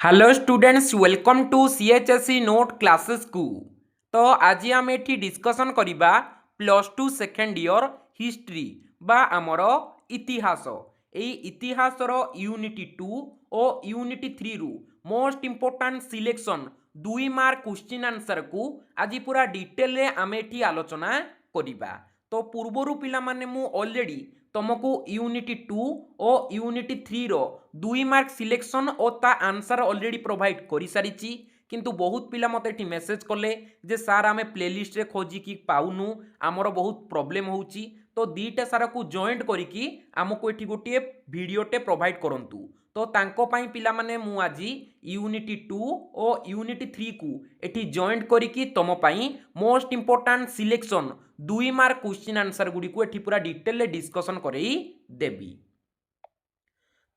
Hello students welcome to CHSE note classes को। तो आज आम एठी डिस्कशन करिबा plus two second year history बा आमर इतिहास। एई इतिहासर यूनिटी 2 और यूनिटी 3 रु most important selection 2 mark question answer को आज पूरा डिटेल रे आम एठी आलोचना करिबा। तो पूर्वरु पिला माने मु ऑलरेडी तुमको यूनिटी 2 और यूनिटी 3 रो 2 मार्क सिलेक्शन और ता आंसर ऑलरेडी प्रोवाइड कर सारी। किंतु बहुत पिला मत एठी मेसेज कले जे सार आमे प्लेलिस्ट रे खोजी की पाउनु आमर बहुत प्रॉब्लम होउची। तो दीटा सारा को जॉइंट करिकी आमको एठी गोटे वीडियोटे प्रोवाइड करंतु। तो तांको पाई पिला माने मु आज यूनिटी 2 और यूनिटी 3 को एठी जॉइंट करिकी तम पाई most important selection 2 mark question answer गुडी को एठी पूरा डिटेल डिस्कशन करई देबी।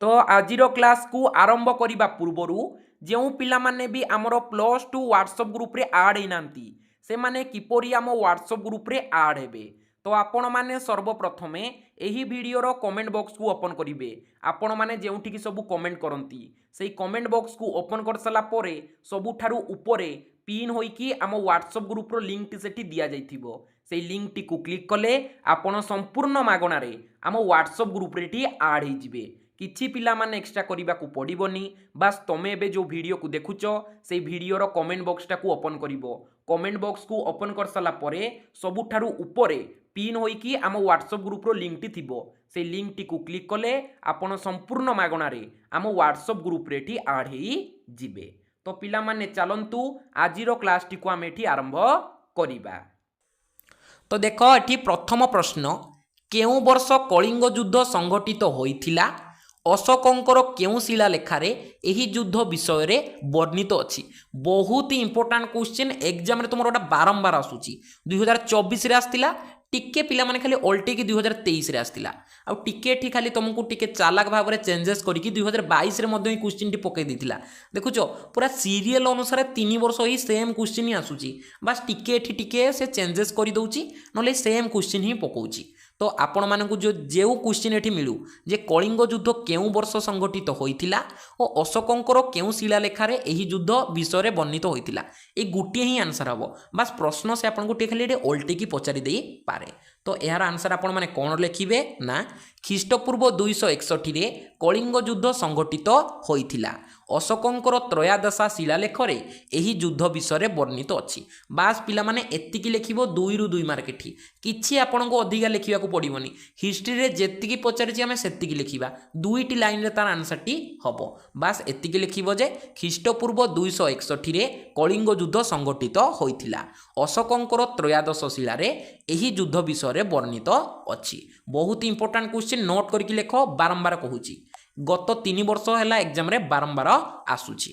तो आजिरो क्लास को आरंभ करिबा पूर्वरु जेउ पिला माने भी आमर प्लस टू व्हाट्सएप ग्रुप रे ऐड हैनांती से माने किपरि आम व्हाट्सएप ग्रुप रे ऐड हेबे। तो आपण माने सर्वप्रथमे एही वीडियोर कमेंट बॉक्स को ओपन करिवे। आपण माने जेउठी की सब कमेंट करंती सेही कमेंट बॉक्स को ओपन कर सला परे सबुठारु ऊपरे पिन होइकी आम व्हाट्सएप ग्रुप रो लिंक टी सेठी दिया जाइथिबो। सेही लिंक टी को क्लिक कले आपण संपूर्ण मागणारे आम व्हाट्सएप ग्रुप रे टी ऐड हे जिवे। किछि पिला माने एक्स्ट्रा करिबा को पड़िबोनी। बास तमे एबे जो वीडियो को देखुचो से वीडियो रो कमेंट बॉक्स टा को ओपन करिवो। कमेंट बॉक्स को ओपन कर सला परे सबुठारु ऊपरे पिन होइकी आम व्हाट्सएप ग्रुप रो लिंक टी थिबो। से लिंक टी को क्लिक कले आपण संपूर्ण मागणारे आम व्हाट्सएप ग्रुप रे टी ऐड हेई जिवे। तो पिला माने चलंतु आजिरो क्लास टी को आमे एठी आरंभ करिबा। तो देखो एठी प्रथम प्रश्न केउ वर्ष कलिंग युद्ध संघटित होइथिला अशोकंकर केउ शिलालेखारे एही युद्ध विषय रे वर्णित अछि। बहुत ही इंपोर्टेंट क्वेश्चन एग्जाम रे तुमर ओटा बारंबार आसुची। 2024 रे आस्तिला टिके पिला माने खाली ओल्टे की 2023 रे आस्तिला आ टिके एठी खाली तुमको टिके चालाक भाव रे चेंजेस करिकी 2022 रे मध्ये क्वेश्चन टी पके दिथिला। देखुचो पूरा सीरियल अनुसार 3 वर्ष ही सेम क्वेश्चन ही आसुची। बस टिके एठी टिके से चेंजेस करि दउची नले सेम क्वेश्चन ही पकोउची। तो आपण मानकु जो जेउ क्वेश्चन एठी मिलू जे कलिंग युद्ध केउ वर्ष संघटित होइथिला और अशोकंकर केउ शिलालेखारे एही युद्ध विषय रे वर्णित होइथिला ए गुटिए ही आंसर हबो। बस प्रश्न से आपन गुटिए खाली ओल्टे की पचारि देई पारे। तो यार आंसर आपण माने कोन लिखिबे ना ख्रीष्टपूर्व 261 रे कलिंग युद्ध संघटित होइथिला अशोकंकर त्रयोदशा शिलालेखरे एही युद्ध विषय रे वर्णित अछि। बास पिला माने एतिकी लिखिबो 2 रु 2 मार्क एठी किछि आपण को अधिका लिखिबा को पड़िबोनी। हिस्ट्री रे जेतिकी पचारिछि आमे सेतिकी लिखिबा 2टी लाइन रे तार आंसर टी हबो। बास एतिकी लिखिबो जे ख्रीष्टपूर्व 261 रे कलिंग युद्ध संघटित होइथिला अशोकंकर त्रयोदश शिला रे एही युद्ध विषय रे वर्णित अछि। बहुत इंपोर्टेंट क्वेश्चन नोट करके लेखो बारंबार कहूची गत 3 वर्ष हैला एग्जाम रे बारंबार आसुची।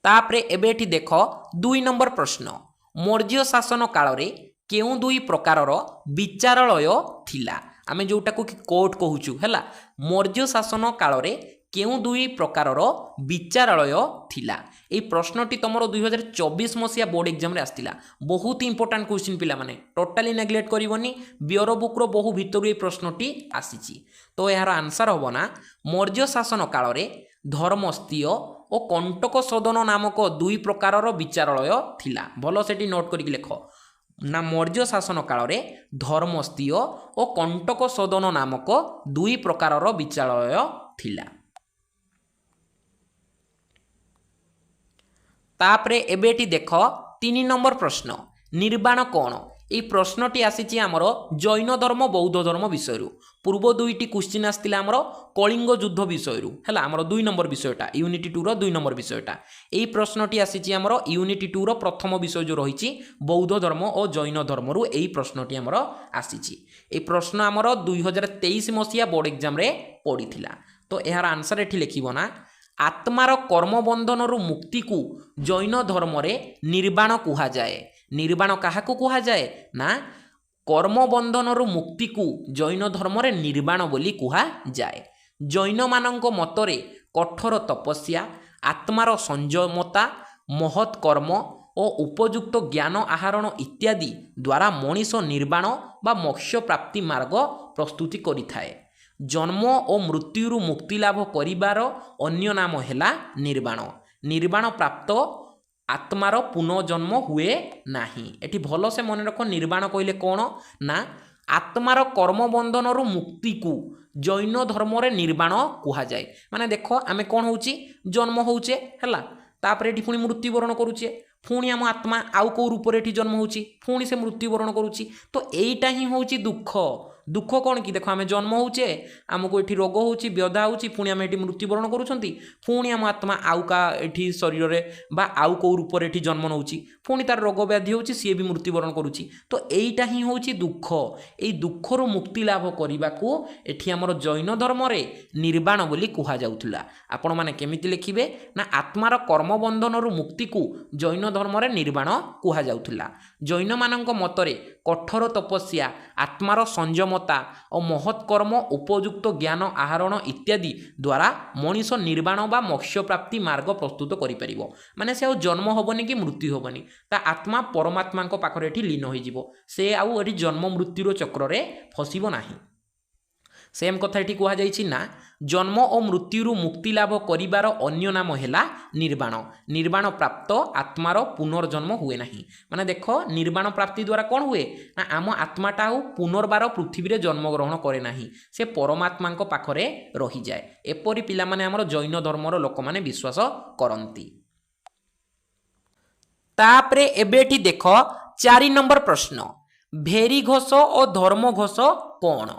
तापरे एबेठी देखो 2 नंबर प्रश्न मौर्य शासन काल रे केउ 2 प्रकारर विचारालय थिला। आमे जोटा को कोर्ट कहूचु हैला मौर्य शासन काल रे केउ 2 प्रकारर विचारालय थिला। ए प्रश्नटी तमरो 2024 मसिया बोर्ड एग्जाम रे आस्तिला। बहुत इंपोर्टेंट क्वेश्चन पिला माने टोटली नेग्लेक्ट करिवोनी। बियर बुक रो बहु भितरु ए प्रश्नटी आसीची। तो यार आंसर होबो ना मौर्य शासन काल रे धर्मस्तीय और कंटक सदन नामक 2 प्रकारर विचारालय थिला। भलो सेठी नोट करिक लेखो ना मौर्य शासन काल रे धर्मस्तीय और कंटक सदन नामक 2 प्रकारर विचारालय थिला। तापरे एबेटी देखो 3 नंबर प्रश्न निर्वाण कौन। ये प्रश्नटी आसीची आमर जैन धर्म बौद्ध धर्म विषय पूर्व 2टी क्वेश्चन आस्तिला आमर कलिंग युद्ध विषय हैला आमर 2 नंबर विषयटा यूनिटी 2 रो 2 नंबर विषयटा। एई प्रश्नटी आसीची आमर यूनिटी 2 रो प्रथम विषय जो रहिची बौद्ध धर्म और जैन धर्म रु एई प्रश्नटी आमर आसीची। ए प्रश्न आमर 2023 मसिया बोर्ड एग्जाम रे पड़ीथिला। तो यार आंसर एठी लिखिबो ना आत्मार कर्म बंधन रु मुक्ति को जैन धर्म रे निर्वाण कुहा जाए। निर्वाण काहाकू कुहा जाए ना कर्म बंधन रु मुक्ति को जैन धर्म रे निर्वाण बोली कुहा जाए। जैन मानक मतरे कठोर तपस्या आत्मार संयमता महत् कर्म और उपयुक्त ज्ञान आहरण इत्यादि द्वारा मनीष निर्वाण बा मोक्ष प्राप्ति मार्ग प्रस्तुति करिथाए। जन्म और मृत्यु मुक्ति लाभ करिबार अन्य नाम हैला निर्वाण। निर्वाण प्राप्त आत्मार पुनर्जन्म हुए नाही। एठी भल से मन रख निर्वाण कहले कौन ना आत्मार कर्मबंधन मुक्ति को जैन धर्म रे निर्वाण कहा जाए। माने देखो आमे कौन होउची जन्म होउचे हैला तापर एठी पुणी मृत्युवरण करूचे पुणी आम आत्मा आउ को रूप एठी जन्म होउची पुणी से मृत्युवरण करूची। तो एईटा ही होउची दुख। दुख कौन कि देखो आम जन्म होचे आमको ये रोग होची व्यधा होची पुणी आम ये मृत्युवरण करुँच पुणी आम आत्मा आउ का ये शरीर में बा आउ कौ रूप ये जन्म नौ पुणी तार रोग व्याधि होची सी भी मृत्युवरण करुँची। तो यहीटा ही होची दुख। यही दुखर मुक्ति लाभ करने को एठी आमर जैन धर्म रे निर्वाण बोली कहा जाउथुला। आपण माने केमिति लिखिबे ना आत्मार कर्मबंधन मुक्ति को जैन धर्म रे निर्वाण कहा जाउथुला। जैन मानक मतरे कठोर तपस्या आत्मार संयमता और महत् कर्म उपयुक्त ज्ञान आहरण इत्यादि द्वारा मनीष निर्वाण बा मोक्ष प्राप्ति मार्ग प्रस्तुत करि परिबो। माने से जन्म होबनी कि मृत्यु होबनी ता आत्मा परमात्मा पाखरे एठी लीन होई जिवो से आउ एठी जन्म मृत्युर चक्र रे फसिबो नाही। सेम कथा एठी कहा जाइछि ना जन्म और मृत्यु मुक्ति लाभ करिबार अन्य नाम हैला निर्वाण। निर्वाण प्राप्त आत्मार पुनर्जन्म हुए नाही। माने देखो निर्वाण प्राप्ति द्वारा कौन हुए ना आम आत्माटा पुनर्बार पृथ्वी रे जन्म ग्रहण करे नाही से परमात्मा पाखरे रही जाए। एपरि पिला माने हमर जैन धर्मर लोक माने विश्वास करंती। तापरे एबेठी देखो 4 नंबर प्रश्न भेरी घोष और धर्म घोष कौन।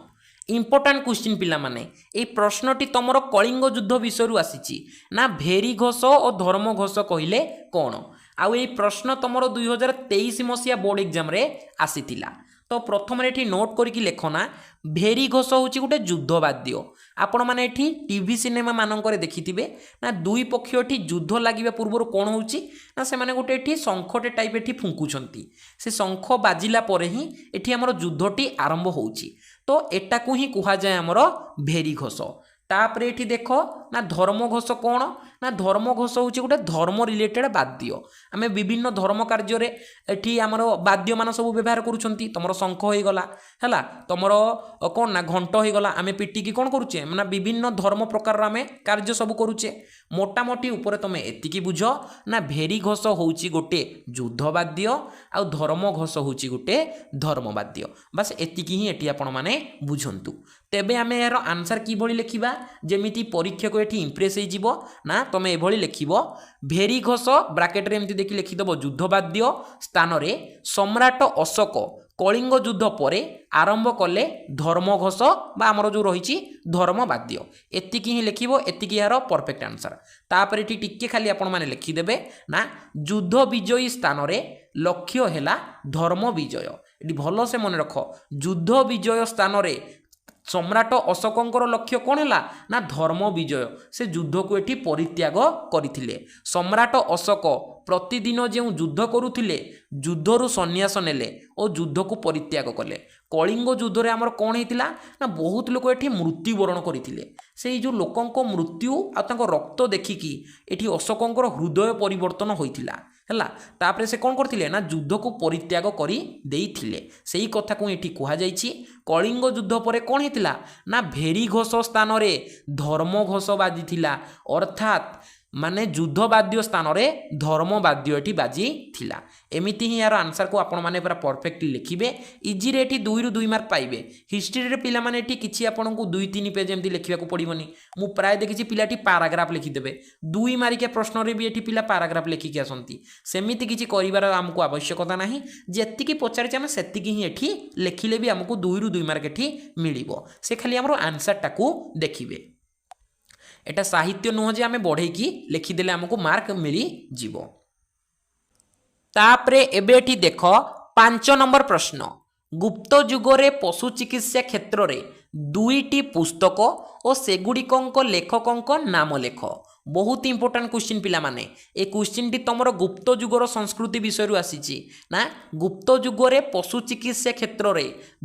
इंपोर्टाट क्वेश्चन पिला माने ए प्रश्नटी तमर कलिंग युद्ध विषय आसीची ना भेरी घोष और धर्म घोष कहिले कौन। आउ ए प्रश्न तमर 2023 मसीहा बोर्ड एग्जाम रे आसीतिला। तो प्रथम एठी नोट करके लेखना भेरी घोष होची गोटे युद्धवाद्य। आपण माने एठी टीवी सिनेमा मानकर देखिथिबे ना दुई पक्ष एठी युद्ध लागिबा पूर्व कौन होची ना से माने गोटे एठी शंखटे टाइप एठी फुंकुचंती से शंख बाजिला परे ही एठी हमर युद्धटी आरंभ होची। तो एटा को ही कहा जाए हमर भेरी घोष। तापरे एठी देखो ना धर्म घोष कौन ना धर्म घोष होची गोटे धर्म रिलेटेड वाद्य। आमे विभिन्न धर्म कार्य रे एठी हमर वाद्य मान सब व्यवहार करूछंती। तमरो शंख होई गला हैला तमरो कोन ना घंट होई गला आमे पिटी की कोन करूचे माने विभिन्न धर्म प्रकार रा आमे कार्य सब करूचे। मोटा मोटी ऊपर तमे एतिकी बुझो ना भेरी घोष होची गोटे युद्ध वाद्य आ धर्म घोष होची गोटे धर्म वाद्य। बस एतिकी ही एठी आपण माने बुझंतु। तेबे आमे यार आंसर की भली लिखिबा जेमिति परीक्षा को एठी इंप्रेस होई जिवो ना तमे एभली लिखिबो भेरी घोष ब्रैकेट रे एमति देखि लिखि दबो युद्धवाद्य स्थान रे सम्राट अशोक कलिंग युद्ध परे आरंभ कले धर्म घोष बा हमर जो रहिछि धर्मवाद्य। एतिकी ही लिखिबो एतिकी यार परफेक्ट आंसर। तापर एठी टिके खाली आपण माने लिखि देबे ना युद्ध विजयी स्थान रे लक्ष्य हैला धर्म विजय। एठी भलो से मन रख युद्ध विजय स्थान रे सम्राट अशोकंकर लक्ष्य कौन है ना धर्म विजय। से युद्ध को एठी परित्याग करथिले। सम्राट अशोक प्रतिदिन जो युद्ध करुथिले युद्धरु सन्यास नेले और युद्ध को परित्याग कले। कलिंग युद्ध रे हमर कौन होइतिला ना बहुत लोक एठी मृत्युवरण करथिले। से जो लोकंको मृत्यु आ तांको रक्त देखिकी एठी अशोकंकर हृदय परिवर्तन होइतिला हैला। तापरे से कौन करथिले ना युद्ध को परित्याग करी देइथिले। सेही कथा को एठी कहा जाइछि कलिंग युद्ध परे कौन होइतिला ना भेरी घोष स्थान रे धर्म घोष बाजिथिला। अर्थात माने युद्धवाद्य स्थान रे धर्मवाद्य एठी बाजी थिला। एमिति ही यार आंसर को आपण माने पूरा परफेक्टली लिखिबे। इजी रे एठी 2 रु 2 मार्क पाइबे। हिस्ट्री रे पिला माने एठी किछि आपण को 2-3 पेज एमति लिखिबा को पड़िबोनी। मु प्राय देखिछि पिलाटी पैराग्राफ लिखि देबे 2 मार्किया प्रश्न रे भी एठी पिला पैराग्राफ लिखि के आसंती। सेमिति किछि करिवार हमको आवश्यकता नाही। जेतिकी पचारिछि हम सेतिकी ही एठी लिखिले भी हमको 2 रु 2 मार्क एठी मिलिबो। से खाली हमरो आंसर टाकू देखिबे। एटा साहित्य नुह जे आमे बढ़ेकी लिखिदेले हमको मार्क मिली जीवो। तापरे एबे एठी देखो 5 नंबर प्रश्न गुप्त युगरे पशु चिकित्सा क्षेत्र रे 2टी पुस्तक और सेगुड़िक लेखकों नाम लेख। बहुत इंपोर्टेंट क्वेश्चन पिला माने ए क्वेश्चन टी तमर गुप्त युगर संस्कृति विषय आसीची ना गुप्त युगरे पशु चिकित्सा क्षेत्र रे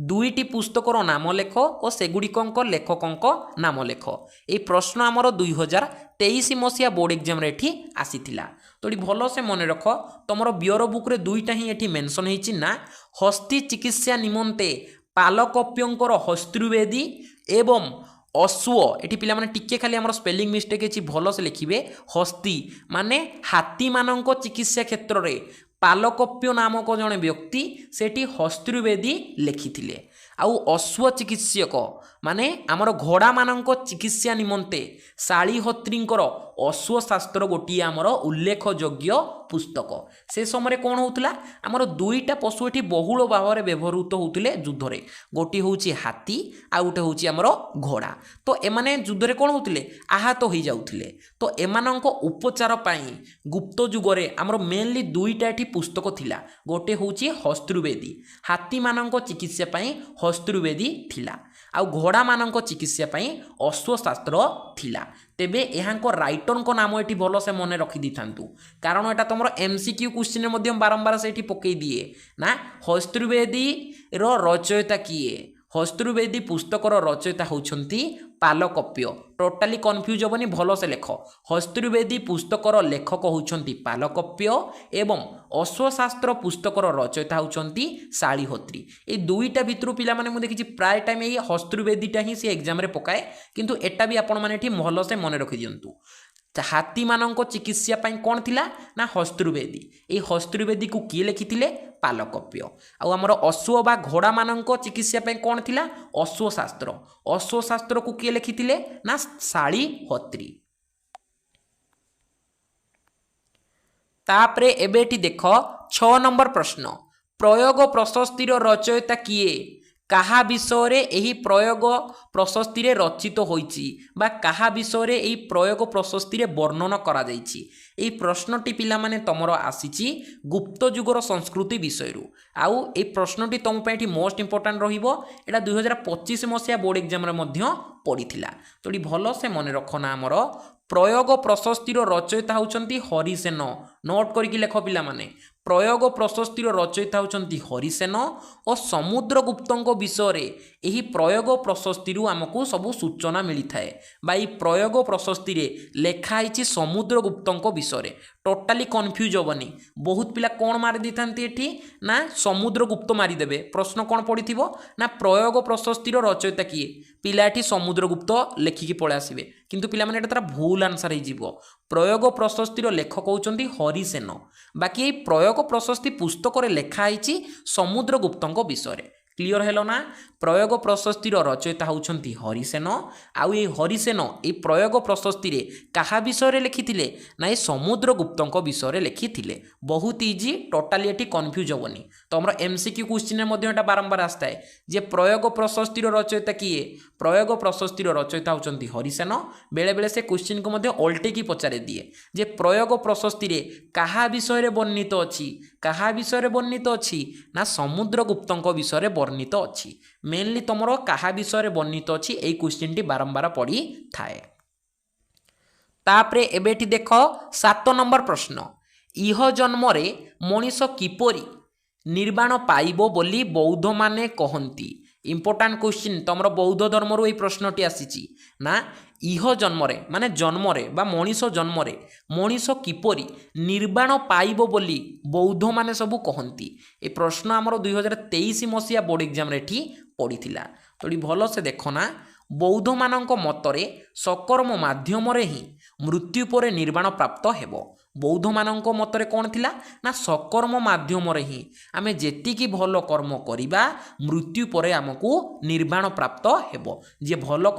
2टी पुस्तकर नाम लेख और सेगुड़िक लेखकों नाम लेख। ए प्रश्न आमर 2023 मसीहा बोर्ड एग्जाम रे एठी आसीथिला। तो भल से मन रख तमर बियर बुक रे 2टा ही एठी मेंशन हेछि ना हस्ती चिकित्सा निमंते पालकप्यंकर हस्त्रुवेदी एवं अश्व ये पिला माने टिके खाली आमर स्पेलिंग मिस्टेक है भल से लिखिए हस्ती माने हाथी मानक चिकित्सा क्षेत्र में पालकप्य नामक जड़े व्यक्ति सेठी हस्तुर्वेदी लिखिथिले आउ अश्व चिकित्सक माने आमर घोड़ा मानक चिकित्सा निमंते शालीहोत्रींकर अश्वशास्त्र गोटे आमर उल्लेखयोग्य पुस्तक से समय कौन होता आमर दुईटा पशु एटी बहुल भाव में व्यवहृत होते युद्ध में गोटे हूँ हाथी आ गोटे हूँ आमर घोड़ा तो एमाने युद्ध में कौन होते आहत हो जाउथिले तो एमानंक उपचार पाई गुप्त जुगरे आमर मेनली दुईटा एटी पुस्तक थिला गोटे हूँ हस्तुर्वेदी हाथी मानक चिकित्सा पाई हस्तुर्वेदी थिला आउ घोड़ा मानक चिकित्सा पाई अश्वशास्त्र थिला तेबे एहांको राइटर को नाम एटी भल से मन रखी दी थांतु कारण एटा तुमर एमसीक्यू क्वेश्चन में मध्यम बारंबार से एटी पकई दिए ना हस्तुर्वेदी रो रचयिता किए हस्तुर्वेदी पुस्तकर रचयिता होउछंती पालकप्य टोटाली कन्फ्यूज हेबनी भल से लेख हस्तुर्वेदी पुस्तकर लेखक होउछंती पालकप्य एवं अश्वशास्त्र पुस्तकर रचयिता होउछंती शालीहोत्री ए दुईटा भितर पिला माने मु देखिछि प्राय टाइम ए हस्तुर्वेदीटा ही से एग्जाम रे पकाए किंतु एटा भी आपण माने एठी भल से मन रखि दियंतु हाथी मानक चिकित्सा पाई कौन थिला ना हस्तुर्वेदी ए हस्तुर्वेदी को किए लिखिथिले पालकप्य आउ आमर अश्व बा घोड़ा मानक चिकित्सा पाई कौन थिला अश्वशास्त्र अश्वशास्त्र को किए लिखिथिले ना शालीहोत्री तापरे एबेटी देख 6 नंबर प्रश्न प्रयोग प्रशस्तिर रचयिता किए कहा विषय रे एही प्रयोग प्रशस्ति रे रचित होईची बा कहा विषय रे एही प्रयोग प्रशस्ति रे वर्णन करा जाईची एही प्रश्नटी पिला माने तमरो आसीची गुप्त जुगर संस्कृति विषय रु आउ ए प्रश्नटी तम पे एठी मोस्ट इंपोर्टेंट रहिबो एटा 2025 मसिया बोर्ड एग्जाम रे मध्य पड़ीथिला तोडी भलो से मन रखना हमरो प्रयोग प्रशस्तिर रचयिता होउचंती हरिसेन नोट करके लेख पिला माने प्रयोग प्रशस्तिर रचयिता होउचंती हरिसेन और समुद्रगुप्तଙ୍କ विषय रे एही प्रयोग प्रशस्ति रु हमकु सबु सूचना मिली थाए बाई प्रयोग प्रशस्ति रे लेखा आइछि समुद्रगुप्तଙ୍କ विषय रे टोटाली कन्फ्यूज होबनी बहुत पिला कोन मारि दिथांती एठी ना समुद्रगुप्त मारि देबे प्रश्न कोन पडिथिबो ना प्रयोग प्रशस्तिर रचयिता किए पिला एठी समुद्रगुप्त लेखिकी पळे आसीबे किंतु पिला माने एटा तारा भूल आंसर हे जीवो प्रयोग प्रशस्तिर लेखक होउचंती हरिसेन बाकी प्रयोग प्रशस्ति पुस्तक रे लेखा आइछि समुद्रगुप्तଙ୍କ विषय रे क्लियर हेलो ना प्रयोग प्रशस्तिर रचयिता होउछंती हरिसेन आउ ए हरिसेन ए प्रयोग प्रशस्ति रे कहा विषय रे लिखिथिले ना ए समुद्रगुप्तଙ୍କ विषय रे लिखिथिले बहुत इजी टोटाली एटी कंफ्यूज होबनी तो हमर एमसीक्यू क्वेश्चन मध्ये एटा बारंबार आस्ताय जे प्रयोग प्रशस्तिर रचयिता किए प्रयोग प्रशस्तिर रचयिता होउछंती हरिसेन बेले बेले से क्वेश्चन को मध्ये उल्टे की पचारे दिए जे प्रयोग प्रशस्ति रे कहा विषय रे वर्णित अछि कहा विषय रे वर्णित अछि ना समुद्रगुप्तଙ୍କ विषय रे वर्णित अछि मेनली तुमरो कहा विषय रे वर्णित अछि एई क्वेश्चन टी बारंबार पड़ी थाए तापरे एबेठी देख 7 नंबर प्रश्न इह जन्म रे मनीष किपरि निर्वाण पाइबो बोली बौद्ध माने कहंती इंपोर्टेंट क्वेश्चन तुमरो बौद्ध धर्म रो ए प्रश्नटी आसीची ना इह जन्म रे माने जन्म रे बा मनीष जन्म रे मनीष किपरि निर्वाण पाइबो बोली बौद्ध माने सबु कहंती ए प्रश्न हमरो 2023 मसिया बोर्ड एग्जाम रे ठी पड़ीथिला तोडी भलो से देखो ना बौद्ध मानक मतरे सकर्म माध्यम रे ही मृत्यु परे निर्वाण प्राप्त हेबो बौद्ध मानक मतरे कौन थिला ना सकर्म माध्यम रे ही आमे जेतिकी भलो कर्म करिबा मृत्यु परे हमकु निर्वाण प्राप्त हेबो जे भलो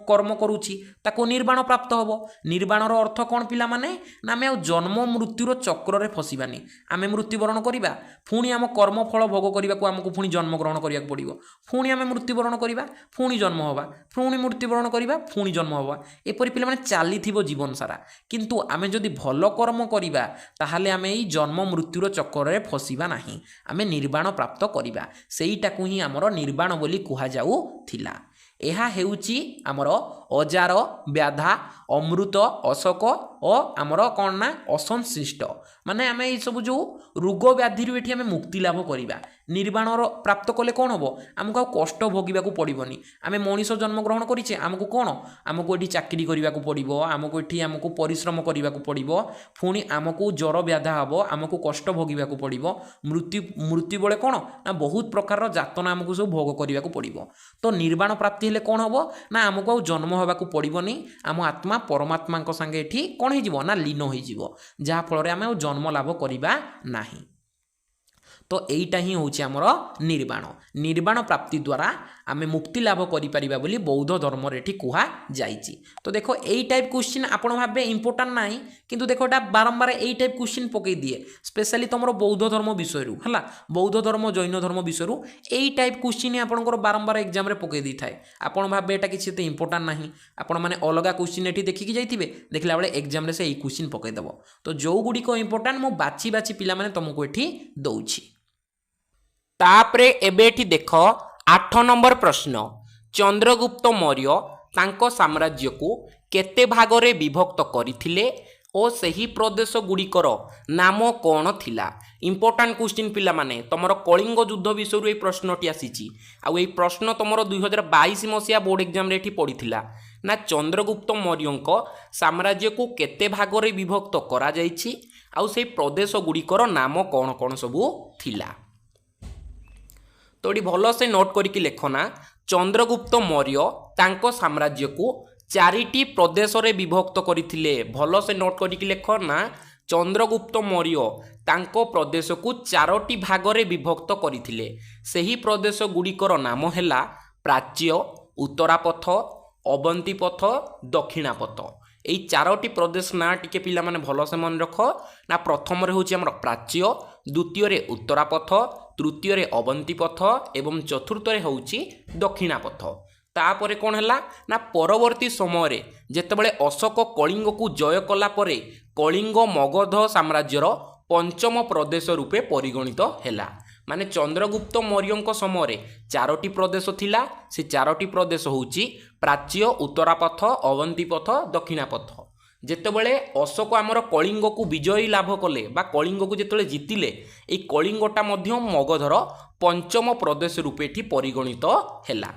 कर्म करूची ताको निर्वाण प्राप्त हेबो निर्वाण रो अर्थ कौन पिला माने ना आमे जन्म मृत्युर चक्र रे फसिबानी आमे मृत्युवरण करिबा फुणी आम कर्म फल भोग करिबा को हमकु फुणी जन्म ग्रहण करिया पड़िबो फुणी आमे मृत्युवरण करिबा फुणी जन्म होबा फुणी मृत्युवरण करिबा फुणी जन्म होबा एपरि पिला माने चालिथिबो जीवन सारा किंतु आमे जदि भलो कर्म करिबा ताहाले आमे ई जन्म मृत्युर चक्र रे फसिबा नाही आमे निर्वाण प्राप्त करिबा सेईटाकु ही हमरो निर्वाण बोली कुहा जाऊ थिला एहा हेउची हमरो अजार व्याधा अमृत अशोक और आमर कौन ना असंश्लिष्ट माने आम सब जो रोग व्याधि ये आम मुक्ति लाभ करवा निर्वाण प्राप्त कले कौन हम आमको कष्ट भोगवा पड़ोनी आम मनीष जन्मग्रहण करें आमको कौन आमको ये चाकरी करने को पड़ो आमको ये आमको परिश्रम करने को पड़ो पुणी आमको ज्वर व्याधा हम आमको कष्ट भोगवा पड़ो मृत्यु मृत्यु बेले कौन ना बहुत प्रकार जातना आमको सब भोग करने को पड़ो तो निर्वाण प्राप्ति हेले कौन हम ना आमको जन्म होगा पड़ोनी आम आत्मा परमात्मा संगे ये कौन हो लीन हो जहाँफल आम जन्म लाभ करवा नहीं तो यहीटा ही हूँ आमर निर्वाण निर्वाण प्राप्ति द्वारा आम मुक्ति लाभ करिपरिबा बोली बौद्ध धर्म रे कहा जाइछि। तो देखो यही टाइप क्वेश्चन आपण भाबे इंपोर्टेंट नाही किंतु देखो एटा बारंबार यही टाइप क्वेश्चन पकई दिए स्पेशली तुम बौद्ध धर्म विषय है बौद्ध धर्म जैन धर्म विषय यही टाइप क्वेश्चन आपंकर बारंबार एग्जाम पकई दी थाए आपण भाबे एटा किसी इंपोर्टेंट नाही आपण माने अलग क्वेश्चन एठी देखिकी जाइथिबे देखला बेले एग्जाम रे से यही क्वेश्चन पकई देबो तो जो गुडी को इंपोर्टेंट मो बाछि बाछि पिला माने तुमको एठी दउछि। तापरे एबेठी देख 8 नंबर प्रश्न चंद्रगुप्त मौर्य तांको साम्राज्य को केते भागरे विभक्त करथिले और सही प्रदेश गुड़िकर नाम कौन थिला इंपोर्टेंट क्वेश्चन पिला माने तमरो कलिंग युद्ध विषय प्रश्नटी आसीची आ एई प्रश्न तमरो 2022 मसिया बोर्ड एग्जाम रे पड़ीथिला ना चंद्रगुप्त मौर्यंको साम्राज्य को केते भागरे विभक्त करा जाइछि आ सेई प्रदेश गुड़िकर नाम कौन कौन सबू थिला तो ये भल से नोट करके लेखना चंद्रगुप्त मौर्य तांको साम्राज्य को 4टी प्रदेश रे विभक्त करथिले भल से नोट करके लेखना चंद्रगुप्त मौर्य तांको प्रदेश को 4टी भाग रे विभक्त करथिले सही प्रदेश गुड़िकर नाम हैला प्राच्य उत्तरापथ अवंतीपथ दक्षिणापथ यही 4टी प्रदेश ना टिके पिला माने भल से मन रख ना प्रथम रे होची हमर प्राच्य द्वितीय रे उत्तरापथ तृतीय रे अवंतीपथ एवं चतुर्थ रे होची दक्षिणापथ तापरे कौन है ना परवर्ती समय रे जेतेबेले अशोक कलिंग को जय कला परे कलिंग मगध साम्राज्यर पंचम प्रदेश रूपे परिगणित हैला माने चंद्रगुप्त मौर्य समय रे 4टी प्रदेश थिला से 4टी प्रदेश होची प्राच्य उत्तरापथ अवंतीपथ दक्षिणापथ जेतेबेले अशोक आमर कलिंग को विजयी लाभ कले बा कलिंग को जेतेबेले जितिले ए कलिंगटा मध्य मगधर पंचम प्रदेश रूपे परिगणित हैला।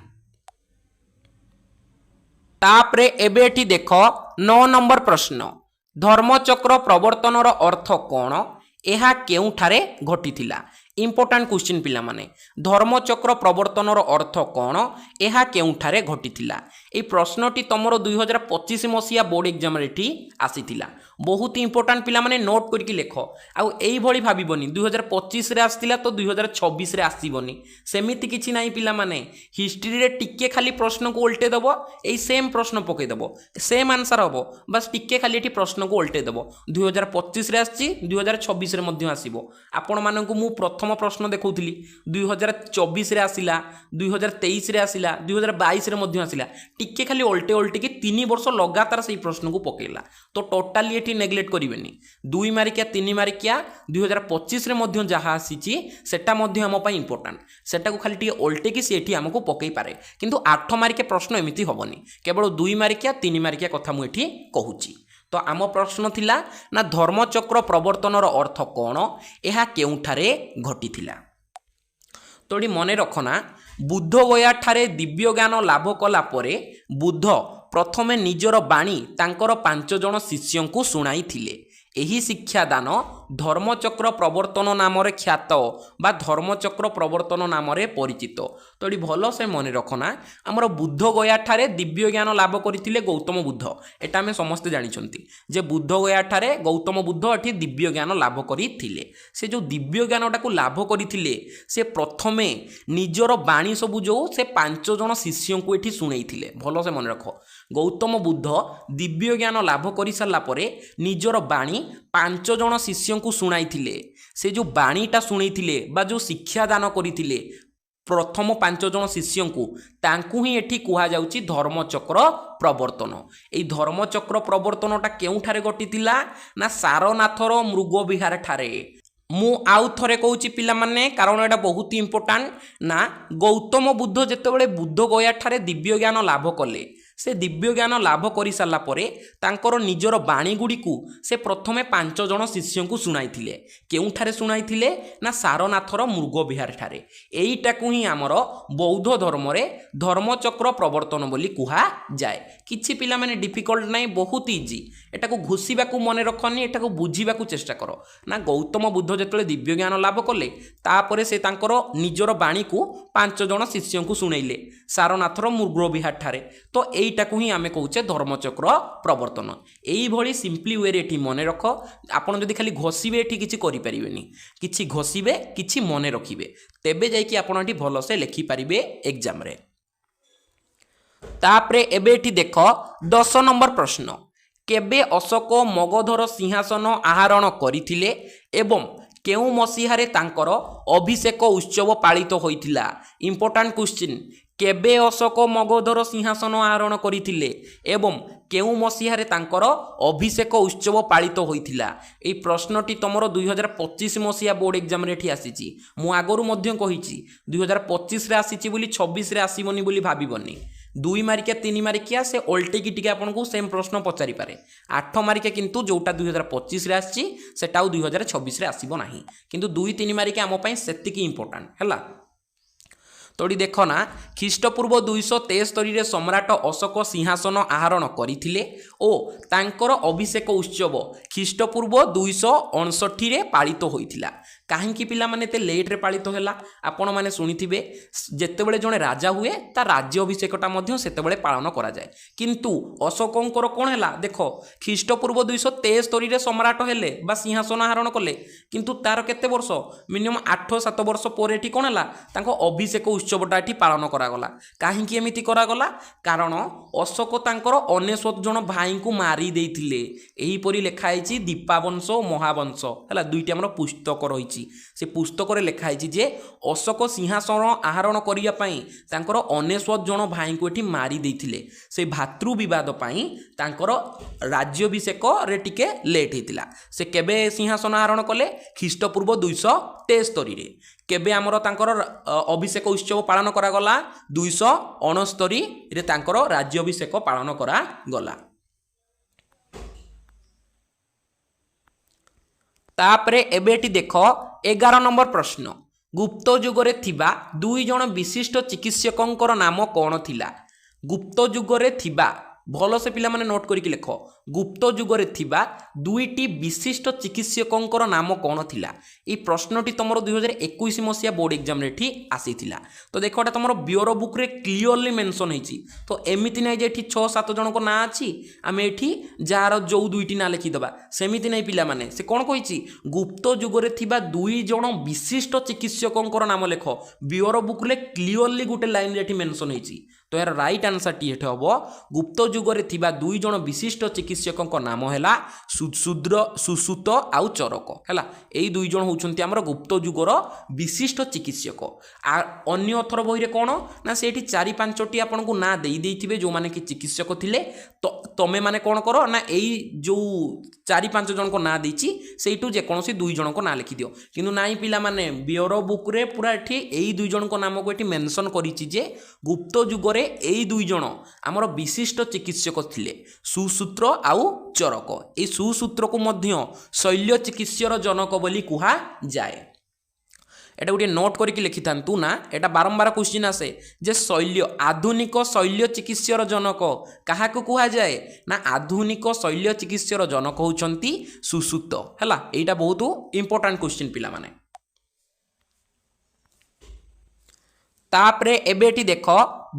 तापरे एबे एठी देख 9 नंबर प्रश्न धर्मचक्र प्रवर्तनर अर्थ कौन एहा केउठारे घटिथिला इंपोर्टेंट क्वेश्चन पिला माने धर्मचक्र प्रवर्तनर अर्थ कौन एहा केउठारे घटिथिला ए प्रश्नटी तमरो 2025 मसिया बोर्ड एग्जाम रे आसीथिला बहुत इंपोर्टेंट पिला माने नोट करके लेख आउ एई भली भाबिबनी 2025 रे आस्तिला तो 2026 रे आसीबनी सेमिति किछि नाही पिला माने हिस्ट्री रे टिके खाली प्रश्न को उल्टे दबो एई सेम प्रश्न पके दबो सेम आंसर हबो बस टिके खाली एठी प्रश्न को उल्टे दबो 2025 रे आछि 2026 रे मध्ये आसीबो आपण माननकु मु प्रथम प्रश्न देखौथिली 2024 रे आसिला 2023 रे आसिला 2022 रे मध्ये आसिला टिके खाली उल्टे उल्टे कि 3 वर्ष लगातार सेही प्रश्न को पकेला तो टोटली एठी नेग्लेक्ट करिवेनी 2 मार्किया 3 मार्किया 2025 रे मध्ये जहा आसीची सेटा मध्ये हम पई इंपोर्टेंट सेटा को खाली टिके उल्टे कि सेठी हमको पकेई पारे किंतु 8 मार्किया प्रश्न एमिति होबनी केवल 2 मार्किया 3 मार्किया कथा मु एठी कहूची। तो आम प्रश्न थिला ना धर्मचक्र प्रवर्तनर अर्थ कौन एहा केउठारे घटिथिला तो मने रखना बुद्ध गया ठारे दिव्य ज्ञान लाभ कला परे बुद्ध प्रथमे निजर बाणी तांकर 5 जण शिष्यों को सुनाई थिले एही शिक्षादान धर्मचक्र प्रवर्तन नाम ख्यात बा धर्मचक्र प्रवर्तन नाम परिचित तो ये भल से मन रखना आमर बुद्ध गया ठारे दिव्य ज्ञान लाभ करथिले गौतम बुद्ध एटा आमे समस्ते जानिछंती जे बुद्ध गया ठारे गौतम बुद्ध एठी दिव्य ज्ञान लाभ करिथिले से जो दिव्य ज्ञानटा को लाभ करिथिले से प्रथमे निजर बाणी सबु जो से 5 जण शिष्यों को एठी सुनैथिले भल से मन रख गौतम बुद्ध दिव्य ज्ञान लाभ करि सारला परे निजर बाणी 5 जण शिष्यों को सुनाइथिले से जो बाणीटा सुनैथिले बा जो शिक्षा दान करिथिले प्रथम 5 जण शिष्यों को तांकु ही एठी कुहा जाउची धर्मचक्र प्रवर्तन एई धर्मचक्र प्रवर्तनटा केउठारे घटितिला ना सारनाथर मृग विहार ठारे मु आउ थरे कहूची पिला माने कारण एटा बहुत इंपोर्टेंट ना गौतम बुद्ध जेतेबेले बुद्ध गया ठारे दिव्य ज्ञान लाभ कले से दिव्य ज्ञान लाभ कर सारा पर निजर बाणी गुड़ी से प्रथमे 5 जन शिष्य को शुणाई केउठारे शुणाई ना सारनाथर मृग विहार ठारे एईटा को ही आमर बौद्ध धर्म रे धर्मचक्र प्रवर्तन बोली कुहा जाए। किछि पिला माने डिफिकल्ट नहीं, बहुत इजी। एटा को घुषिबा को मन रखनी, एटा को बुझीबा को चेष्टा कर ना। गौतम बुद्ध जेतले दिव्य ज्ञान लाभ कले तापरे से तांकर निजर बाणी को 5 जन शिष्य को शुणाइले सारनाथर मृग विहार ठारे। तो एईटा को ही आमे कहूचे धर्मचक्र प्रवर्तन। एई भली सिंपली वे रे एठी मन रख। आपण जदि खाली घोषिबे एठी किछि करि परिबेनी, किछि घोषिबे किछि मन रखिबे, तेबे जाइकि आपण एठी भलो से लिखि परिबे एग्जाम रे। तापरे एबे एठी देख 10 नंबर प्रश्न, केबे अशोक मगधर सिंहासन आहरण करिथिले एवं केउ मसीहारे तांकर अभिषेक उत्सव पालित होइथिला। इंपोर्टेंट क्वेश्चन, केबे अशोक मगधर सिंहासन आहरण करिथिले एवं केउ मसीहारे तांकर अभिषेक उत्सव पालित होइथिला। एई प्रश्नटी तमरो 2025 मसीहा बोर्ड एग्जाम रे एठी आसीची। मु आगरु मध्य कहिची 2025 रे आसीची बोली 26 रे आसीबनी बोली भाबिबनी। 2 मार्किया 3 मार्किया से ओल्टे की टिके आपनको सेम प्रश्न पचारि पारे। 8 मार्किया किंतु जोटा 2025 रे आसी सेटा 2026 रे आसीबो नाही, किंतु 2-3 मार्किया आम पई सेतिकी इंपोर्टेंट हैला। तोड़ी देख ना, ख्रीष्टपूर्व 273 रे सम्राट अशोक सिंहासन आहरण करिथिले ओ तांकर अभिषेक उत्सव ख्रीष्टपूर्व 259 रे पालित होइथिला। काहेकि पिला माने ते लेट रे पालित होला? आपण माने सुनिथिबे जेतेबेले जणे राजा हुए ता राज्य अभिषेकटा मध्य सेतेबेले पालन करा जाए। किंतु अशोकंकर कोन हैला देखो, ख्रीष्टपूर्व 273 रे सम्राट हेले बा सिंहासन आहरण कले, किंतु तार केते वर्ष मिनिमम 8-7 वर्ष पर एठी कोन हैला तांको अभिषेक उत्सवटा एठी पालन करा गला। काहेकि एमिति करा गला? कारण अशोक तांकर 99 जण भाई को मारी देइथिले। एही परि लेखा आइछि दीपावंश ओ महावंश हैला, दुईटी हमर पुस्तक रहिछि। से पुस्तक रे लेखा है जे अशोक सिंहासन आहरण करिया पई तांकर 99 जण भाई को एठी मारी देइथिले। से भातृ विवाद पई तांकर राज्याभिषेक रे टिके लेट हेतिला। से केबे सिंहासन आहरण कले? ख्रीष्टपूर्व 273 रे। केबे हमर तांकर अभिषेक उत्सव पालन करा गला? 269 रे तांकर राज्याभिषेक पालन करा गला। तापरे एबेटी देख 11 नंबर प्रश्न, गुप्त युगरे थिबा 2 जण विशिष्ट चिकित्सकंकर नाम कौन थिला? गुप्त युगरे थिबा भल से पिला माने नोट करिक लेख। गुप्त युगरे थिबा 2टी विशिष्ट चिकित्सकंकर नाम कौन थिला? ए प्रश्नटी तमरो 2021 मसिया बोर्ड एग्जाम रे ठी आसीथिला। तो देखो एटा तमरो ब्यूरो बुक रे क्लियरली मेंशन हेची। तो एमिति नै जे एठी 6-7 जण को ना अछि आमे एठी जार जो 2टी ना लिखि दबा, सेमिति नै पिला माने। से कोन कहिची? गुप्त युगरे थिबा 2 जण विशिष्ट चिकित्सकंकर नाम लेख। ब्यूरो बुक रे क्लियरली गुटे लाइन रे एठी मेंशन हेची। तो यार राइट आंसर टी एठे हबो गुप्त युगरे थिबा 2 जण विशिष्ट चिकित्सकंक नाम हैला सुशूद्र सुसूत आउ चरक हैला। एई 2 जण होउछन्ती हमर गुप्त युगर विशिष्ट चिकित्सक। आ अन्य अथर बही रे कोन ना सेठी 4-5टी आपन को ना देई देइथिबे जो माने कि चिकित्सक थिले। तो तमे माने कोन करो ना एई जो 4-5 जण को ना देइची सेइटु जे कोनोसी 2 जण को ना लिखि दियो। किंतु नाइ पिला माने ब्यूरो बुक रे पूरा एठी एई 2 जण को नाम को एठी मेंशन करिची जे गुप्त युगरे एई 2 जण हमर विशिष्ट चिकित्सक थिले सुसूत्र आउ चरक। ए सुसूत्र को मध्य शल्य चिकित्सर जनक बोली कुहा जाए। एटा गोटे नोट करके लिखि थांतु ना, एटा बारंबार क्वेश्चन आसे जे शल्य आधुनिक शल्य चिकित्सर जनक काहाको कुहा जाए ना? आधुनिक शल्य चिकित्सर जनक होउछंती सुसूत हैला। एटा बहुत इंपोर्टेंट क्वेश्चन पिला माने। तापरे एबेटी देख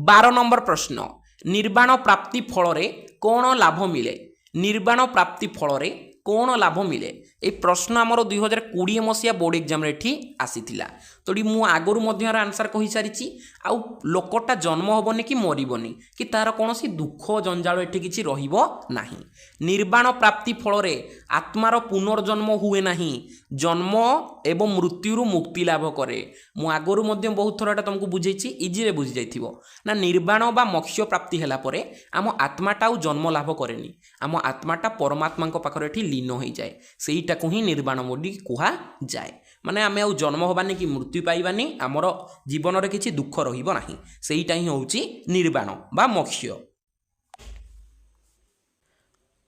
12 नंबर प्रश्न, निर्वाण प्राप्ति फल रे कोन लाभ मिले? निर्वाण प्राप्ति फल रे कोन लाभ मिले? ए प्रश्न आमर 2020 मसिया बोर्ड एग्जाम रे ठी आसीथिला। तोडी मु आगरु मध्य आंसर कहि सारिची। आउ लोकटा जन्म होबनी कि मरिबनी कि तार कोनोसी दुख जंजाल एठी किछि रहिबो नाही। निर्वाण प्राप्ति फल रे आत्मार पुनर्जन्म हुए नाही, जन्म एवं मृत्यु मुक्ति लाभ करे। मु आगरु मध्य बहुत थोड़ा तुमको बुझेछि, इजी रे बुझि जाइथिबो ना। निर्वाण बा मोक्ष प्राप्ति हैला परे आम आत्माटा आउ जन्म लाभ करेनी, आम आत्माटा परमात्मा को पाखरे एठी लीन होई जाए। सेईटा को ही निर्वाण बोली कुहा जाए। माने आमे आउ जन्म होबानी कि मृत्यु पाइबानी, आमर जीवन रे किछि दुख रहिबो नाही। सेईटा ही होउची निर्वाण बा मोक्ष।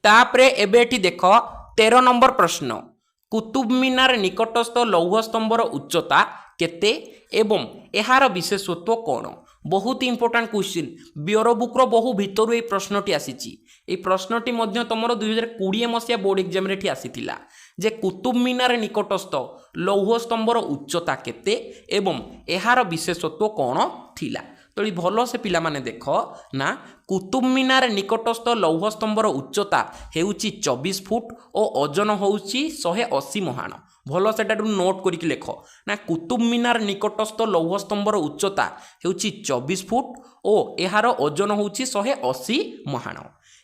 तापरे एबेठी देख 13 नंबर प्रश्न कुतुब मीनार निकटस्थ लौह स्तंभर उच्चता केते एवं एहार विशेषत्व कौन। बहुत इंपोर्टाट क्वेश्चन ब्योरो बुक्र बहु भितर ये प्रश्नटी आसी प्रश्नटी तुम 2020 मसीहा बोर्ड एग्जाम रे आसीथिला जे कुतुब मीनार निकटस्थ लौह स्तंभर उच्चता केते एवं एहार विशेषत्व कौन थिला। तो भल से पिला माने देख ना कुतुब मीनार निकटस्थ लौह स्तंभर उच्चता हेउची 24 फुट और ओजन होउची 180 महाण। भल से नोट करके लेख ना कुतुब मीनार निकटस्थ लौह स्तंभर उच्चता हेउची 24 फुट और एहार ओजन होउची 180 महाण।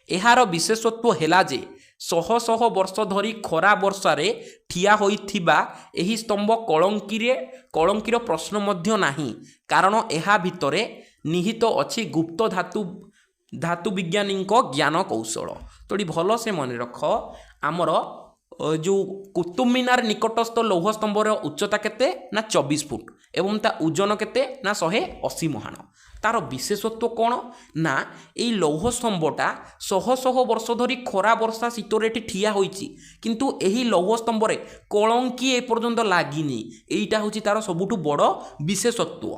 एहार विशेषत्व हेला जे शह शह वर्ष धरी खरा वर्षारे ठिया होइथिबा एही स्तंभ कलंकीर प्रश्न मध्य नाही कारण एहा भितरे निहित अच्छी गुप्त धातु विज्ञानी ज्ञान कौशल। तो भल से मन रख आमर जो कुतुब मीनार निकटस्थ लौह स्तंभर उच्चता केते ना 24 फुट एवं ता ओजन केते ना 180 महाण। तार विशेषत्व कौन ना यही लौह स्तंभटा शह शह वर्ष धरी खरा वर्षा शीतर एटी ठिया होइछि किंतु एही लौह स्तंभरे कलंकी एपर्यंत लागिनी। एइटा होछि तार सबुठु बड़ विशेषत्व।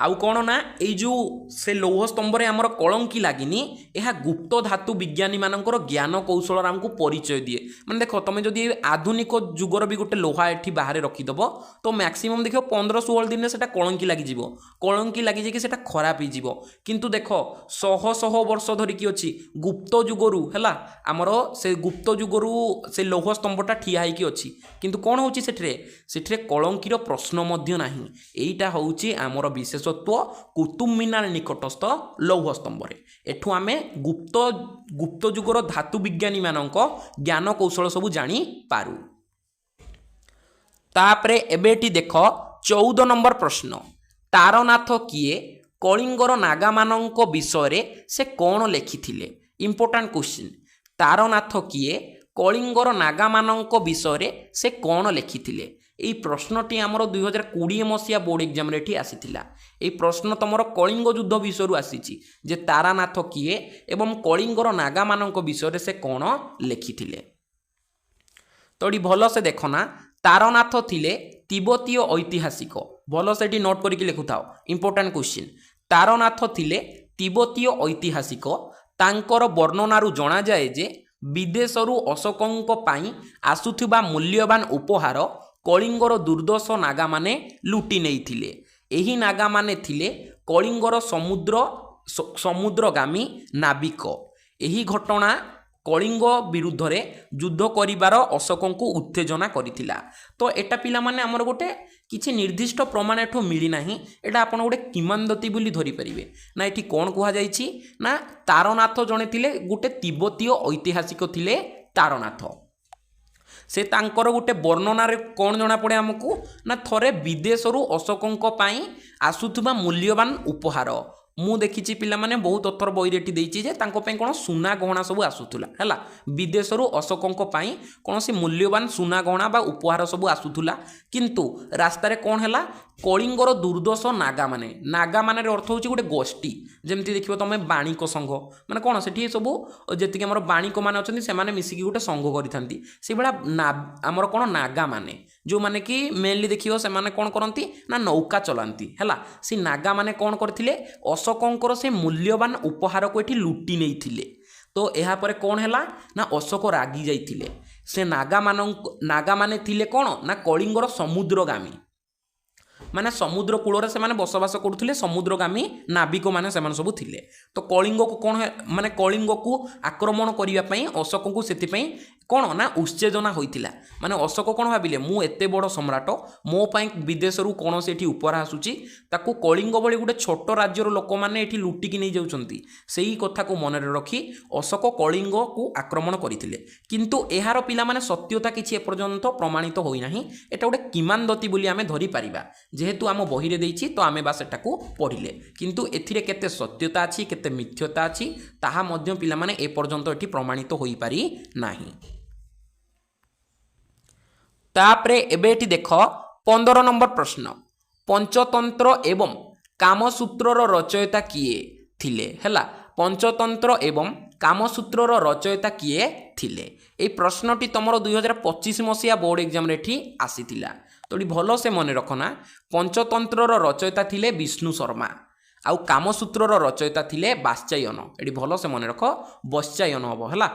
आउ कौन ना ये जो से लौह स्तंभरे आमर कलंकी लागिनी यह गुप्त धातु विज्ञानी मानकर ज्ञान कौशल आमको परिचय दिए। मैंने देख तुम जदि आधुनिक जुगर भी गोटे लोहा एठी बाहर रखीदेव तो मैक्सिमम देख 15-16 दिन से कलंकी लगिज कलंकी लगी कि खराब हो किंतु देख शह शह वर्ष धरिकी अच्छी गुप्त जुगरू है आमर से गुप्त जुगरू से लौह स्तंभटा ठिया होगी अच्छी किंतु कौन हो कलंकीर प्रश्न नहीं। एटा हूँ आमर विशेष कुतुब मीनार निकटस्थ लौह स्तंभरे एठू आमे गुप्त जुगर धातु विज्ञानी मानक ज्ञान कौशल सबू जानी पारू। तापरे एबेटी देख 14 नंबर प्रश्न तारनाथ किए कलिंगर नागा मानक विषय से कौन लिखिथिले। इंपोर्टेंट क्वेश्चन तारनाथ किए कलिंगर नागा मानक विषय से कौन लिखिथिले। এই প্রশ্নটি আমার 2020 মସିହା ବୋର୍ଡ ଏକ୍ଜାମ ରେ ଆସିଥିଲା। এই প্রশ্ন তোমার কলিঙ্গ যুদ্ধ বিষয়ରୁ আসিছি যে তারানাথ কিଏ এবং কলিঙ্গর নাগাମାନଙ୍କ বিষୟରେ ସେ କ'ଣ ଲେଖିଥିଲେ। তো এটি ভাল সে দেখ না তারনাথ থিলে তিব্বতীয় ঐতিহাসিক ভাল সেটি নোট করিকি লেখুথাও। ইম্পর্টান্ট কোশ্চিন তারনাথ থিলে তিব্বতীয় ঐতিহাসিক তাঙ্কর বর্ণনারু জনা যায় যে বিদেশରୁ অশୋକଙ୍କ ପାଇଁ ଆସୁଥିବା ମୂଲ୍ୟବାନ ଉପହାର कलिंगर दुर्दश नागा माने लुटी नहीं थिले। एही नागा माने थिले कलिंगर समुद्रगामी नाविक। एही घटना कलिंग विरुद्ध रे युद्ध करिवार अशोक को उत्तेजना करिथिला। तो एटा पिला माने हमर गोटे किछि निर्दिष्ट प्रमाण एठो मिली नाही एटा आपण गोटे किंवदंती बोली धरि परिबे ना। एठी कोन कुहा जाईछि ना तारनाथ जणे थिले गोटे तिब्बतीय ऐतिहासिक थिले तारनाथ। से तांकर गोटे वर्णनारे कौन जना पड़े आमको ना थरे विदेशरू अशोकଙ୍କ ପାଇଁ आसुथुबा मूल्यवान उपहार मु देखी पिला माने बहुत अथर बईरेटी देइछि जे तांको ପାଇଁ कोन सुना गहना सब आसुथुला हैला विदेशरू अशोकଙ୍କ ପାଇଁ कोनसी मूल्यवान सुना गहना बा उपहार सब आसुथुला किंतु रास्ता रे कोन हैला कलिंगर दुर्दश नागा माने अर्थ होची गोटे गोष्ठी जेमती देखिबो तमे बाणिक संघ माने कोन सेठी सब जेतिके हमर बाणिक माने अछंती से माने मिसिकी गोटे संघ करिथांती से बडा हमर कोन नागा माने जो माने कि मेनली देखिबो से माने कोन करंती ना नौका चलांती हैला से नागा माने कोन करथिले अशोकंकर से मूल्यवान उपहार को एठी लुटी नहीं थिले। तो यहाँ पर कौन है ना अशोक रागी जाइथिले से नागा माने थिले कौन ना कलिंगर समुद्रगामी माने समुद्र कूल से माने बसवास करुले समुद्रगामी नाविक माने से सब थिले। तो कलिंग को कौन है माने कलिंग को आक्रमण करने अशोक को से कौन ना उत्तेजना होइतिला माने अशोक कौन भाविले मु एते बड़ सम्राट मो पाई विदेशरू कौन से उपहार आसुची ताकू कलिंग भली गोटे छोट राज्यर लोक मैंने ये लुटिकी नहीं जाउछंती सेही कथा को मन रखी अशोक कलिंग को आक्रमण करथिले किंतु एहार पिला माने सत्यता किछि एपर्यंत प्रमाणित होई नाही। एटा गोटे किंवदंती बोली आमे धरि पारिबा जेहेतु आम बही रे देइछि तो आमे बास एटाकू पढ़िले किंतु एथिरे केते सत्यता अछि केते मिथ्यता अछि ताहा मध्य पिला माने एपर्यंत एठी प्रमाणित होई पारि नाही। तापरे एबेटी देख 15 नंबर प्रश्न पंचतंत्र एवं कामसूत्रर रचयिता किए थिले हैला पंचतंत्र एवं कामसूत्रर रचयिता किए थिले ए प्रश्नटी तुम 2025 मसीहा बोर्ड एग्जाम एठी आसीथिला तो ये भल से मन रखना पंचतंत्रर रचयिता थिले विष्णु शर्मा आउ कामसूत्रर रचयिता थिले वात्स्यायन ये भल से मन रख वात्स्यायन हम है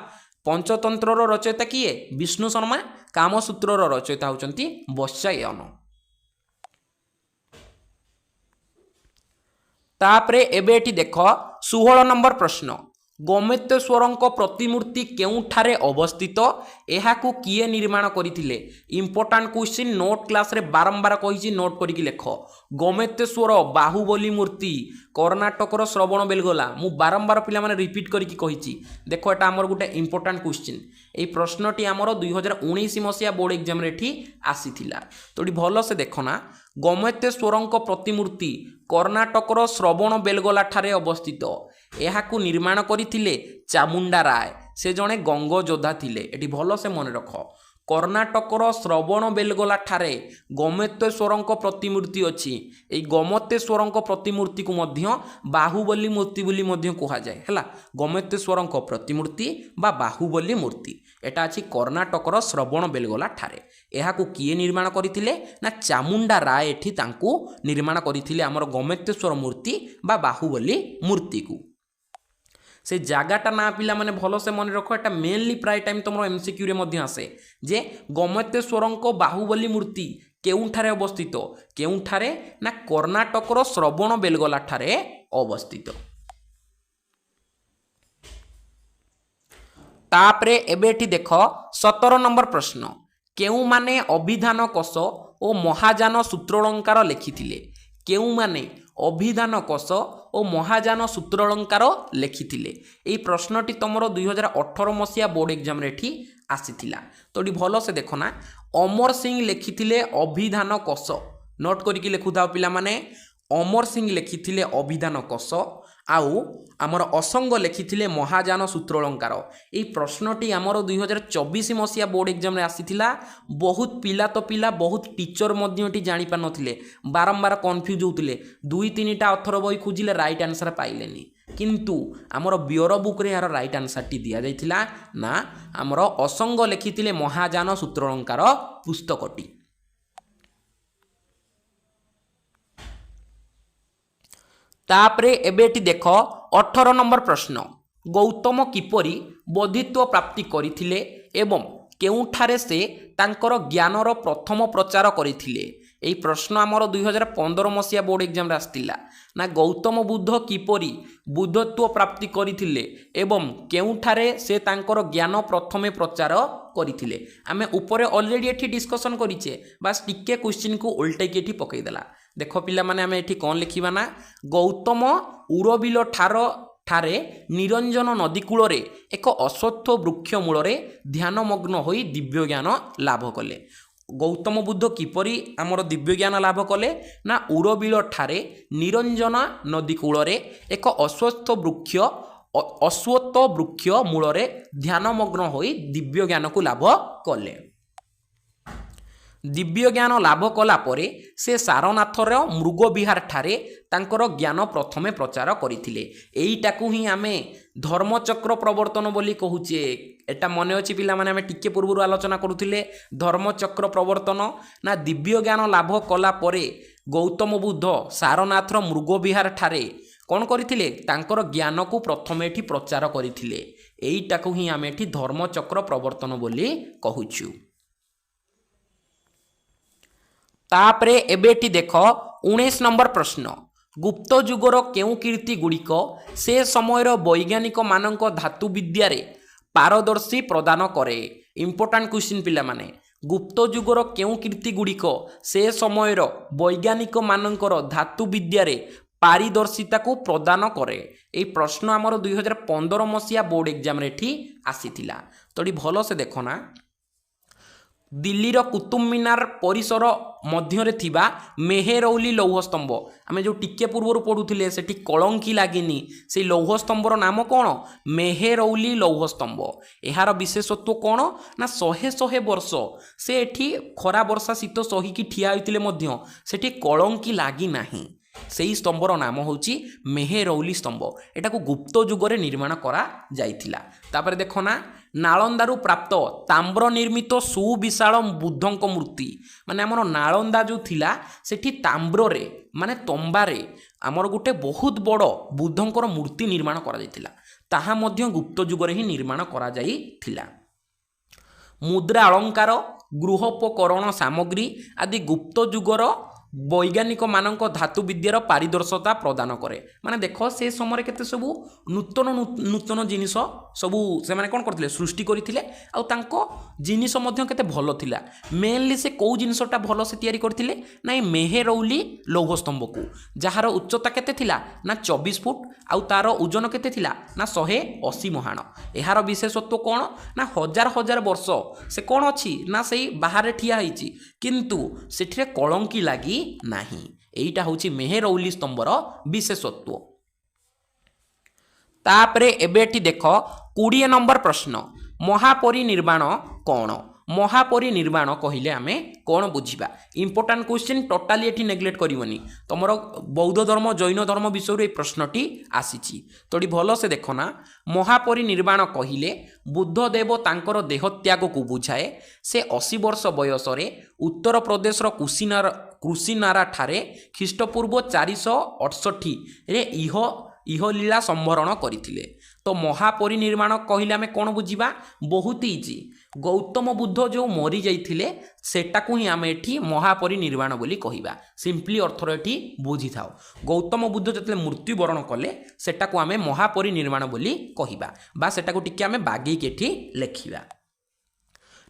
पंचतंत्रर रचयिता किए विष्णु शर्मा कामसूत्रर रचयिता होचंती वात्स्यायन। तापरे एबे एठी देख 16 नंबर प्रश्न गोमतेश्वरंक प्रतिमूर्ति केउठारे अवस्थित एहाकू किए निर्माण करथिले इंपोर्टेंट क्वेश्चन नोट क्लास रे बारंबार कहिछि नोट करिकि लेख गोमतेश्वर बाहुबली मूर्ति कर्णाटकर श्रवण बेलगोला मु बारंबार पिला माने रिपीट करिकि कहिछि देखो एटा हमर गुटे इंपोर्टेंट क्वेश्चन ए प्रश्नटी हमर 2019 मसिया बोर्ड एग्जाम रे एठी आसीथिला तो भल से देखना गोमतेश्वरंक प्रतिमूर्ति कर्णाटकर श्रवण बेलगोला ठारे अवस्थित एहाकू निर्माण करथिले चामुंडा राय से जणे गंग योद्धा थिले एटी भल से मन रख कर्णाटकर श्रवण बेलगोला ठारे गोमतेश्वरंक प्रतिमूर्ति अछि एई गोमतेश्वरंक प्रतिमूर्ति को मध्य बाहुबली मूर्ति बोली मध्य कहा जाय हला गोमतेश्वरंक प्रतिमूर्ति बा बाहुबली मूर्ति एटा अछि कर्णाटकर श्रवण बेलगोला ठारे एहाकू किए निर्माण करथिले ना चामुंडा राय एठी तांकू निर्माण करथिले हमर गोमतेश्वर मूर्ति बा बाहुबली मूर्ति को से जगाटा ना पिला माने भल से मन रख एटा मेनली प्राय टाइम तुम एमसीक्यू रे मध्य आसे जे गोमतेश्वरंक बाहुबली मूर्ति केउठारे अवस्थित केउठारे ना कर्णाटकर श्रवण बेलगोला ठारे अवस्थित। तापरे एबेठी देख 17 नंबर प्रश्न केउ माने अभिधान कोश ओ महाजान सूत्रलंकार लिखिथिले केउ माने अभिधान कोश और महाजान सूत्रलंकार लिखिथिले एई प्रश्नटी तुमर 2018 मसिया बोर्ड एग्जाम रे एठी आसीथिला तो भल से देखना अमर सिंह लिखिथिले अभिधान कोश नोट करिकि लिखुथाओ पिला माने अमर सिंह लिखिथिले अभिधान कोश आउ आमर असंग लिखिथिले महाजान सूत्रलंकार एई प्रश्नटी आमर 2024 मसिया बोर्ड एग्जाम रे आसीथिला बहुत पिला तो पिला बहुत टीचर मध्य एटी जानि पा नथिले बारंबार कंफ्यूज होउतिले दुई तीनटा अथर बही खुजिले राइट आंसर पाइलेनी किंतु आमर ब्यूरो बुक रे यार राइट आंसर टी दिया जाइथिला ना आमर असंग लिखिथिले महाजान सूत्रलंकार पुस्तकटी। तापरे एबेटी देख 18 नंबर प्रश्न गौतम किपरि बोधित्व प्राप्ति करिथिले एवं केउठारे से तांकर ज्ञानर प्रथम प्रचार करिथिले एई प्रश्न आमर 2015 मसिया बोर्ड एग्जाम रे आस्तिला ना गौतम बुद्ध किपरि बुद्धत्व प्राप्ति करिथिले एवं केउठारे से तांकर ज्ञान प्रथमे प्रचार करिथिले आमे ऊपर ऑलरेडी एठी डिस्कशन करिचे बस टिके क्वेश्चन को उल्टेकी एठी पकई देला देख पिला माने आमे एठी कोन लिखिबा ना गौतम उरबिल ठारे निरंजन नदी कूल एक अश्वत्थ वृक्ष मूल ध्यानमग्न होई दिव्य ज्ञान लाभ कले गौतम बुद्ध किपरि आमर दिव्य ज्ञान लाभ कले ना उरबिल ठारे निरंजन नदी कूल एक अश्वत्थ वृक्ष मूल ध्यानमग्न होई दिव्य ज्ञान को लाभ कले दिव्य ज्ञान लाभ कला परे से सारनाथर मृग विहार ठारे तांकर ज्ञान प्रथमे प्रचार करथिले एईटाकू ही आमे धर्मचक्र प्रवर्तन बोली कहूचे एटा मने अछि पिला माने आमे टिके पूर्व आलोचना करूथिले धर्मचक्र प्रवर्तन ना दिव्य ज्ञान लाभ कला परे गौतम बुद्ध सारनाथर मृग विहार ठारे कौन करथिले तांकर ज्ञान को प्रथमे एठी प्रचार करथिले एईटाकू ही आमे एठी धर्मचक्र प्रवर्तन बोली कहूछु। तापरे एबेटी देख 19 नंबर प्रश्न गुप्त जुगर केउ कीर्ति गुड़िक से समयर वैज्ञानिक मानक धातु विद्यारे पारदर्शी प्रदान करे इंपोर्टेंट क्वेश्चन पिला माने गुप्त जुगर केउ कीर्ति गुड़िक से समयर वैज्ञानिक मानकर धातु विद्यारे पारदर्शिता को प्रदान करे ए प्रश्न आमर 2015 मसिया बोर्ड एग्जाम रे एठी आसीथिला तो भल से देखना दिल्लीर कुतुब मीनार परिसर मध्य थिबा मेहेरौली लौहस्तंभ आमे जो टिके पूर्व पढ़ुथिले सेठी कलंकी लागिनी से लौहस्तंभर नाम कौन मेहेरौली लौहस्तंभ एहार विशेषत्व कौन ना 100 वर्ष से एठी खरा वर्षा शीत सही की ठिया होइतिले मध्य सेठी कलंकी लागि नाही सेही स्तंभर नाम होची मेहेरौली स्तंभ। एटा को गुप्त जुगरे निर्माण करा जाइथिला। तापर देखो ना नालंदारू प्राप्त ताम्र निर्मित सुविशाल बुद्धंक मूर्ति माने हमर नालंदा जो थिला सेठी ताम्रे माने तंबारे आमर गोटे बहुत बड़ बुद्धंकर मूर्ति निर्माण करा जाइथिला। ताहा मध्य गुप्त जुगरे ही निर्माण करा जाइथिला। मुद्रा अलंकार गृहोपकरण सामग्री आदि गुप्त जुगर वैज्ञानिक मानक धातु विद्यार पारदर्शिता प्रदान करे। माने देखो से समय केते सबु नूतन नूतन जिनिस सबु से माने कोन करथिले सृष्टि करथिले आ तांको जिनिस मध्य केते भलो थिला। मेनली से को जिनिसटा भलो से तयारी करथिले ना मेहेरौली लौह स्तंभ को जहार उच्चता केते थिला ना 24 फुट आ तार ओजन केते थिला ना 180 महाण। एहार विशेषत्व कोन ना हजार हजार वर्ष से कोन अछि ना सेही बाहर ठिया हिची किंतु सेठिरे कलंकी लागी नाही। एइटा होची मेहेरौली स्तंभर विशेषत्व। तापरे एबेठी देखो 20 नंबर प्रश्न महापरिनिर्वाण कौन। महापरिनिर्वाण कहिले आमे कौन बुझिबा। इंपोर्टेंट क्वेश्चन टोटाली एठी नेग्लेक्ट करिवनी। तमर बौद्ध धर्म जैन धर्म विषय रे प्रश्नटी आसीची तोडी भलो से देखो ना। महापरिनिर्वाण कहिले बुद्धदेव तांकर देहत्याग को बुझाए। से 80 वर्ष बयस रे उत्तर प्रदेश रो कुशीनारा ठारे ख्रीष्टपूर्व 468 रे इह लीला संभरण करथिले। तो महापरिनिर्वाण कहिले आमे कोन बुझिबा बहुत इजी। गौतम बुद्ध जो मरी जाइथिले सेटाकू ही आमे एठी महापरिनिर्वाण बोली कहिबा। सिंपली अर्थर एठी बुझी थाओ। गौतम बुद्ध जतले मृत्युवरण कले सेटाकू आमे महापरिनिर्वाण बोली कहिबा बा सेटाकू टिके आमे बागेई के एठी लेखिबा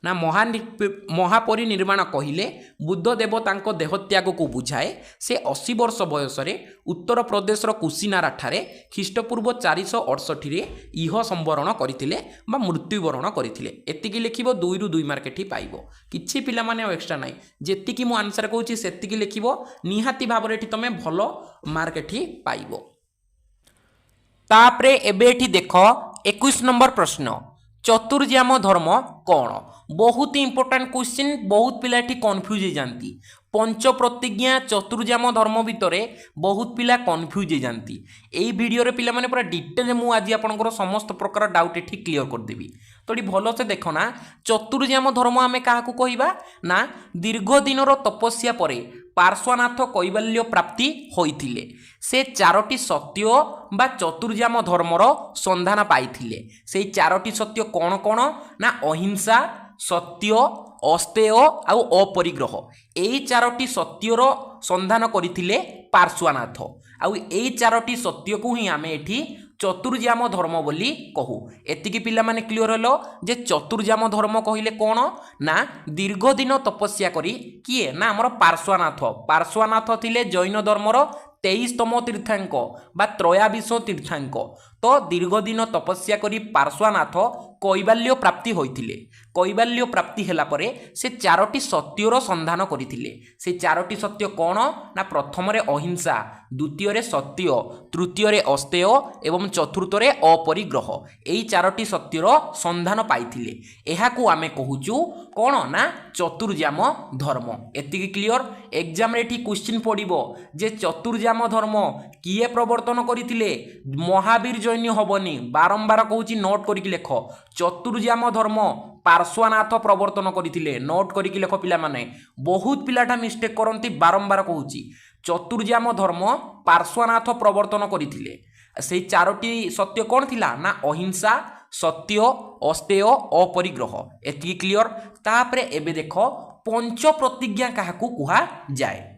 ना। महापरिनिर्वाण कहिले बुद्धदेव तांको देहत्याग को बुझाए। से 80 वर्ष बयस रे उत्तर प्रदेश रो कुशीनारा ठारे ख्रीष्टपूर्व 468 रे इह संवरण करथिले बा मृत्युवरण करथिले। एतिकी लिखिबो 2 रु 2 मार्क एठी पाइबो। किछि पिला माने एक्स्ट्रा नाही जेतिकी मु आंसर कहूची सेतिकी लिखिबो निहाती भाबरे एठी तमे भलो मार्क एठी पाइबो। तापरे एबे एठी देखो 21 नंबर प्रश्न चतुर्ज्याम धर्म कौन। बहुत इंपोर्टेंट क्वेश्चन बहुत पिला एठी कंफ्यूज हो जाती। पंच प्रतिज्ञा चतुर्ज्याम धर्म भितर बहुत पिला कंफ्यूज हो जाती। एई वीडियो रे पिला माने पूरा डिटेल मु आज आपनकर समस्त प्रकार डाउट एठी क्लियर कर देबी। तो भलो से देखो ना चतुर्ज्याम धर्म आमे काहाकू कहिबा ना दीर्घ दिनर तपस्या परे पार्श्वनाथ कैवल्य प्राप्ति होइथिले। से 4टी सत्य बा चतुर्ज्याम धर्मर संधान पाइथिले। से 4टी सत्य कौन कौन ना अहिंसा सत्य अस्तेय आउ अपरिग्रह। एई 4टी सत्यर संधान करथिले पार्श्वनाथ। आउ एई 4टी सत्य को ही आमे एठी चतुर्ज्याम धर्म बोली कहू। एतिकी पिला माने क्लियर हलो जे चतुर्ज्याम धर्म कहिले कोन ना दीर्घ दिन तपस्या करी किए ना हमर पार्श्वनाथ। पार्श्वनाथ थिले जैन धर्मर 23तम तीर्थांक बा 23 तीर्थांक। तो दीर्घ दिन तपस्या करी पार्श्वनाथ कैवल्य प्राप्ति होइथिले। कैवल्य प्राप्ति होला परे से 4टी सत्यर संधान करिथिले। से 4टी सत्य कोन ना प्रथम रे अहिंसा द्वितीय रे सत्य तृतीय रे अस्तेय एवं चतुर्थ रे अपरिग्रह। एई 4टी सत्यर संधान पाइथिले। एहाकू आमे कहूचु कोन ना चतुर्ज्याम धर्म। एतिकी क्लियर। एग्जाम रे एठी क्वेश्चन पडिबो जे चतुर्ज्याम धर्म किए प्रवर्तन करिथिले महावीर जैन हबनी। बारंबार कहूची नोट करिकि लेख चतुर्ज्याम धर्म पार्श्वनाथ प्रवर्तन करथिले। नोट करिकि लेख पिला माने बहुत पिलाटा मिस्टेक करंती। बारंबार कहूची चतुर्ज्याम धर्म पार्श्वनाथ प्रवर्तन करथिले। से 4टी सत्य कौन थिला ना अहिंसा सत्य अस्तेय अपरिग्रह। एतिकी क्लियर। तापरे एबे देखो पंच प्रतिज्ञा काहाकू कुहा जाए।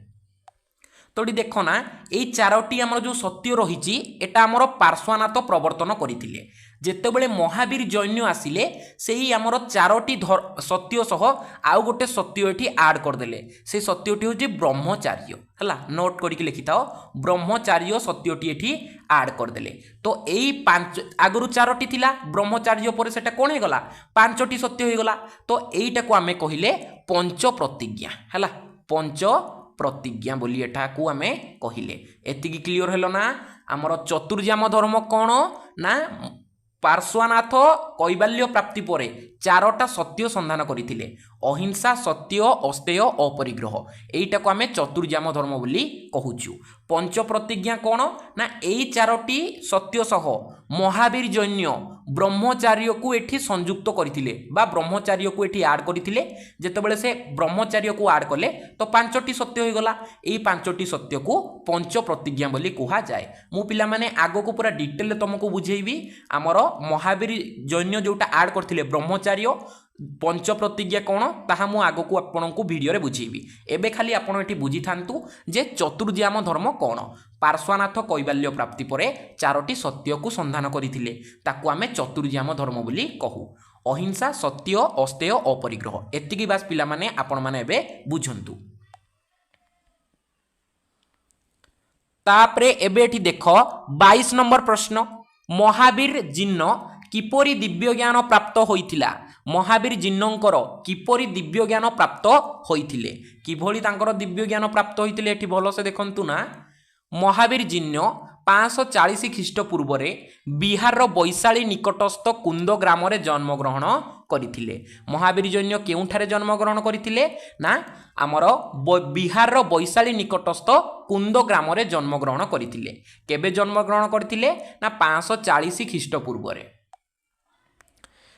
तो देखो ना ये 4टी आमर जो सत्य रही एटा आमर पार्श्वनाथ प्रवर्तन करथिले। जेतेबेले महावीर जैन आसिले सेही आमर 4टी सत्य सह आउ गोटे सत्य एठी ऐड करदेले। से सत्यटी होची ब्रह्मचार्य हला। नोट करिकि लिखिथाओ ब्रह्मचार्य सत्यटी एठी ऐड करदेले। तो एई 5 आगरु 4टी थिला ब्रह्मचार्य पर सेटा कोन हे गला 5टी सत्य हे गला। तो एईटा को आमे कहिले पंच प्रतिज्ञा हला। पंच प्रतिज्ञा बोली एठा को आमे कहिले। एतिकी क्लियर हेलो ना। आमर चतुर्ज्याम धर्म कोन ना पार्श्वनाथ कैवल्य प्राप्ति पर चारोटा सत्य संधान करथिले अहिंसा सत्य अस्तेय अपरिग्रह एटा को आमे चतुर्जाम धर्म बोली कहूछु। पंच प्रतिज्ञा कौन ना एई चारोटी सत्य सह महावीर जैन्य ब्रह्मचार्य को एठी संयुक्त करथिले बा ब्रह्मचार्य को एठी ऐड करथिले जेतेबेले से ब्रह्मचार्य को ऐड कले तो पांचटी सत्य होई गला एई पांचटी सत्य को पंच प्रतिज्ञा बोली कहा जाए। मु पिला माने आगो को पूरा डिटेल तुमको बुझेइबी हमर महावीर जैन्य जोटा ऐड करथिले ब्रह्मचार्य पंच प्रतिज्ञा कौन ताहा मु आगो को आपण को वीडियो रे बुझेइबी। एबे खाली आपण एठी बुझी थांतु जे चतुर्जाम धर्म कौन पार्श्वनाथ कैवल्य प्राप्ति परे चारोटी सत्य को संधान करथिले ताकू आमे चतुर्जाम धर्म बोली कहू। अहिंसा सत्य अस्तेय अपरिग्रह एतिकी बास पिला माने आपण माने एबे बुझंतु। तापरे एबे एठी देखो 22 नंबर प्रश्न महावीर जिन्न किपरि दिव्य ज्ञान प्राप्त होइथिला महावीर जिन्नंकर किपरि दिव्य ज्ञान प्राप्त होइथिले किभଳି तांकर दिव्य ज्ञान प्राप्त होइथिले एठी भलो से देखंतु ना महावीर जिन्न 540 ख्रीष्टपूर्व बिहार वैशाली निकटस्थ कुंद ग्राम जन्मग्रहण करथिले। महावीर जैन्य केउठारे जन्मग्रहण करथिले ना आमर बिहार वैशाली निकटस्थ कुंद ग्राम जन्मग्रहण करथिले। केबे जन्मग्रहण करथिले ना 540 ख्रीष्टपूर्व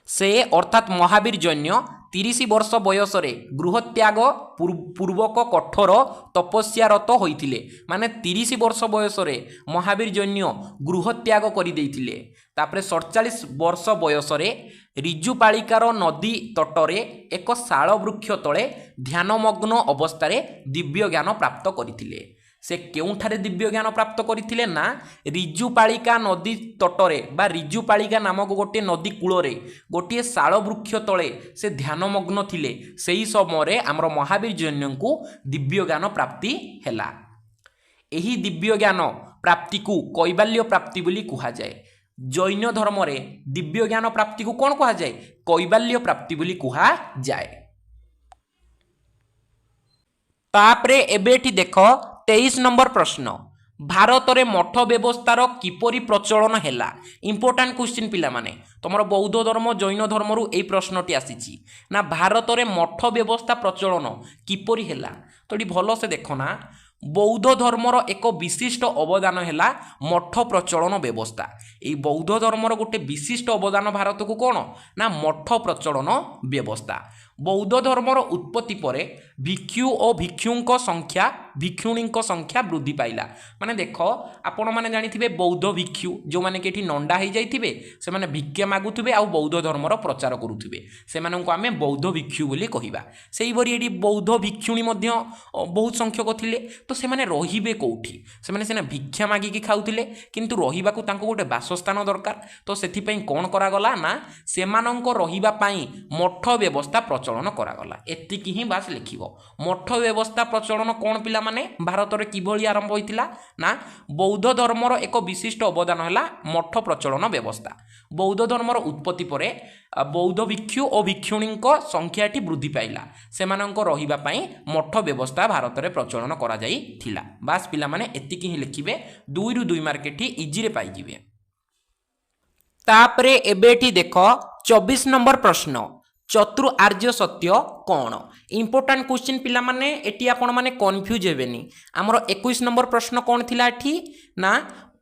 से अर्थात महावीर जैन्य 30 वर्ष बयस गृहत्याग पूर्वक कठोर तपस्यारत होइथिले माने 30 वर्ष बयस महावीर जैन्य गृहत्याग कर देइथिले। तापरे 47 वर्ष बयस रिजुपालिकार नदी तटरे एक शाल वृक्ष तले ध्यानमग्न अवस्था दिव्य ज्ञान प्राप्त करथिले। से केउठारे दिव्य ज्ञान प्राप्त करथिले ना रिजुपालिका नदी तटरे बा रिजुपालिका नामक गोटे नदी कूलरे गोटे शाल वृक्ष तले से ध्यानमग्न थिले सेही समय आमर महावीर जैन्य को दिव्य ज्ञान प्राप्ति हैला। एही दिव्य ज्ञान प्राप्ति को कैवल्य प्राप्ति बोली कहा जाए। जैन धर्म रे दिव्य ज्ञान प्राप्ति को कौन कहा जाए कैवल्य प्राप्ति बोली कहा जाए। तापरे एबेटी देखो 23 नंबर प्रश्न भारत रे मठ व्यवस्थार किपरि प्रचलन हैला। इंपोर्टेंट क्वेश्चन पिला माने तमरो बौद्ध धर्म जैन धर्म रु एई प्रश्नटी आसीची ना भारत रे मठ व्यवस्था प्रचलन किपरि हैला। तो एटी भलो से देखो ना बौद्ध धर्मर एक विशिष्ट अवदान हैला मठ प्रचलन व्यवस्था। एई बौद्ध धर्मर गोटे विशिष्ट अवदान भारत को कौन ना मठ प्रचलन व्यवस्था। बौद्ध धर्मर उत्पत्ति परे भिक्षु और भिक्षुंक संख्या भिक्षुणींक संख्या वृद्धि पाइला। माने देखो आपण माने जानिथिबे बौद्ध भिक्षु जो माने केठी नंडा हो जाइथिबे से माने भिक्षा मागुथिबे आ बौद्ध धर्मर प्रचार करुथिबे से माननकु आमे बौद्ध भिक्षु बोली कहिबा। सेही भरी एठी बौद्ध भिक्षुणी मध्य बहुत संख्यक थिले तो से माने रहिबे कोठी से माने सेना भिक्षा मागी की खाउथिले किंतु रहिबाकू तांको गोटे बासस्थान दरकार तो सेथि पई कोन करा गला ना सेमानंको रहिबा पई मठ व्यवस्था प्रचलन करा गला। एतिकी ही बास लिखिबो मठ व्यवस्था प्रचलन कोन पिला माने भारत रे किभଳି आरंभ होइतिला ना बौद्ध धर्मर एक विशिष्ट अवदान हैला मठ प्रचलन व्यवस्था। बौद्ध धर्मर उत्पत्ति परे बौद्ध भिक्षु और भिक्षुणींक संख्याटी वृद्धि पाइला सेमानंको रहिबा पई मठ व्यवस्था भारत रे प्रचलन करा जाई थिला। बास पिला माने एतिकी ही लिखिबे 2 रु 2 मार्क एठी इजी रे पाई जिवे। तापरे एबेठी देखो 24 नंबर प्रश्न चतुर आर्य सत्य कौन। इंपोर्टेंट क्वेश्चन पिला माने एटी आपण माने कंफ्यूज हेबेनी। हमर 21 नंबर प्रश्न कौन थिला एठी ना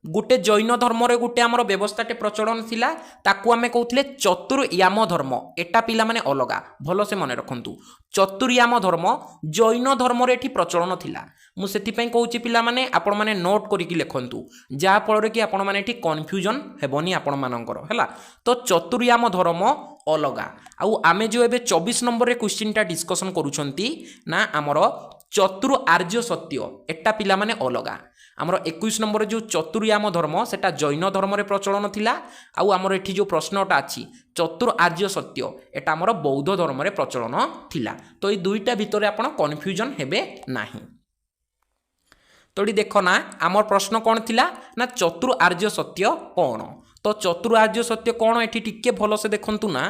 गोटे जैन धर्म रे गोटे आमर व्यवस्थाटे प्रचलन थिला ताकू आमे कहउथिले चतुर्याम धर्म। एटा पिला माने अलगा भलो से मने रखंतु चतुर्याम धर्म जैन धर्म रे एठी प्रचलन थिला। मु सेति पई कहउची पिला माने आपण माने नोट करिकि लेखंतु जा फल कि आपण माने एठी कंफ्यूजन हेबोनी आपण मानकर हैला। तो चतुर्याम धर्म अलगा आउ आमे जो एबे 24 नंबर रे क्वेश्चनटा डिस्कशन करूछंती ना आमर चतुर आर्य सत्य एटा पिला माने अलगा। आमर 21 नंबर जो चतुर्याम धर्म सेटा जैन धर्म रे प्रचलन थिला आउ आमर एठी जो प्रश्नटा अछि चतुर आर्य सत्य एटा आमर बौद्ध धर्म रे प्रचलन थिला। तो ए दुईटा भितरे आपण कंफ्यूजन हेबे नाही। तो एठी देखो ना आमर प्रश्न कोन थिला ना चतुर आर्य सत्य कोन। तो चतुर आर्य सत्य कोन एठी टिके भलो से देखंतु ना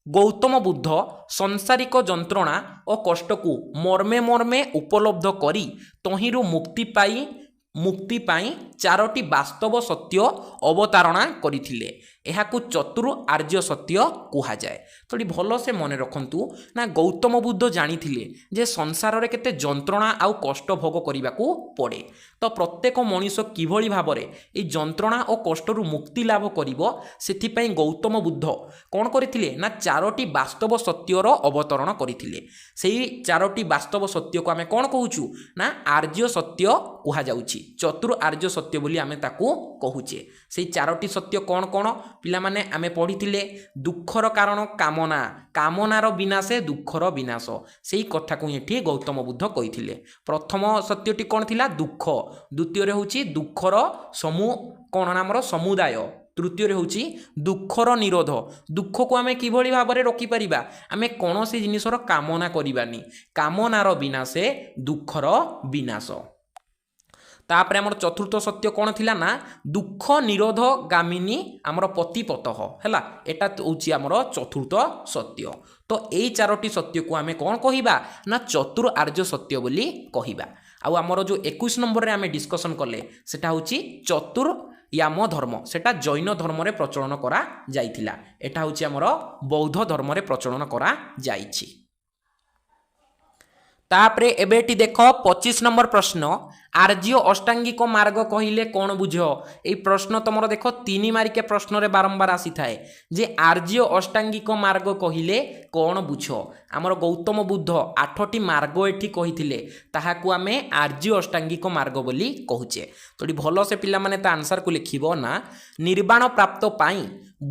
गौतम बुद्ध संसारिक जंत्रणा और कष्ट को मर्मे मर्मे उपलब्ध करी तहिरु मुक्ति पाई चारोटी वास्तव सत्य अवतारणा करिथिले। ଏହାକୁ ଚତୁର୍ ଆର୍ଯ୍ୟ ସତ୍ୟ କୁହାଯାଏ। ତ ଏଠି ଭଲସେ ମନେ ରଖନ୍ତୁ ନା ଗୌତମ ବୁଦ୍ଧ ଜାଣିଥିଲେ ଯେ ସଂସାରରେ କେତେ ଯନ୍ତ୍ରଣା ଆଉ କଷ୍ଟ ଭୋଗ କରିବାକୁ ପଡ଼େ। ତ ପ୍ରତ୍ୟେକ ମଣିଷ କିଭଳି ଭାବରେ ଏଇ ଯନ୍ତ୍ରଣା ଓ କଷ୍ଟରୁ ମୁକ୍ତି ଲାଭ କରିବ ସେଥିପାଇଁ ଗୌତମ ବୁଦ୍ଧ କ'ଣ କରିଥିଲେ ନା 4ଟି ବାସ୍ତବ ସତ୍ୟର ଅବତରଣ କରିଥିଲେ। ସେଇ 4ଟି ବାସ୍ତବ ସତ୍ୟକୁ ଆମେ କ'ଣ କହୁଛୁ ନା ଆର୍ଯ୍ୟ ସତ୍ୟ କୁହାଯାଉଛି। ଚତୁର୍ ଆର୍ଯ୍ୟ ସତ୍ୟ ବୋଲି ଆମେ ତାକୁ କହୁଛେ। ସେଇ 4ଟି ସତ୍ୟ କ'ଣ କ'ଣ ପିଲାମାନେ ଆମେ ପଢ଼ିଥିଲେ? ଦୁଃଖର କାରଣ କାମନା, କାମନାର ବିନାଶେ ଦୁଃଖର ବିନାଶ। ସେଇ କଥାକୁ ଏଠି ଗୌତମ ବୁଦ୍ଧ କହିଥିଲେ। ପ୍ରଥମ ସତ୍ୟଟି କ'ଣ ଥିଲା? ଦୁଃଖ। ଦ୍ୱିତୀୟରେ ହେଉଛି ଦୁଃଖର କ'ଣ ଆମର ସମୁଦାୟ। ତୃତୀୟରେ ହେଉଛି ଦୁଃଖର ନିରୋଧ। ଦୁଃଖକୁ ଆମେ କିଭଳି ଭାବରେ ରୋକିପାରିବା? ଆମେ କୌଣସି ଜିନିଷର କାମନା କରିବାନି। କାମନାର ବିନାଶେ ଦୁଃଖର ବିନାଶ। ତାପରେ ଆମର ଚତୁର୍ଥ ସତ୍ୟ କ'ଣ ଥିଲା ନା ଦୁଃଖ ନିରୋଧ ଗାମିନୀ ଆମର ପତିପତଃ ହେଲା। ଏଟା ହେଉଛି ଆମର ଚତୁର୍ଥ ସତ୍ୟ। ତ ଏଇ 4ଟି ସତ୍ୟକୁ ଆମେ କ'ଣ କହିବା ନା ଚତୁର୍ ଆର୍ଯ୍ୟ ସତ୍ୟ ବୋଲି କହିବା। ଆଉ ଆମର ଯେଉଁ 21 ନମ୍ବରରେ ଆମେ ଡିସ୍କସନ୍ କଲେ ସେଟା ହେଉଛି ଚତୁର୍ ୟାମ ଧର୍ମ। ସେଟା ଜୈନ ଧର୍ମରେ ପ୍ରଚଳନ କରାଯାଇଥିଲା। ଏଟା ହେଉଛି ଆମର ବୌଦ୍ଧ ଧର୍ମରେ ପ୍ରଚଳନ କରାଯାଇଛି। ତାପରେ ଏବେ ଏଠି ଦେଖ 25 ନମ୍ବର ପ୍ରଶ୍ନ, ଆର୍ଯ୍ୟ ଅଷ୍ଟାଙ୍ଗିକ ମାର୍ଗ କହିଲେ କ'ଣ ବୁଝ? এই প্রশ্ন তোমার দেখো 3 মার্কে প্রশ্নরে বারম্বার আসিথায় যে আর্য অষ্টাঙ্গিক মার্গ কহিলে কোণ বুঝ? আমার গৌতম বুদ্ধ 8টি মার্গ এটি কহিলে তাহাকু আমি আর্য অষ্টাঙ্গিক মার্গ বলি কহুছে। তো এটি ভালসে পিলা মানে তা আনসার কু লিখিব না নির্বাণ প্রাপ্ত পাই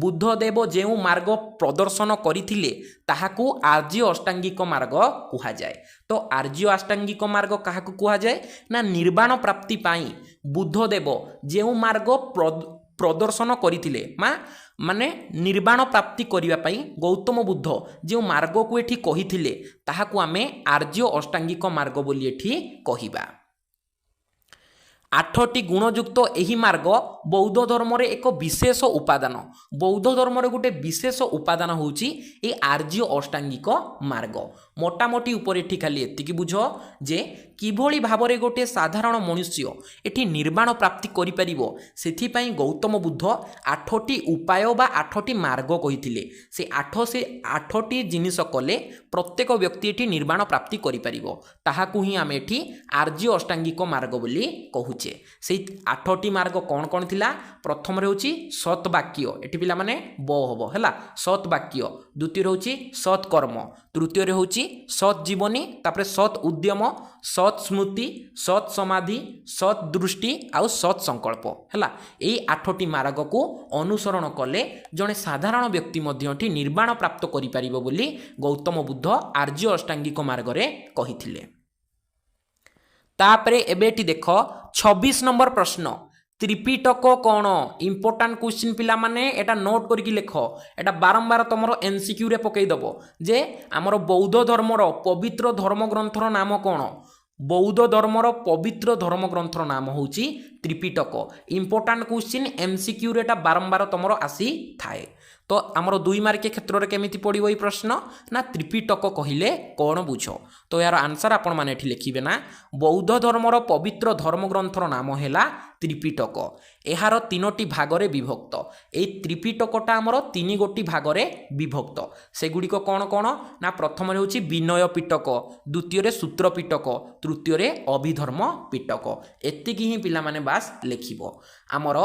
বুদ্ধদেব যে মার্গ প্রদর্শন করিলে তাহাকু আর্য অষ্টাঙ্গিক মার্গ কুহাযায়। তো আর্য অষ্টাঙ্গিক মার্গ কাহাকু কুহাযায় না নির্বাণ প্রাপ্তি পাই বুদ্ধদেব যে মার্গ প্রদর্শন করিলে মানে নির্বাণ প্রাপ্তি করিবা পাই গৌতম বুদ্ধ যে মার্গকু এটি কহিলে তাহাকু আমি আর্য অষ্টাঙ্গিক মার্গ বলি এটি কহিবা। 8টি গুণযুক্ত ଏହି ମାର୍ଗ ବୌଦ୍ଧ ଧର୍ମରେ ଏକ ବିଶେଷ ଉପାଦାନ। ବୌଦ୍ଧ ଧର୍ମରେ ଗୋଟେ ବିଶେଷ ଉପାଦାନ ହେଉଛି ଏ ଆର୍ଯ୍ୟ ଅଷ୍ଟାଙ୍ଗିକ ମାର୍ଗ। ମୋଟାମୋଟି ଉପରେ ଏଠି ଖାଲି ଏତିକି ବୁଝ ଯେ କିଭଳି ଭାବରେ ଗୋଟିଏ ସାଧାରଣ ମନୁଷ୍ୟ ଏଠି ନିର୍ବାଣ ପ୍ରାପ୍ତି କରିପାରିବ ସେଥିପାଇଁ ଗୌତମ ବୁଦ୍ଧ 8ଟି ଉପାୟ ବା 8ଟି ମାର୍ଗ କହିଥିଲେ। ସେ 8ଟି ଜିନିଷ କଲେ ପ୍ରତ୍ୟେକ ବ୍ୟକ୍ତି ଏଠି ନିର୍ବାଣ ପ୍ରାପ୍ତି କରିପାରିବ। ତାହାକୁ ହିଁ ଆମେ ଏଠି ଆର୍ଯ୍ୟ ଅଷ୍ଟାଙ୍ଗିକ ମାର୍ଗ ବୋଲି କହୁଛେ। সেই 8টি মার্গ কোণ কোণ লা? প্রথমে হচ্ছে সৎ বাক্য, এটি পিলা মানে ব হব হেলা সৎ বাক্য। দ্বিতীয় হচ্ছে সৎ কর্ম। তৃতীয় হচ্ছে সৎ জীবনী, তারপরে সৎ উদ্যম, সৎ স্মৃতি, সৎ সমাধি, সৎ দৃষ্টি আউ সৎ সংকল্প হেলা। এই 8টি মার্গকু অনুসরণ কলে জনে সাধারণ ব্যক্তি মধ্যে নির্বাণ প্রাপ্ত করিপারিব বলি গৌতম বুদ্ধ আর্য অষ্টাঙ্গিক মার্গরে কহিଥିଲେ। তাপরে এবে এটি দেখ 26 নম্বর প্রশ্ন, ত্রিপিটক কোণ? ইম্পর্টান্ট কোশ্চিন পিলা মানে এটা নোট করিকি লেখ। এটা বারম্বার তোমার এমসিকিউ রে পকাই দেব যে আমার বৌদ্ধ ধর্মর পবিত্র ধর্মগ্রন্থর নাম কোণ? বৌদ্ধ ধর্মর পবিত্র ধর্মগ্রন্থর নাম হচ্ছে ত্রিপিটক। ইম্পর্টান্ট কোশ্চিন এমসিকিউ রে এটা বারম্বার তোমার আসি থাকে। তো আমার 2 মার্কে ক্ষেত্রে কেমিতি পড়িব এই প্রশ্ন না ত্রিপিটক কহিলে কোণ বুঝ? তো এর আনসার আপন মানে এটি লিখিবে না বৌদ্ধ ধর্মর পবিত্র ধর্মগ্রন্থর নাম হেলা ত্রিপিটক। এହାର 3টি ভাগরে বিভক্ত। এই ত্রিপিটকটা আমার 3 গোটি ভাগরে বিভক্ত। সেগুড়িক কোণ কোণ না প্রথমে হচ্ছে বিনয় পিটক, দ্বিতীয় সূত্র পিটক, তৃতীয় অভিধর্ম পিটক। এতিকি হি পিলা মানে বাস লিখিব। আমার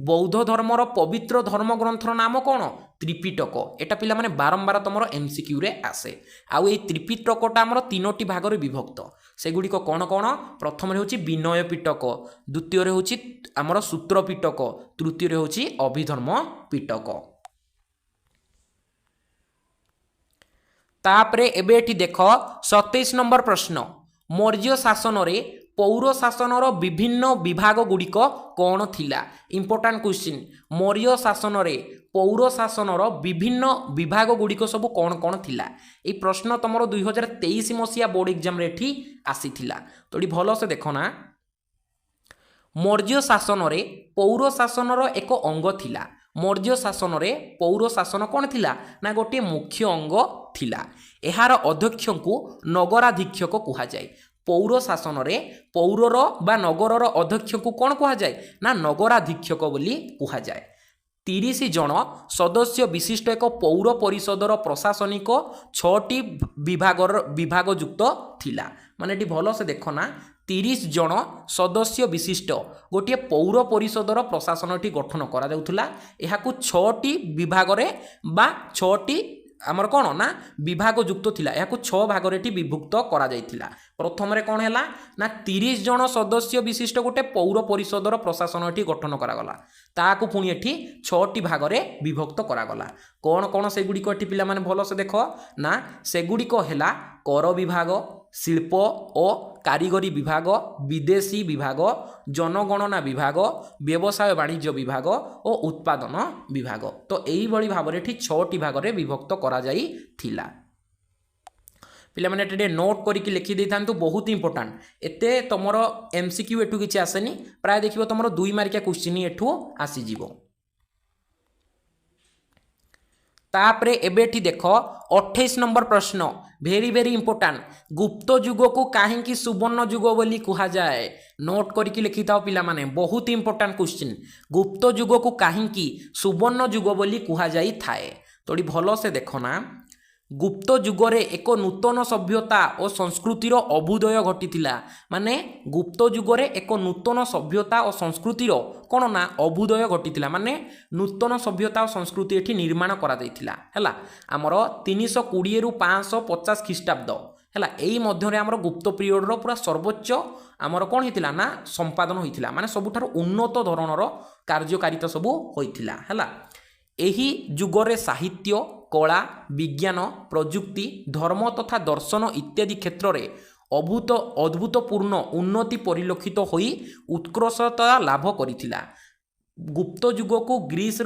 বৌদ্ধ ধর্মর পবিত্র ধর্মগ্রন্থর নাম কোণ? ত্রিপিটক। এটা পিলা মানে বারম্বার তোমার এমসিকিউ রে আসে। আউ এই ত্রিপিটকটা আমার 3টি ভাগরে বিভক্ত। সেগুড়িক কোণ কোণ? প্রথমে হচ্ছে বিনয় পিটক, দ্বিতীয় হচ্ছে আমার সূত্র পিটক, তৃতীয় হচ্ছে অভিধর্ম পিটক। তাপরে এবে এটি দেখ 27 নম্বর প্রশ্ন, মৌর্য শাসনরে পৌর শাসনর বিভিন্ন বিভাগ গুড়িক কোণ থিলা? ইম্পর্টান্ট কোশ্চিন, মৌর্য শাসনরে পৌর শাসনর বিভিন্ন বিভাগ গুড়িক সবু কোণ কোণ থিলা? এই প্রশ্ন তোমার 2023 মସିହା বোর্ড এক্সাম রে এটি আসিথিলা। তো এটি ভালসে দেখ না মৌর্য শাসনরে পৌর শাসনর এক অঙ্গ থিলা। মৌর্য শাসনরে পৌর শাসন কোণ থিলা না গোটিয়ে মুখ্য অঙ্গ থিলা। এହାର অধ্যক্ষଙ୍କୁ নগরাধীক্ষক কুহাযায়। পৌর শাসনরে পৌরর বা নগরর অধ্যক্ষଙ୍କୁ কোণ কুহাযায় না নগরাধীক্ষক বলি কুহাযায়। 30 जन सदस्य विशिष्ट एक पौर परिषदर प्रशासनिक 6टी विभागयुक्त थिला माने एटी भल से देखना 30 जन सदस्य विशिष्ट गोटे पौर परिषदर प्रशासनटी गठन करा जाउथुला एहाकु 6टी विभागरे बा 6टी आमर कौन ना विभाग युक्त थिला याकु 6 भागरे विभुक्त करा जाइथिला प्रथम रे कौन हैला ना 30 जन सदस्य विशिष्ट गोटे पौर परिषदर प्रशासन एठी गठन करा गला ताकु पुणी एठी 6टी भागरे विभक्त करा गला कौन कौन से गुडी को एठी पिला माने भलो से देखो ना से गुडी को हैला कर विभाग शिल्प और कारीगरी विभाग विदेशी विभाग जनगणना विभाग व्यवसाय वाणिज्य विभाग और उत्पादन विभाग तो यही भली भाव में 6टी भाग में विभक्त करा जाई थिला पिला माने एटे नोट करके लिखि दे थांतु बहुत इंपोर्टेंट एते तमरो एमसीक्यू एठू किछि आसेनी प्राय देखिबो तमरो 2 मार्किया क्वेश्चन एठू आसी जीवो तापरे एबेठी देखो 28 नंबर प्रश्न भेरी भेरी इंपोर्टेंट गुप्त युग को काहेकि सुवर्ण युग बोली कहा जाए नोट करके लिखि थाओ पिला माने बहुत इंपोर्टेंट क्वेश्चन गुप्त युग को काहेकि सुवर्ण युग बोली कहा जाई थाए तोड़ी भलो से देखो ना गुप्त युगरे एक नूतन सभ्यता और संस्कृतिर अभ्युदय घटीथिला माने गुप्त युगरे एक नूतन सभ्यता और संस्कृतिर कौन ना अभ्युदय घटीथिला माने नूतन सभ्यता और संस्कृति एठी निर्माण करा जाइथिला हैला हमर 320 रु 550 ख्रीष्टाब्द हैला एई मध्य रे हमर गुप्त पीरियड रो पूरा सर्वोच्च हमर कोन हिथिला ना संपादन होइथिला माने सबुठार उन्नत धरणर कार्यकारिता सबु होइथिला हैला एही युगरे साहित्य कला विज्ञान प्रजुक्ति धर्म तथा दर्शन इत्यादि क्षेत्र में अद्भुतपूर्ण उन्नति परिलक्षित होई उत्कृष्टता लाभ करिथिला गुप्त युग को ग्रीस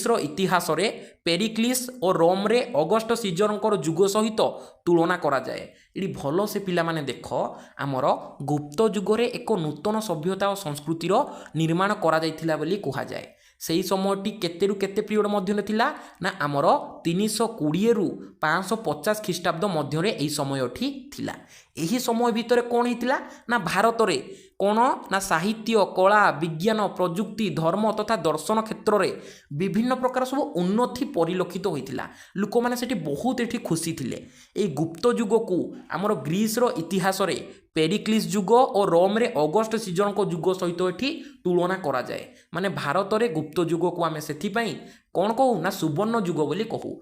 रो इतिहास रे पेरिक्लिस और रोम रे अगस्ट सीजर युग सहित तुलना करा जाए ये भल से पिला माने देख आमर गुप्त युग रे एक नूतन सभ्यता और संस्कृतिर निर्माण करा जाइथिला बोली कहा जाए सही समयटी केते रु केते पीरियड मध्य थिला ना आमर 320 रु 550 ख्रीष्टाब्द मध्य रे एही समयटी थिला एही समय भितर कोन हितिला ना भारत रे कोन ना साहित्य कला विज्ञान प्रजुक्ति धर्म तथा दर्शन क्षेत्र में विभिन्न प्रकार सब उन्नति परिलक्षित होइथिला लोक माने सेठी बहुत एठी खुशी थिले ए गुप्त युग को आमर ग्रीस रो इतिहास रे पेरिक्लिस युग और रोम रे अगस्ट सीजन को युग सहित एठी तुलना करा जाए माने भारत रे गुप्त युग को आमे सेठी पई कोन कहू ना सुवर्ण युग बोली कहू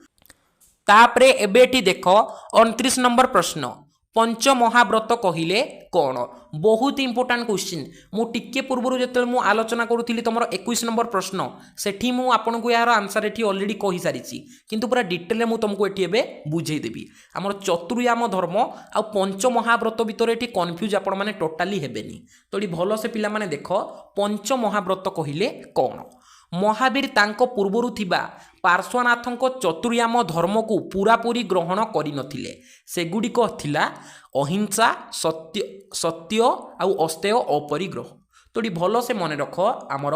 तापरे एबेटी देखो 29 नंबर प्रश्न पंच महाव्रत कहिले कौन बहुत इंपोर्टेंट क्वेश्चन मु टिके पूर्व जो मु आलोचना करूली तुम 21 नंबर प्रश्न सेठी मु आपन को यार आंसर एठी ऑलरेडी कहि सारी किंतु पूरा डिटेल मु तुमको एठी एबे बुझेई देबी हमर चतुर्याम धर्म आ पंच महाव्रत भितर एठी कंफ्यूज आपण माने टोटाली हेबेनी तो एठी भलो से पिला माने देखो पंच महाव्रत कहिले कौन महावीर तांको पूर्वरु थिबा पार्श्वनाथंको चतुर्याम धर्म को पूरापूरी ग्रहण करि नथिले सेगुडिक थिला अहिंसा सत्य सत्य आउ अस्तेय अपरिग्रह तो भल से मन रख आमर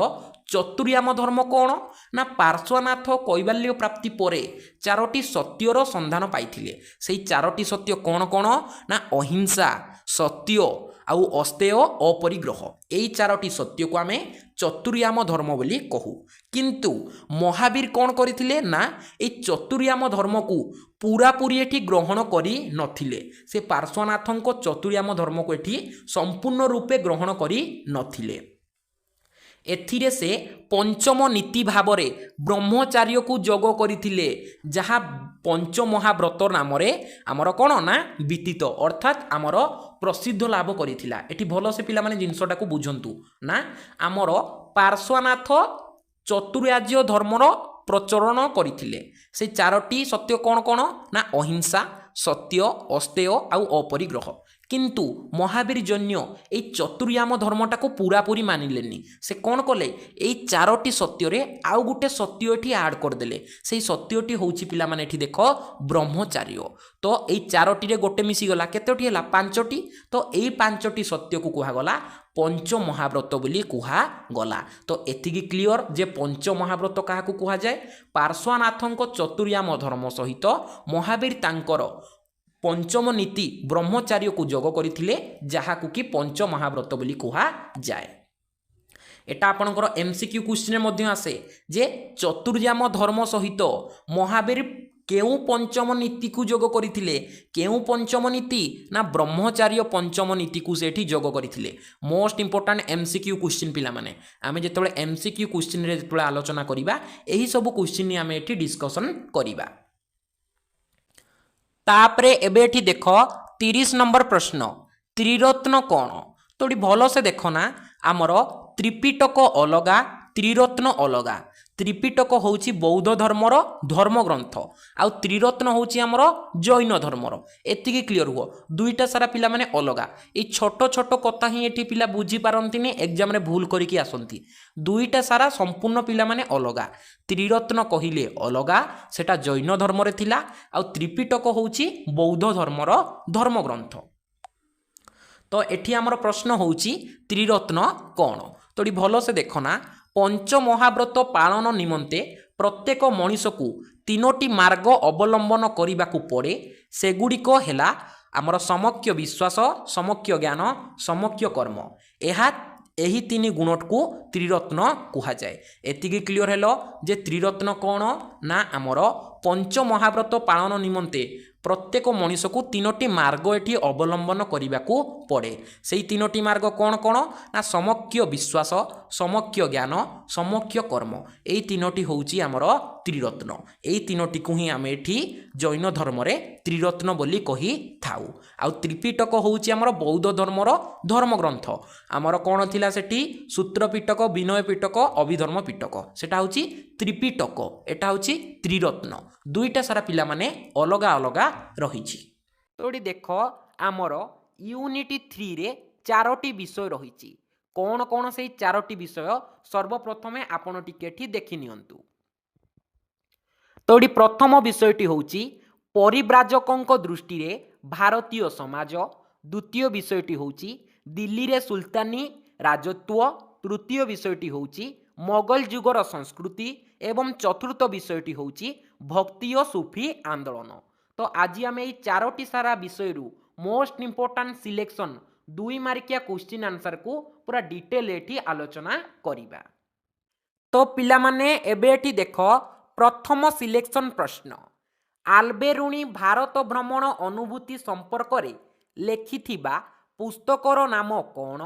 चतुर्याम धर्म कौन ना पार्श्वनाथ कैवल्य प्राप्ति परे 4टी सत्यर संधान पाइथिले सेही 4टी सत्य कौन कौन ना अहिंसा सत्य आउ अस्तेय अपरिग्रह यही 4टी सत्य को आमे चतुर्याम धर्म बोली कहू किंतु महावीर कौन करथिले ना ए चतुर्याम धर्म को पूरापूरी एठी ग्रहण करी नथिले से पार्श्वनाथंको चतुर्याम धर्म को एठी संपूर्ण रूपे ग्रहण करी नथिले एथिरे से पंचम नीति भाव रे ब्रह्मचार्य को जोग करथिले जहा पंच महाव्रत नाम रे आमर कोन ना बीतित अर्थात आमर प्रसिद्ध लाभ करिथिला एठी भलो से पिला माने जिंसटा को बुझंतु ना आमर पार्श्वनाथ चतुर्याज्य धर्मर प्रचरण करथिले से 4टी सत्य कौन कौन ना अहिंसा सत्य अस्तेय आउ अपरिग्रह किंतु महावीर जन्य ए चतुर्याम धर्मटा को पूरापूरी मानिलेनी से कौन कले ए 4टी सत्य रे आउ गुटे सत्य एठी ऐड करदेले से सत्यटी होउची पिला माने एठी देखो ब्रह्मचार्य तो ए 4टी रे गोटे मिसी गला केतोटी हला 5टी तो ए 5टी सत्य को कुहा गला पंच महाव्रत बोली कुहा गला तो एतिकी क्लियर जे पंच महाव्रत काहा को कुहा जाए पार्श्वनाथंको चतुर्याम धर्म सहित महावीर तांकर पंचम नीति ब्रह्मचार्य को जोग करथिले जहाकु कि पंच महाव्रत बोली कुहा जाए एटा आपणकर एमसीक्यू क्वेश्चन आसे जे चतुर्याम धर्म सहित महावीर केउ पंचम नीति को जोग करथिले केउ पंचम नीति ना ब्रह्मचार्य पंचम नीति को सेठी जोग करथिले मोस्ट इंपोर्टेंट एमसीक्यू क्वेश्चन पिला माने आमे जेतबेले एमसीक्यू क्वेश्चन रे जेतबेले आलोचना करिबा एही सब क्वेश्चन आमे एठी डिस्कशन करिबा। तापरे एबे एठी देखो 30 नंबर प्रश्न त्रिरत्न कौन तो भल से देख ना आमर त्रिपिटक अलगा त्रिरत्न अलगा त्रिपिटक होची बौद्ध धर्मर धर्मग्रंथ आउ त्रिरत्न होची आमर जैन धर्मर एतिकी क्लियर हुआ दुईटा सारा पिला माने अलगा ये छोट छोट कथा ही एठी पिला बुझी पारंतिनी एग्जाम रे भूल करिकी आसंती दुईटा सारा संपूर्ण पिला माने अलगा त्रिरत्न कहिले अलगा सेटा जैन धर्म रे थिला आउ त्रिपिटक होची बौद्ध धर्मर धर्मग्रंथ। तो एठी आमर प्रश्न होची त्रिरत्न कौन तो भल से देखना पंच महाव्रत पालन निमंते प्रत्येक मनीष को तीनोटी मार्ग अवलंबन करने को पड़े सेगुड़िक हेला आमर समक्य विश्वास समक्य ज्ञान समक्य कर्म एही तीन गुण को त्रिरत्न कहा जाए। एतिकी क्लियर हेलो जे त्रिरत्न कौन ना आमर पंच महाव्रत पालन निमंते प्रत्येक मनीष को तीनोटी मार्ग एठी अवलंबन करने को पड़े से तीनोटी मार्ग कौन कौन ना समक्य विश्वास समक्य ज्ञान समक्य कर्म यही तीनोटी होची आमर त्रिरत्न यही तीनोटी को ही आम एठी जैन धर्म रे त्रिरत्न बोली कही थाउ। आउ त्रिपिटक होची आमर बौद्ध धर्मर धर्मग्रंथ आमर कौन थिला सेठी सूत्र पिटक विनय पिटक अभिधर्म पिटक सेटा होची त्रिपिटक एटा होची त्रिरत्न दुईटा सारा पिला माने अलगा अलगा रही। तो ये देख आमर यूनिट 3 रे 4टी विषय रही कौन कौन से 4टी विषय सर्वप्रथम आपण टिके देखि नियंतु। तो ये प्रथम विषयटी होची परिव्राजकों दृष्टि रे भारतीय समाज द्वितीय विषयटी होची दिल्ली रे सुल्तानी राजत्व तृतीय विषयटी होची मोगल जुगर संस्कृति एवं चतुर्थ विषयटी होची भक्ति और सूफी आंदोलन। तो आज आम ये 4टी सारा विषय मोस्ट इंपोर्टेंट सिलेक्शन 2 मार्किया क्वेश्चन आंसर को पूरा डिटेल एठी आलोचना करिबा। तो पिला माने एबे एठी देखो प्रथम सिलेक्शन प्रश्न आल्बेरुणी भारत भ्रमण अनुभूति संपर्क रे लेखिथिबा पुस्तकर नाम कौन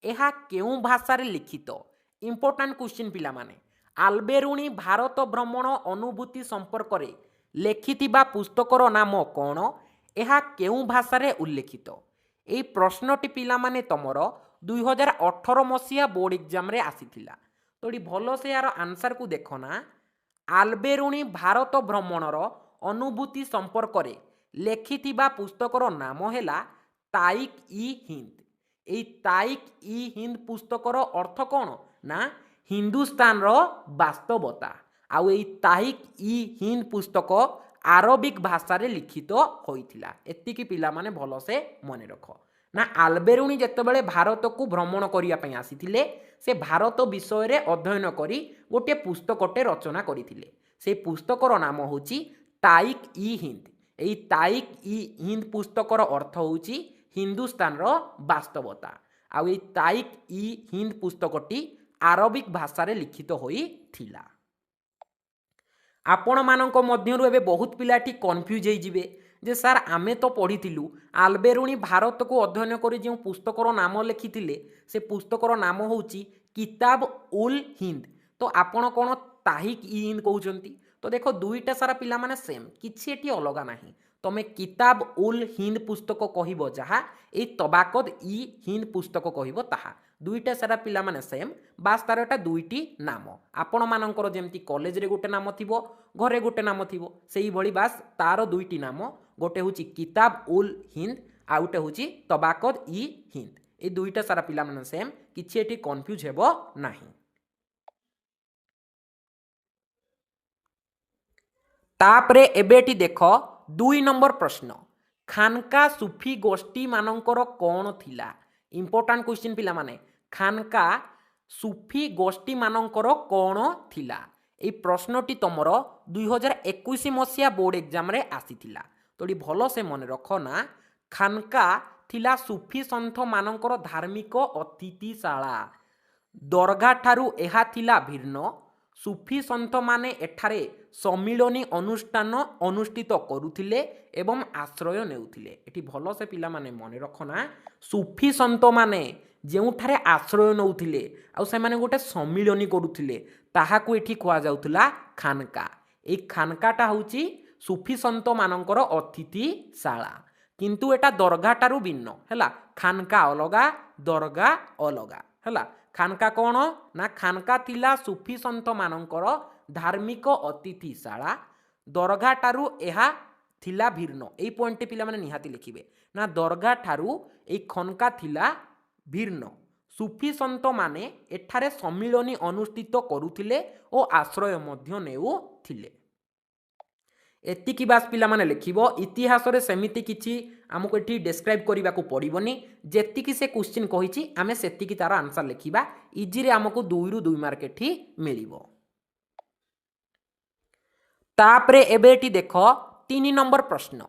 एहा केउ भाषा रे लिखित इंपोर्टेंट क्वेश्चन पिला माने आल्बेरुणी भारत भ्रमण अनुभूति संपर्क रे लेखिथिबा पुस्तकर नाम कौन एहा केउ भाषा रे उल्लेखित एई प्रश्नटी पिला माने तमरो 2018 मसिया बोर्ड एग्जाम रे आसीथिला। तो ये भल से यार आंसर को देखना आल्बेरुणी भारत भ्रमणर अनुभूति संपर्क रे लेखिथिबा पुस्तकर नाम हेला ताइक इ हिंद। एई ताइक इ हिंद पुस्तकर अर्थ कौन ना हिंदुस्तान रो वास्तवता आउ एई ताइक इ हिंद पुस्तक आरबिक भाषा रे लिखित होइथिला एतिकी पिला माने भल से मन रख ना आल्बेरुणी जेतेबेले भारत को भ्रमण करिया पई आसीथिले से भारत विषय रे अध्ययन करी गोटे पुस्तकटे रचना करिथिले से पुस्तकर नाम होची ताइक इ हिंद। एई ताइक इ हिंद पुस्तकर अर्थ होची हिंदुस्तान रो वास्तवता आउ एई ताइक इ हिंद पुस्तकटी आरबिक भाषा रे लिखित होई थिला। आपण मानक मध्यरु एबे बहुत पिलाटी कन्फ्यूज हो जिवे जे सर आमे तो पढ़ीलु आल्बेरुणी भारत को अध्ययन करी जो पुस्तकर नाम लिखिथिले से पुस्तकर नाम होची किताब उल हिंद। तो आपण कौन ताहिक इ हिंद कहउचंती तो देखो दुईटा सारा पिला माने सेम किछि एटी अलगा नाही तमे किताब उल हिंद पुस्तक कहिबो जहा ए तबाकत इ हिंद पुस्तक कहिबो ताहा दुईटा सारा पिला माने सेम बास तार एटा दुईटी नाम आपण मानकर जेमती कॉलेज रे गोटे नाम थिबो घरे गोटे नाम थिबो सेही भली बास तार दुईटी नाम गोटे होची किताब उल हिंद आ गोटे होची तबाकत इ हिंद ए दुईटा सारा पिला माने सेम किछि एटी कंफ्यूज हेबो नाही। तापरे एबेटी देख 2 नंबर प्रश्न खानका सूफी गोष्ठी मानकर कौन थिला इंपोर्टेंट क्वेश्चन पिला माने खानका सूफी गोष्ठी मानकर कौन थिला ए प्रश्नटी तमर 2021 मसिया बोर्ड एग्जाम रे आसीथिला। तो ये भल से मन रख ना खानका थिला सूफी संत मानकर धार्मिक अतिथिशाला दरघा ठारू एहा थिला भिन्न सुफी सन्थ माने एठारे सम्मिलनी अनुष्ठान अनुष्ठित करुथिले एवं आश्रय नेउथिले। एठी भल से पिला माने मन रखना सुफी सन्थ माने जेउठारे आश्रय नउथिले आ से माने गोटे सम्मिलनी करुथिले ताहाकू एठी कुआ जाउथला खानका। ए खानकाटा होची सुफी सन्थ मानकर अतिथिशाला किंतु एटा दरघा ठारू भिन्न हैला। खानका अलगा दरगा अलगा हैला। खानका कौन ना खानका थिला सुफी सन्थ मानकर धार्मिक अतिथिशाला दरघा ठारू एहा थिला भिन्न। एई पॉइंट पिला माने निहाती लिखिबे ना दरघा ठारू एई खनका थिला भिन्न सुफी सन्थ माने एठारे सम्मिलनी अनुष्ठित करुथिले ओ आश्रय मध्य नेउथिले। एतिकी बास पिला माने लिखिबो। इतिहास रे सेमिति किछि आमको एठी डिस्क्राइब करिबा को पड़िबोनी जेतिकी से क्वेश्चन कहिछि आमे सेतिकी तार आंसर लिखिबा इजी रे आमको 2 रु 2 मार्क एठी मिलिबो। तापरे एबे एठी देखो 3 नंबर प्रश्न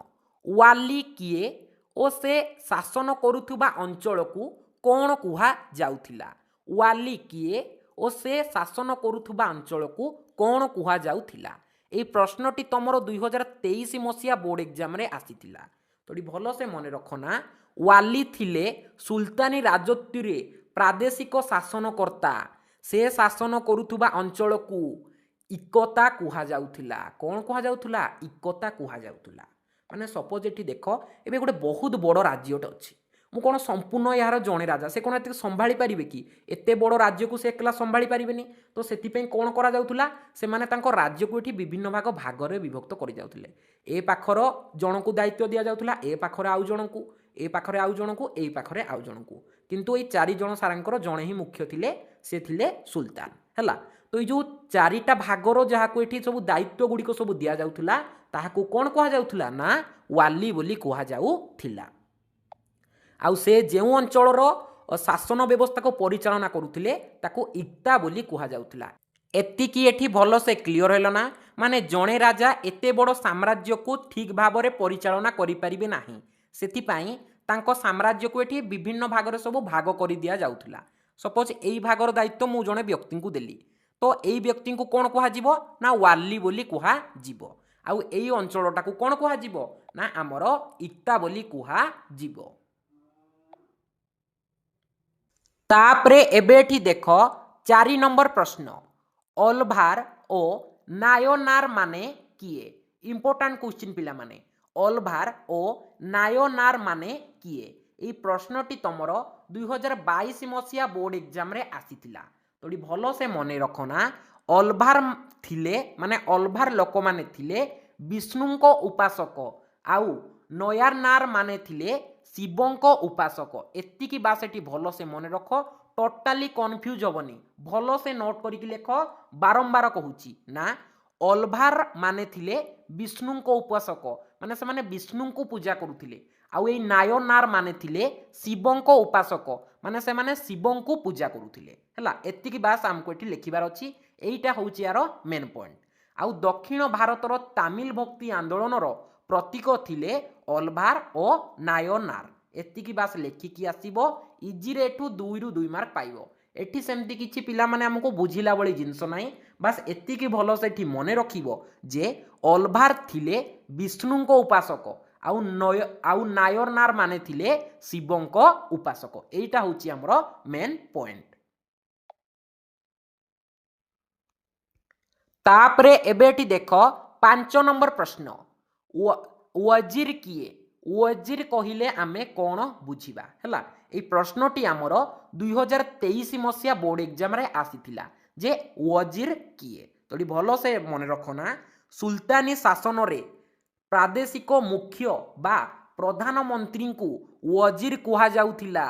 वाली किए ओ से शासन करुथुबा अंचल को कोन कुहा जाउथिला। वाली किए ओ से शासन करुथुबा अंचल को कोन कुहा जाउथिला। এই প্রশ্নটি তোমার 2023 মସିହା ବୋର୍ଡ ଏକ୍ଜାମରେ ଆସିଥିଲା। তোটি ଭଲ ସେ ମନେ ରଖ ନା ୱାଲି ଥିଲେ ସୁଲତାନି ରାଜତ୍ୱରେ ପ୍ରାଦେଶିକ ଶାସନକର୍ତ୍ତା ସେ ଶାସନ କରୁଥିବା ଅଞ୍ଚଳକୁ ଇକତା କୁହାଯାଉଥିଲା। କ'ଣ କୁହାଯାଉଥିଲା? ଇକତା କୁହାଯାଉଥିଲା। ମାନେ ସପୋଜ ଏଠି ଦେଖ ଏବେ ଗୋଟେ ବହୁତ ବଡ଼ ରାଜ୍ୟଟେ ଅଛି ମୁଁ କ'ଣ ସମ୍ପୂର୍ଣ୍ଣ ଏହାର ଜଣେ ରାଜା ସେ କ'ଣ ଏତେ ସମ୍ଭାଳି ପାରିବେ କି? ଏତେ ବଡ଼ ରାଜ୍ୟକୁ ସେ ଏକଲା ସମ୍ଭାଳି ପାରିବେନି। ତ ସେଥିପାଇଁ କ'ଣ କରାଯାଉଥିଲା ସେମାନେ ତାଙ୍କ ରାଜ୍ୟକୁ ଏଠି ବିଭିନ୍ନ ଭାଗରେ ବିଭକ୍ତ କରିଯାଉଥିଲେ। ଏ ପାଖର ଜଣକୁ ଦାୟିତ୍ୱ ଦିଆଯାଉଥିଲା ଏ ପାଖରେ ଆଉ ଜଣକୁ ଏ ପାଖରେ ଆଉ ଜଣକୁ ଏଇ ପାଖରେ ଆଉ ଜଣକୁ କିନ୍ତୁ ଏଇ 4 ଜଣ ସାରାଙ୍କର ଜଣେ ହିଁ ମୁଖ୍ୟ ଥିଲେ ସେ ଥିଲେ ସୁଲତାନ ହେଲା। ତ ଏଇ ଯେଉଁ 4ଟା ଭାଗର ଯାହାକୁ ଏଠି ସବୁ ଦାୟିତ୍ୱ ଗୁଡ଼ିକ ସବୁ ଦିଆଯାଉଥିଲା ତାହାକୁ କ'ଣ କୁହାଯାଉଥିଲା ନା ୱାଲି ବୋଲି କୁହାଯାଉଥିଲା। आउ से जो अंचलर शासन व्यवस्था को परिचालना करुथिले ताको इक्ता बोली कुहा जाउथिला। एतिकी एठी भल से क्लियर हेलो ना माने जणे राजा एते बड़ साम्राज्य को ठीक भाव में परिचालना करि परिबे नाही सेति पई तांको साम्राज्य को एठी विभिन्न भागरे सब भाग करि दिया जाउथिला। सपोज एई भागर दायित्व मु जणे व्यक्ति को देली तो एई व्यक्ति को कोन कुहा जिवो ना वाली बोली कुहा जिवो। आउ एई अंचलटा को कोन कुहा जिवो ना हमर इक्ता बोली कुहा जिवो। तापरे एबेठी देख 4 नंबर प्रश्न अलभार ओ नायनार माने किए। इंपोर्टेंट क्वेश्चन पिला माने अलभार ओ नायनार माने किए। এই প্রশ্নটি তোমার 2022 মସିହା बोर्ड एग्जाम रे आसीथिला। तोडी भलो से मने रखो ना अलभार थिले माने अलभार लोक माने थिले विष्णुको उपासक आउ नयारनार माने थिले शिवंको उपासक। एतिकी बास एटी भलो से मने रख टोटाली कन्फ्यूज होबनी भलो से नोट करिक लेख बारंबार कहूची ना अलभार माने थिले विष्णुको उपासक माने से माने विष्णु को पूजा करुथिले आउ ए नायनार माने थिले शिवंको उपासक माने से माने शिवं को पूजा करुथिले हैला। एतिकी बास हमको एटी लिखिबार अछि एईटा होउची यार मेन पॉइंट। आउ दक्षिण भारतर तमिल भक्ति आंदोलनर प्रतीक थिले अलभार और नायनार। एतिकी बास लेखिकी आसीबो इजी रे एठू 2 रु 2 मार्क पाइबो। एठी सेमती किछि पिला माने हमको बुझिला बळी जिंस नाही बस एतिकी भलो से एठी मने रखिबो जे अलभार थिले विष्णुको उपासक आउ नायनार माने थिले शिवंको उपासक। एईटा होची हमरो मेन पॉइंट। तापरे एबेटी देखो 5 नंबर प्रश्न वजीर किए। वजीर कहिले आमे कोन बुझिबा हैला। ए प्रश्नटी आमर 2023 मसिया बोर्ड एग्जाम रे आसीथिला जे वजीर किए। तोडी भलो से मन रखो ना सुल्तानी शासन रे प्रादेशिक मुख्य बा प्रधानमंत्री को वजीर कुहा जाउथिला।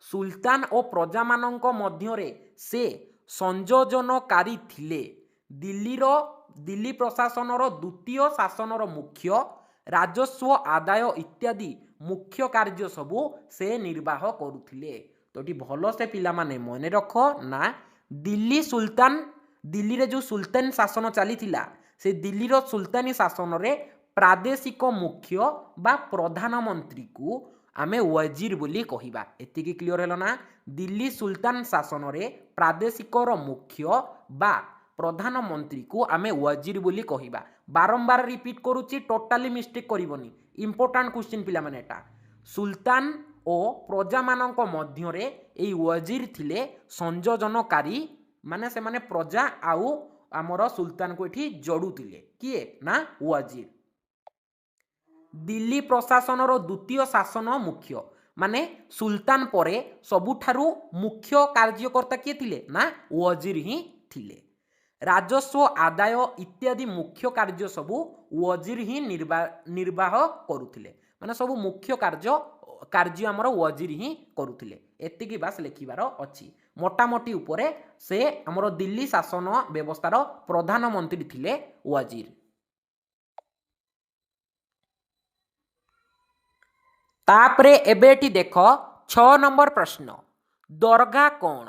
सुल्तान और प्रजा मानक मध्य रे से संयोजनकारी थिले। दिल्ली प्रशासनर द्वितीय शासनर मुख्य राजस्व आदाय इत्यादि मुख्य कार्य सबू से निर्वाह करुथिले। तो ये भल से पिला माने मने रख ना दिल्ली रे जो सुल्तान शासन चली से दिल्ली सुल्तानी शासन रे प्रादेशिक मुख्य बा प्रधानमंत्री को आमे वजीर बोली कहिबा। एतिकी क्लियर हेलो ना। दिल्ली सुल्तान शासन रे प्रादेशिकर मुख्य बा प्रधानमंत्री को आमे वजीर बोली कहिबा। बारंबार रिपीट करूची, टोटाली मिस्टेक करबनी। इंपोर्टेंट क्वेश्चन पिला माने एटा। सुल्तान ओ प्रजा मानक मध्य रे एई वजीर थिले संयोजनकारी, माने से माने प्रजा आउ आमर सुल्तान को एठी जोड़ुतिले। किए ना वजीर। दिल्ली प्रशासन रो द्वितीय शासन मुख्य, माने सुल्तान परे सबुठारु मुख्य कार्यकर्ता किए थिले ना वजीर ही थिले। राजस्व आदाय इत्यादि मुख्य कार्य सबु वजीर ही निर्वाह करुथिले, माने सबु मुख्य कार्य आमर वजीर ही करुथिले। एतिकी बास लेखिबार अछि। मोटामोटी उपरे से आमर दिल्ली शासन व्यवस्थार प्रधानमंत्री थिले वजीर। तापरे एबेटी देख 6 नंबर प्रश्न, दरगाह कौन?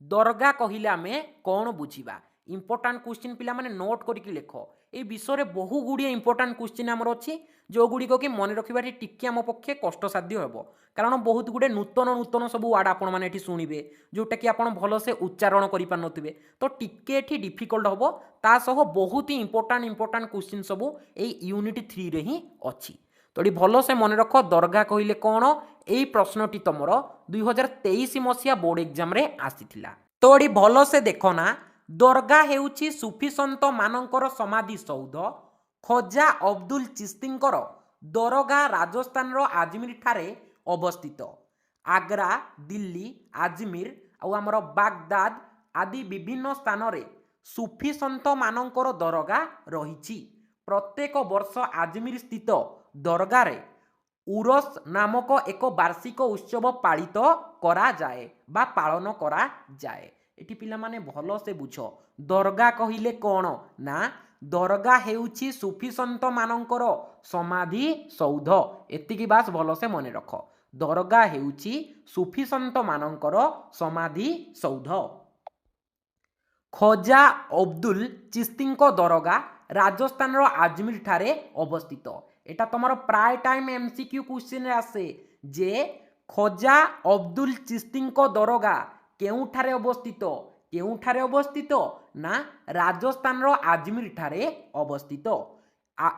दरगाह कहिले आमे कौन बुझिबा? इंपोर्टेंट क्वेश्चन पिला माने नोट करके लेख। ए विषय बहु गुड़िए इंपोर्टेंट क्वेश्चन आमर अच्छी, जो गुड़िक कि मन रखा टिके आम पक्षे कष्टसाध्य हो, कारण बहुत गुड़े नूतन नूतन सब वार्ड आपण मैंने शुणवे, जोटा कि आप भलसे उच्चारण करें, तो टिके डिफिकल्ट हम। तासह बहुत ही इंपोर्टेंट क्वेश्चन सब यही यूनिट 3 रे ही अच्छी। तो ये भलसे मन रख, दरगाह कहले कौन? यही प्रश्नटी तुमर 2023 मसीहा बोर्ड एग्जाम रे आसीथिला। तो ये भलसे देख ना, दरगाह हेउची सुफी सन्त मानकर समाधि सौध। ख्वाजा अब्दुल चिश्तींकर दरगाह राजस्थान रो आजमेर ठारे अवस्थित। आग्रा, दिल्ली, आजमेर और आमर बागदाद आदि विभिन्न स्थान रे सुफी सन्त मानकर दरगाह रहिछि। प्रत्येक वर्ष आजमेर स्थित दरगाह रे उरस नामक एक वार्षिक उत्सव पालित करा जाए बा पालन करा जाए। एठी पिला माने भलो से बुझ, दरगाह कहिले कौन ना, दरगाह हेउछि सुफी सन्त मानकर समाधि सौध। एतिकी बास भलो से मने रख, दरगाह हेउछि सुफी सन्त मानकर समाधि सौध। ख्वाजा अब्दुल चिश्तींको दरगाह राजस्थान रो आजमेर ठारे अवस्थित। एटा तमरो प्राय टाइम एमसीक्यू क्वेश्चन रे आसे जे ख्वाजा अब्दुल चिश्तींको दरगाह केउठारे अवस्थित? केउठारे अवस्थित ना राजस्थान रो आजमेर ठारे अवस्थित।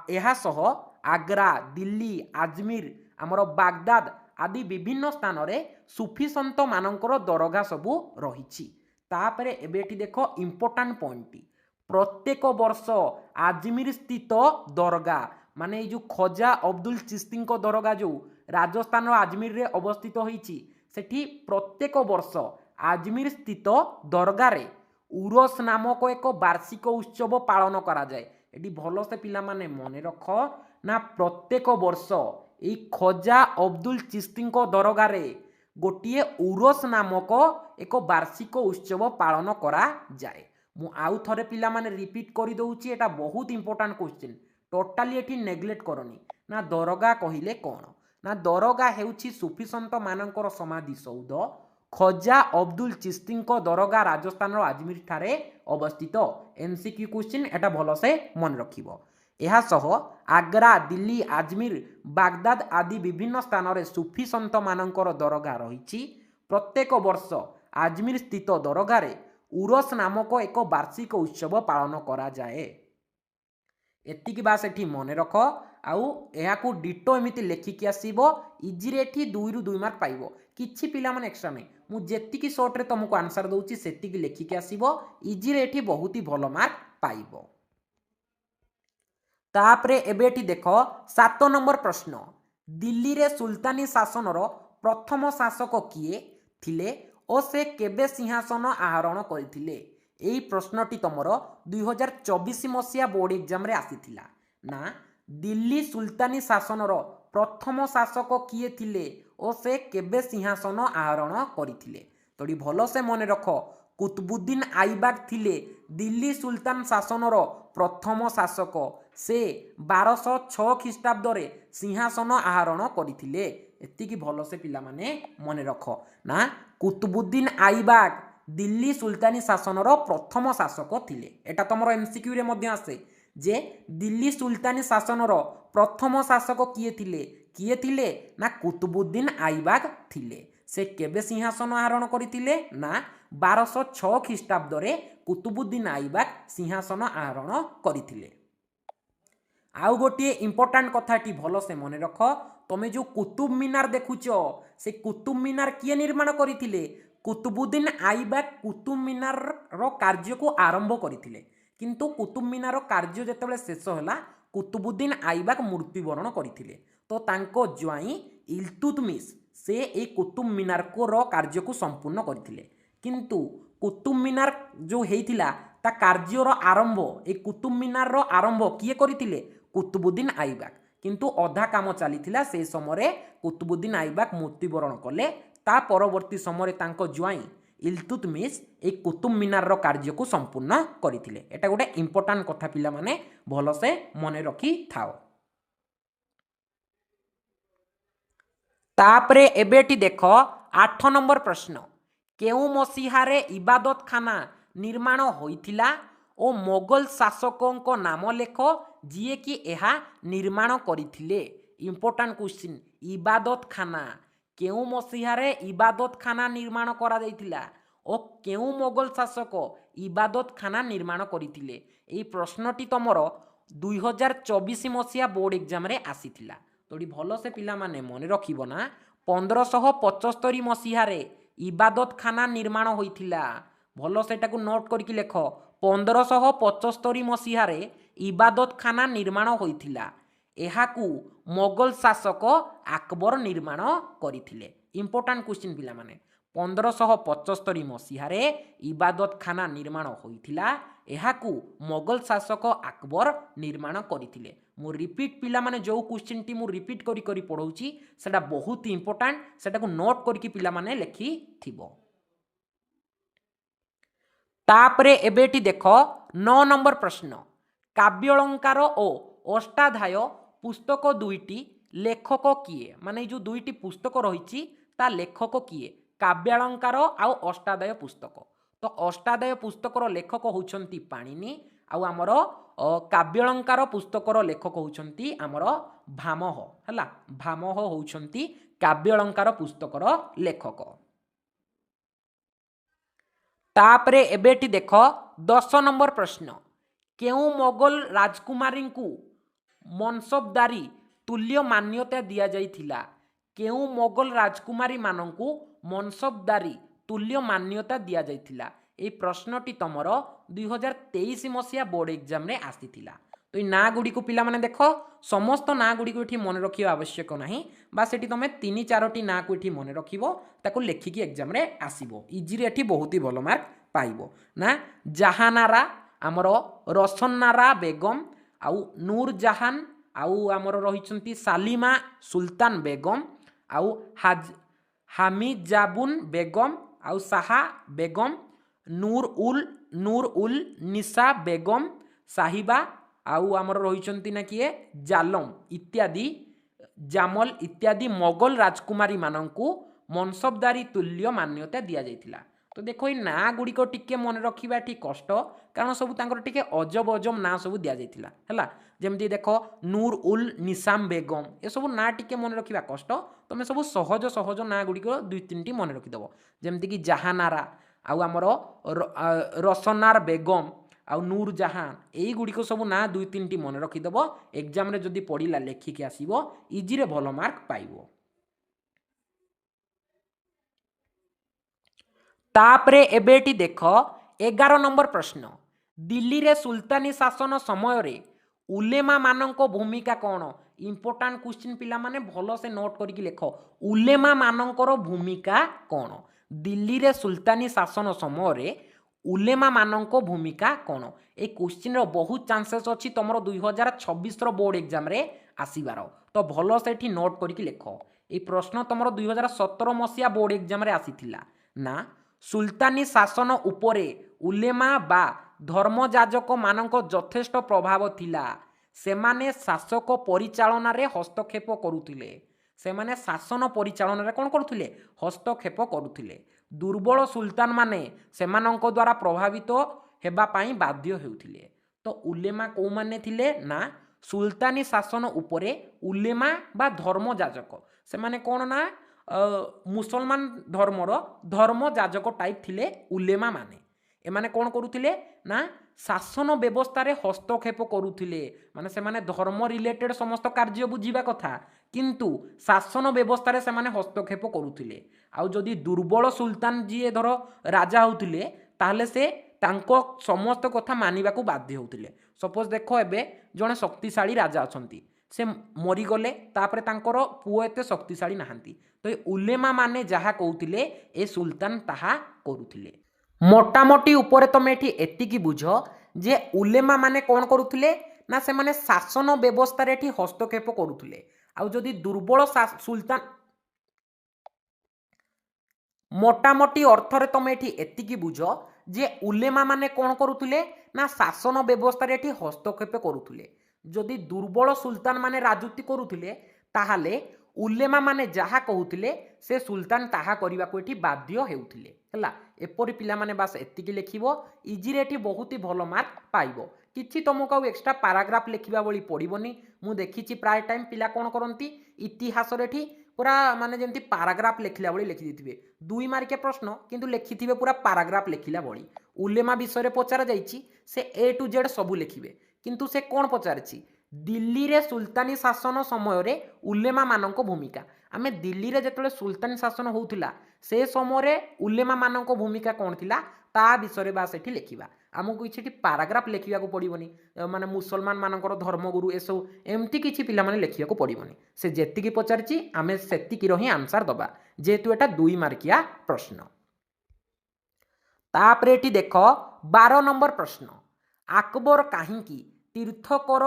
एहा सह आग्रा, दिल्ली, आजमेर, आमर बागदाद आदि विभिन्न स्थान रे सुफी सन्त मानकर दरगाह सबु रहिछि। तापरे एबेठी देखो इंपोर्टेंट पॉइंट, प्रत्येक वर्ष आजमेर स्थित दरगाह, माने जो ख्वाजा अब्दुल चिश्तींको दरगाह जो राजस्थान रो आजमेर रे अवस्थित होइछि, सेठी प्रत्येक वर्ष आजमेर स्थित दरगाह रे उरस नामक एक वार्षिक उत्सव पालन करा जाए। एटी भलो से पिला माने मने रख ना, प्रत्येक वर्ष ए ख्वाजा अब्दुल चिश्तींको दरगाह रे गोटिए उरस नामक एक वार्षिक उत्सव पालन करा जाए। मु आउ थरे पिला माने रिपीट करि दउची, एटा बहुत इंपोर्टेंट क्वेश्चन, टोटाली एठी नेग्लेक्ट करनी ना। दरगाह कहिले कौन ना, दरगाह हेउछि सुफी सन्त मानकर समाधि सौध। ख्वाजा अब्दुल चिश्तींको दरगाह राजस्थान रो आजमेर ठारे अवस्थित। एमसीक्यू क्वेश्चन, एटा भलो से मन रखिबो। एहा सह आग्रा, दिल्ली, आजमेर, बागदाद आदि विभिन्न स्थान रे सुफी सन्त मानकर दरगाह रहिछि। प्रत्येक वर्ष आजमेर स्थित दरगाह रे उरस नामक एक वार्षिक उत्सव पालन करा जाए। एतिकी बास एठी मने रख, आउ एहाकू डिटो एमिति लेखिकी आसीबो। इजी रे एठी 2 रु 2 मार्क पाइबो। किछि पिला माने एक्स्ट्रा नै, मु जेतिकी शॉर्ट रे तुमको आंसर दउची सेतिकी लेखिकी आसीबो। इजी रे एठी बहुत ही भलो मार्क पाइबो। तापरे एबेठी देखो 7 नंबर प्रश्न, दिल्ली रे सुल्तानी शासन रो प्रथम शासक किए थिले ओ से केबे सिंहासन आहरण करथिले? एई प्रश्नटी तमर 2024 मसीहा बोर्ड एग्जाम रे आसीथिला ना। दिल्ली सुल्तानी शासन रो प्रथम शासक किए थिले ओ से केबे सिंहासन आहरण करथिले? तोडी भलो से मने रख, कुतुबुद्दीन आईबाग थिले दिल्ली सुल्तान शासन रो प्रथम शासक। से 1206 ख्रीष्टाब्द रे सिंहासन आहरण करथिले। एतिकी भलो से पिला माने मने रख ना, कुतुबुद्दीन आईबाग दिल्ली सुल्तानी शासन रो प्रथम शासक थिले। एटा तमरो एमसीक्यू रे मध्ये आसे जे दिल्ली सुल्तानी शासन रो प्रथम शासक किए थिले? किए थिले ना कुतुबुद्दीन आईबाग थिले। से केबे सिंहासन आरोहण करथिले ना 1206 ख्रीष्टाब्द रे कुतुबुद्दीन आईबाग सिंहासन आरोहण करथिले। आउ गोटे इंपोर्टाट कथाटी भल से मन रख, तुम जो कुतुब मीनार देखुच से कुतुब मीनार किए निर्माण करथिले? कुतुबुद्दीन आईबाग कुतुब मीनार रो कार्य को आरंभ करथिले, किंतु कुतुब मीनार कार्य जेतेबेले शेष होला कुतुबुद्दीन आईबाग मृत्युवरण करथिले। तो तांको ज्वाई इल्तुतमिश से ए कुतुब मीनार को रो कार्य को संपूर्ण करथिले। किंतु कुतुब मीनार जो हेइथिला ता कार्यर आरंभ ए कुतुब मीनार रो आरंभ किए करथिले? कुतुबुद्दीन आईबाग। किंतु अधा काम चलीथिला से समय कुतुबुद्दीन आईबाग मृत्युवरण कले। ता परवर्ती समय तांको ज्वाई इल्तुतमिश ए कुतुब मीनार रो कार्य को संपूर्ण करथिले। एटा गोटे इंपोर्टाट कथा पिला माने भल से मन रखी थाओ। तापरे एबेटी देख 8 नंबर प्रश्न, केउ मसीहारे इबादत खाना निर्माण होइथिला ओ मोगल शासकों को नाम लेख जिए कि एहा निर्माण करिथिले। इंपोर्टाट क्वेश्चन, इबादत खाना केउ मसीहारे इबादत खाना निर्माण करा दैथिला ओ केउ मोगल शासक इबादत खाना निर्माण करिथिले? एई प्रश्नटी तमर 2024 मसीहा बोर्ड एग्जाम रे आसीथिला। तोड़ी भल से पिला माने मन रखिबो ना 1575 मसीहारे इबादत खाना निर्माण होइथिला। भल सेटाकू नोट करके लेख 1575 मसीहारे इबादत खाना निर्माण होइथिला। एहाकू मोगल शासक अकबर निर्माण करथिले। इंपोर्टाट क्वेश्चन पिला माने 1575 मसीहारे इबादत खाना निर्माण होइथिला। एहाकू मोगल शासक अकबर निर्माण करथिले। मु रिपीट पिला माने जो क्वेश्चन टी मु रिपीट करी करी पढौची सेटा बहुत इंपोर्टाट, सेटाकू नोट करके पिला माने लेखि थिबो। तापरे एबेटी देख 9 नंबर प्रश्न, काव्यालंकार ओ अष्टाध्याय पुस्तक दुईटी लेखक किए? माने जो दुईटी पुस्तक रही ता लेखक किए? काव्यालंकार आउ अष्टाध्याय पुस्तक। तो अष्टाध्याय पुस्तकर लेखक होउछंती पाणिनि आउ आमर काव्यालंकार पुस्तकर लेखक होउछंती आमर भामह। हला भामह होउछंती काव्यालंकार पुस्तकर लेखक। तापरे एबेटी देख 10 नंबर प्रश्न, केउ मोगल राजकुमारी को मनसबदारी तुल्य मान्यता दिया जाइथिला? केउ मोगल राजकुमारी मानंकु मनसबदारी तुल्य मान्यता दिया जाइथिला? ए प्रश्नटी तमर 2023 मसीहा बोर्ड एग्जाम रे आसीथिला। तो ये ना गुड़ी को पिला माने देख समस्त ना गुड़ी को मन रखिबा आवश्यक नाही, बास एठी तमे 3-4टी ना को एठी मन रखिबो ताको लेखिकी एग्जाम रे आसीबो। इजी रे एठी बहुत ही भलो मार्क पाइबो ना। जहानारा आमर रोशनारा बेगम आउ नूर जहान आउ आमर रहिछंती सालिमा सुल्तान बेगम आउ हामिजाबुन बेगम आउ साहा बेगम नूर उल निशा बेगम साहिबा आउ आमर रहिछंती ना किए जालम इत्यादि जामल इत्यादि मोगल राजकुमारी मानंकु मनसबदारी तुल्य मान्यता दिया जाइथिला। तो देखो ये ना गुड़ी को टिके मन रखिबा ठीक कष्ट, कारण सब तांकर टिके अजब अजब ना सब दिया जाइथिला। हला जेमती देखो नूर उल निशाम बेगम ए सब ना टिके मन रखिबा कष्ट, तुम सब सहज सहज ना गुड़ी को 2-3टी मन रखिदेव। जेमती कि जहानारा आउ आमर रोशनार बेगम आउ नूर जहान यही गुड़ी को सब ना 2-3टी मन रखिदेव। एग्जाम रे जदि पढ़िला लेखिकी आसीबो इजी रे भलो मार्क पाइबो। तापरे एबेटी देख 11 नंबर प्रश्न, दिल्ली रे सुल्तानी शासन समय रे उलेमा मानक भूमिका कौन? इंपोर्टाट क्वेश्चन पिला माने भलो से नोट करके लेख, उलेमा मानकर भूमिका कौन? दिल्ली रे सुल्तानी शासन समय रे उलेमा मानक भूमिका कौन? ए क्वेश्चन रो बहुत चांसेस अछि तमरो 2026 रो बोर्ड एग्जाम रे आसीबार। तो भलो से एठी नोट करके लेख। ए प्रश्न तमरो 2017 मसीहा बोर्ड एग्जाम रे आसीथिला ना। सुल्तानी शासन उपरे उलेमा बा धर्मजाजक मानक यथेष्ट प्रभाव थिला। सेमाने शासक परिचालना रे हस्तक्षेप करुथिले। सेमाने शासन परिचालना रे कोन करुथिले? हस्तक्षेप करुथिले। दुर्बल सुल्तान माने सेमानक द्वारा प्रभावित हेबा पाई बाध्य हेउथिले। तो उलेमा को माने थिले ना सुल्तानी शासन उपरे उलेमा बा धर्म जाजक से माने कौन ना मुसलमान धर्मर धर्म जाजक टाइप थिले उलेमा माने एमाने कौन करुथिले ना शासन व्यवस्था रे हस्तक्षेप करुथिले माने से माने धर्म रिलेटेड समस्त कार्य बुझीबा कथा किंतु शासन व्यवस्था रे से माने हस्तक्षेप करुथिले आउ जदि दुर्बल सुल्तान जी धर राजा होथिले ताहले से तांको समस्त कथा मानिबा को बाध्य होथिले सपोज देखो एबे जने शक्तिशाली राजा अछंती से मरीगले तापर तांकर पुओ एते शक्तिशाली नाहांती तो ये उलेमा माने जहा कहउथिले ए सुल्तान ताहा करुथिले मोटामोटी उपरे तमे एठी एतिकी बुझ जे उलेमा माने कोन करुथिले ना से माने शासन व्यवस्था रे एठी हस्तक्षेप करुथिले आ जदि दुर्बल सुल्तान मोटामोटी अर्थरे तमे एठी एतिकी बुझ जे उलेमा माने कोन करुथिले ना शासन व्यवस्था रे एठी हस्तक्षेप करुथिले जदि दुर्बल सुल्तान माने राजूती करुथिले ताहाले उलेमा माने जहा कहउथिले से सुल्तान ताहा करिबा को एठी बाध्य हेउथिले हला एपरि पिला माने बास एतिकी लेखिबो इजी रे एठी बहुत ही भलो मार्क पाइबो किछि तुमको एक्स्ट्रा पैराग्राफ लेखिबा बोली पड़िबोनी मु देखिछि प्राय टाइम पिला कोन करंती इतिहास रे एठी पूरा माने जेंती पैराग्राफ लेखिला बोली लेखि दिथिबे 2 मार्क प्रश्न किंतु लेखिथिबे पूरा पैराग्राफ लेखिला बोली उलेमा विषय रे पचारा जाईछि से ए टू जेड सब लेखिबे किंतु से कोन पचारछि दिल्ली रे सुल्तानी शासन समय रे उलेमा मानक भूमिका आमे दिल्ली रे जेतले सुल्तानी शासन होउथिला से समय रे उलेमा मानक भूमिका कोन थिला ता विषय रे बास एठी लेखिबा आमको किछि पैराग्राफ लेखिबा को पड़िबोनी माने मुसलमान मानकर धर्मगुरु एसो एमती किछि पिला माने लेखिबा को पड़िबोनी से जेतिकी पचारछि आमे सेतिकी रही आंसर दबा जेतु एटा 2 मार्किया प्रश्न तापरे एठी देखो 12 नंबर प्रश्न अकबर काहींकी तीर्थकर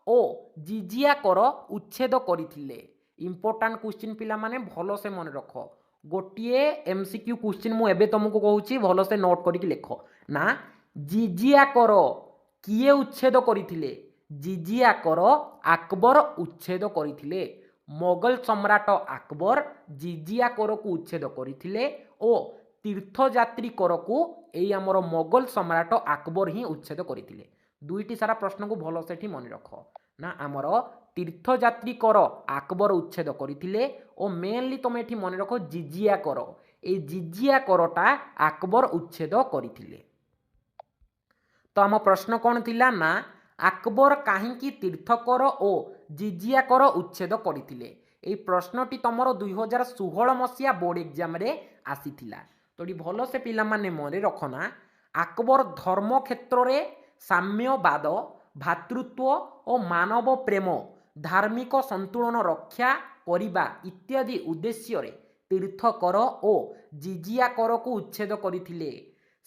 ओ जिजिया कर उच्छेद करथिले इंपोर्टेंट क्वेश्चन पिला माने भलो से मन रख गोटिए एमसीक्यू क्वेश्चन मु एबे तुमको कहूची भलो से नोट करके लिख ना जिजिया कर किए उच्छेद करथिले जिजिया कर अकबर उच्छेद करथिले मोगल सम्राट अकबर जिजिया कर को उच्छेद करथिले ओ तीर्थयात्री कर को एई हमर मोगल सम्राट अकबर ही उच्छेद करथिले दुईटी सारा प्रश्न को भलो से मन रख ना आमर तीर्थयात्री कर अकबर उच्छेद करथिले ओ मेनली तुम एठी मन रख जिजिया कर ए जिजिया करटा अकबर उच्छेद करथिले तो आम प्रश्न कौन थिला ना अकबर काहींकी तीर्थकर ओ जिजिया कर उच्छेद करथिले ए प्रश्नटी तुमर 2016 मसिया बोर्ड एग्जाम रे आसीथिला तो भलो से पिला माने मने रखना अकबर धर्म क्षेत्र रे साम्यवाद भातृत्व और मानव प्रेम धार्मिक संतुलन रक्षा करिबा इत्यादि उद्देश्य रे तीर्थकर ओ जिजिया कर को उच्छेद करथिले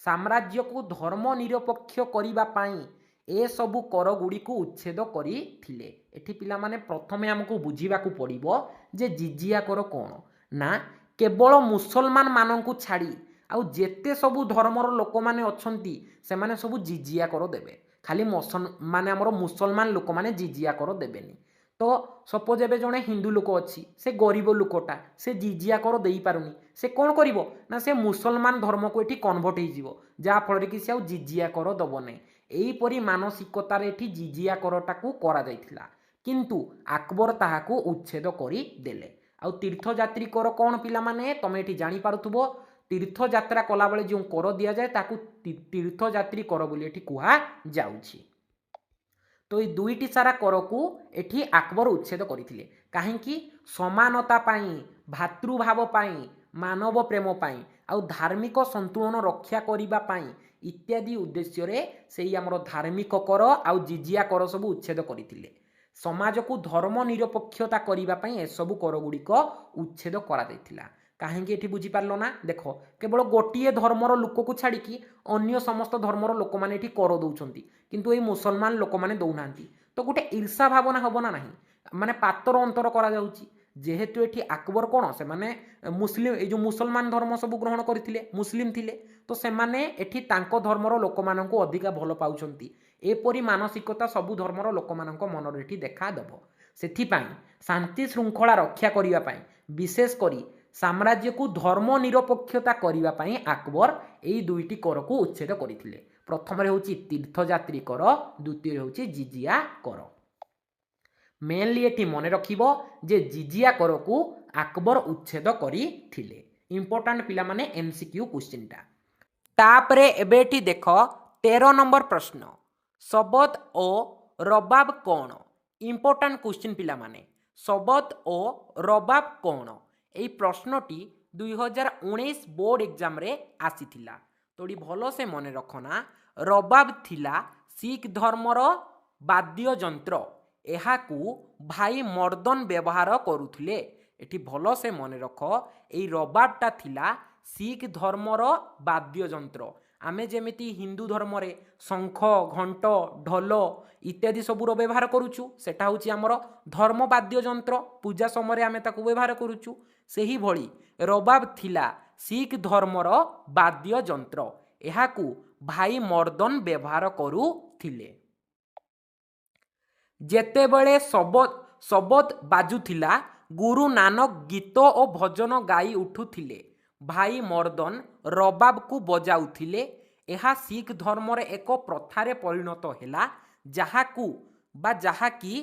साम्राज्य को धर्म निरपेक्ष करिबा पाई ए सबु कर गुडी को उच्छेद करथिले एठी पिला माने प्रथमे हमको बुझीबा को पड़िबो जे जिजिया कर कोन ना केवल मुसलमान माननकु छाड़ी आउ जेते सबु धर्मर लोक माने अछंती से माने सबु जिजिया कर देबे खाली माने हमर मुसलमान लोक माने जिजिया कर देबेनी तो सपोज एबे जने हिंदू लोक अछि से गरीब लोकटा से जिजिया कर देई पारुनी से कोन करिवो ना से मुसलमान धर्म को एठी कन्वर्ट होई जिवो जा फल रे कि से जिजिया कर दबो नै एई परी मानसिकता रे एठी जिजिया करटा को करा जायथिला किंतु अकबर ताहाको उच्छेद करी देले आउ तीर्थयात्री कर कोन पिला माने तमे एठी जानि पारुथबो तीर्थ यात्रा कला बेले जो कर दिया जाए ताकू तीर्थयात्री कर बोली एठी कुहा जाउछि तो ये दुईटी सारा कर को एठी अकबर उच्छेद करथिले काहेकि समानता पाई भातृभाव पाई मानव प्रेम पाई आउ धार्मिक संतुलन रक्षा करिबा पाई इत्यादि उद्देश्य रे सेई हमर धार्मिक कर आउ जिजिया कर सब उच्छेद करथिले समाज को धर्म निरपेक्षता करिबा पाई ए सब कर गुडी को उच्छेद करा दैथिला काहेकि एठी बुझी पारलो ना देखो केवल गोटिए धर्मर लोक को छाड़ी कि अन्य समस्त धर्मर लोक माने एठी कर दउछंती किंतु ए मुसलमान लोक माने दउनांती तो गोटे ईर्षा भावना हबो ना नाही माने पातर अंतर करा जाउची जेहेतु एठी अकबर कोन से माने मुस्लिम ए जो मुसलमान धर्म सब ग्रहण करथिले मुस्लिम थिले तो से माने एठी तांको धर्मर लोक माननकु अधिका भलो पाउछंती एपरी मानसिकता सब धर्मर लोक माननक मन रे एठी देखा दबो सेथि पाई शांति श्रृंखला रक्षा करिवा पाई विशेष करी साम्राज्य को धर्म निरपेक्षता करिवा पाई अकबर एई दुईटी कर को उच्छेद करथिले प्रथम रे होची तीर्थयात्री कर द्वितीय रे होची जिजिया कर मेनली एटी मन रखिबो जे जिजिया कर को अकबर उच्छेद करथिले। इंपोर्टेंट पिला माने एमसीक्यू क्वेश्चन टा। तापरे एबेटी देख 13 नंबर प्रश्न सबद ओ रबाब कौन। इंपोर्टेंट क्वेश्चन पिला माने सबद ओ रबाब कौन। एई प्रश्नटी 2019 बोर्ड एग्जाम रे आसीथिला। तोड़ी भलो से मन रखना रबाब थिला सिख धर्मर वाद्य यंत्र। एहाकू भाई मर्दन व्यवहार करुथिले। एठी भलो से मन रख एई रबाबटा थिला सिख धर्मर वाद्य यंत्र। आमे जेमिति हिंदू धर्म रे शंख घंट ढोल इत्यादि सबूर व्यवहार करुचु सेटा होची आमर धर्म वाद्य यंत्र। पूजा समय आमे ताकू व्यवहार करुचु। सेही भली रबाब थिला सिख धर्मर वाद्य यंत्र। एहाकू भाई मर्दन व्यवहार करुथिले। जेतेबेले सबद बाजुथिला गुरु नानक गीत और भजन गाई उठुथिले। भाई मर्दन रबाब को बजाउथिले। एहा सिख धर्मर एक प्रथारे परिणत हैला जहाकू बा जहाकी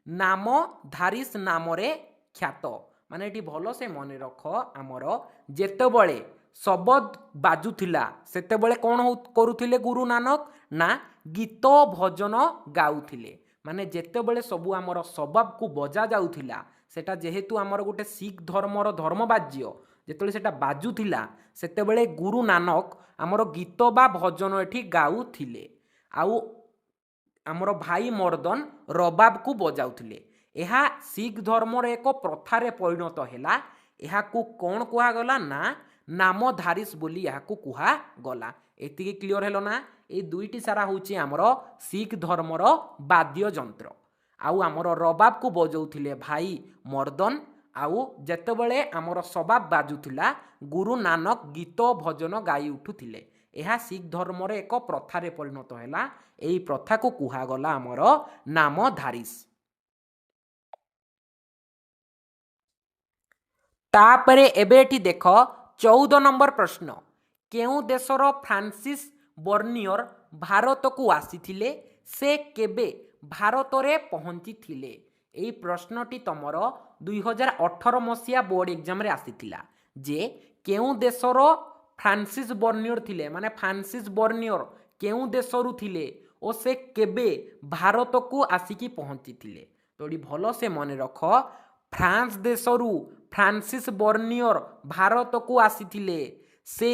नाम धारिस नामरे ख्यात। माने एटी भलो से मन रख आमर जेतेबेले सबद बाजुथिला सेतेबेले कौन करुथिले गुरु नानक ना गीत भजन गाउथिले। माने जेतेबेले सबू आमर सबाब को बजा जाउथिला सेटा जेहेतु आमर गोटे सिख धर्मर धर्मवाज्य जेतेबेले सेटा बाजुथिला सेतेबेले गुरु नानक आमर गीत बा भजन एठी गाउथिले। आउ आमर भाई मर्दन रबाब को बजाउथिले। एहा सिख धर्मर एक प्रथारे परिणत हैला। एहाकू कौन कुहा गला ना नाम धारिस बोली एहाकू कुहा गला। एतिकी क्लियर हेलो ना। ए दुईटी सारा होची आमर सिख धर्मर वाद्य यंत्र। आउ आमर रबाब को बजाउथिले भाई मर्दन। आउ जेतेबेले आमर सबाब बाजुथिला गुरु नानक गीत भजन गाई उठुथिले। एहा सिख धर्मर एक प्रथारे परिणत हैला। एई प्रथा को कुहा गला आमर नाम धारिस। तापरे एबेटी देख 14 नंबर प्रश्न केउ देशर फ्रांसिस बर्नियर भारत को आसीथिले से केबे भारत रे पहुंची थिले। एई प्रश्नटी तमर 2018 मसिया बोर्ड एग्जाम रे आसीथिला जे केउ देशर फ्रांसिस बर्नियर थिले। माने फ्रांसिस बर्नियर केउ देशरू थिले ओ से केबे भारत को आसिकी पहुंची थिले। तोड़ी भलो से मन रख फ्रांस देशरू फ्रांसिस बर्नियर भारत को आसीथिले से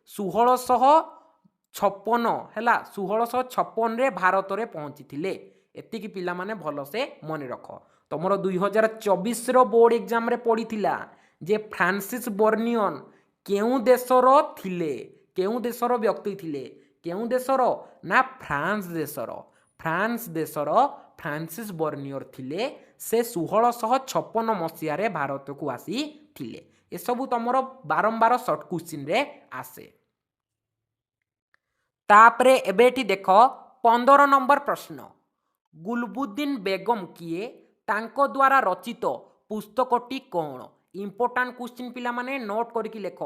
1656 हैला 1656 रे भारत रे पहुंची थिले। एतिकी पिला माने भलो से मन रख। तमरो 2024 रो बोर्ड एग्जाम रे पड़ी थिला जे फ्रांसिस बर्नियर केउ देशर थिले केउ देशर व्यक्ति थिले। केउ देशर ना फ्रांस देशर। फ्रांस देशर फ्रांसिस बर्नियर थिले से 1656 मसीह रे भारत को आसी थिले। ए सबु तमरो बारंबार शॉर्ट क्वेश्चन रे आसे। तापरे एबेटी देख 15 नंबर प्रश्न गुलबुद्दीन बेगम किए तांको द्वारा रचित पुस्तकटी कौन। इंपोर्टेंट क्वेश्चन पिला माने नोट करके लेख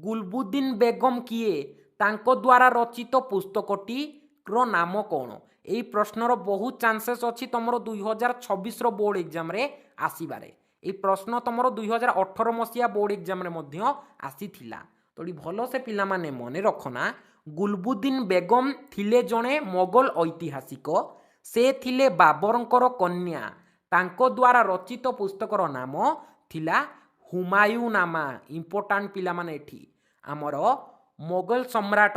गुलबुद्दीन बेगम किए तांको द्वारा रचित पुस्तकटी रो नाम कौन। एई प्रश्नर बहुत चांसेस अच्छी तुमरो 2026 रो बोर्ड एग्जाम रे आसीबारे। एई प्रश्न तुमरो 2018 मसिया बोर्ड एग्जाम रे मध्य आसीथिला। तोड़ी भलो से पिला माने मने रखना गुलबुद्दीन बेगम थिले जणे मोगल ऐतिहासिक। से थिले बाबरंकर कन्या। तांको द्वारा रचित पुस्तकर नाम थिला हुमायूनामा। इंपोर्टेंट पिला माने एठी आमर मोगल सम्राट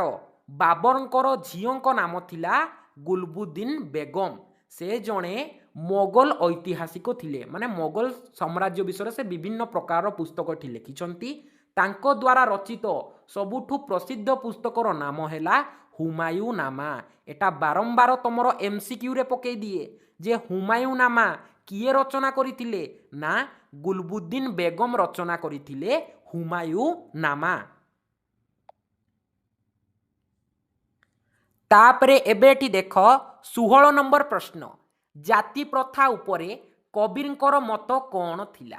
बाबरंकर झीओंको नाम थिला गुलबुद्दीन बेगम। से जणे मोगल ऐतिहासिक थिले। माने मोगल साम्राज्य विषय से विभिन्न प्रकार पुस्तक एठी लिखिछंती। तांको द्वारा रचित सबुठु प्रसिद्ध पुस्तकर नाम हैला हुमायूनामा। एटा बारंबार तमरो एमसीक्यू रे पकई दिए जे हुमायूनामा किए रचना करिथिले ना गुलबुद्दीन बेगम रचना करिथिले हुमायूनामा। तापरे एबेटी देख 16 नंबर प्रश्न जाति प्रथा उपरे कबीरंकर मत कौन थिला।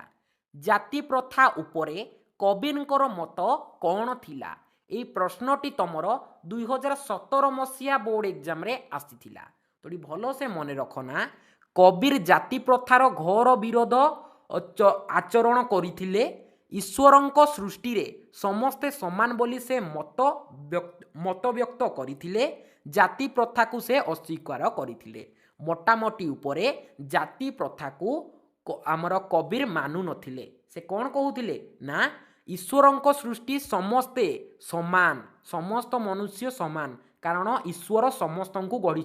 जाति प्रथा उपरे कबीरंकर मत कौन थिला। एई प्रश्नटी तमर 2017 मसिया बोर्ड एग्जाम रे आसीथिला। तोड़ी भलो से मने रखना कबीर जाति प्रथार घोर विरोध आचरण करथिले। ईश्वरंक सृष्टि रे समस्ते समान बोली से मत व्यक्त करथिले। जाति प्रथा को से अस्वीकार करथिले। मोटामोटी उपरे जाति प्रथा को आमर कबीर मानु नथिले। से कौन कहूथिले ना ईश्वरंक सृष्टि समस्ते समान, समस्त मनुष्य समान, कारण ईश्वर समस्त को गढ़ी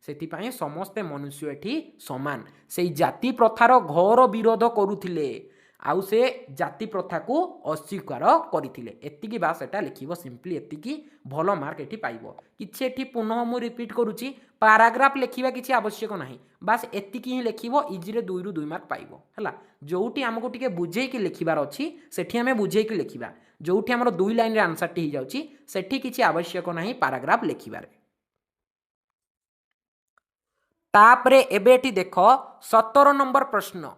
से समस्ते मनुष्य एठी समान। से जाति प्रथार घोर विरोध करुथिले आउ से जाति प्रथा को अस्वीकार करथिले। एतिकी बास एटा लिखिबो सिंपली एतिकी भल मार्क एठी पाइबो। किछि एठी पुनः मु रिपीट करूची पैराग्राफ लिखिबा किछि आवश्यक नाही, बास एतिकी ही लिखिबो इजी रे 2 रु 2 मार्क पाइबो हला। जोउटी हमको टिके बुझेई कि लिखिबार अछि सेठी हमें बुझेई कि लिखिबा। जोउठी हमर 2 लाइन रे आंसर टी hi जाउची सेठी किछि आवश्यक नाही पैराग्राफ लिखिबारे। तापरे एबे एठी देखो 17 नंबर प्रश्न।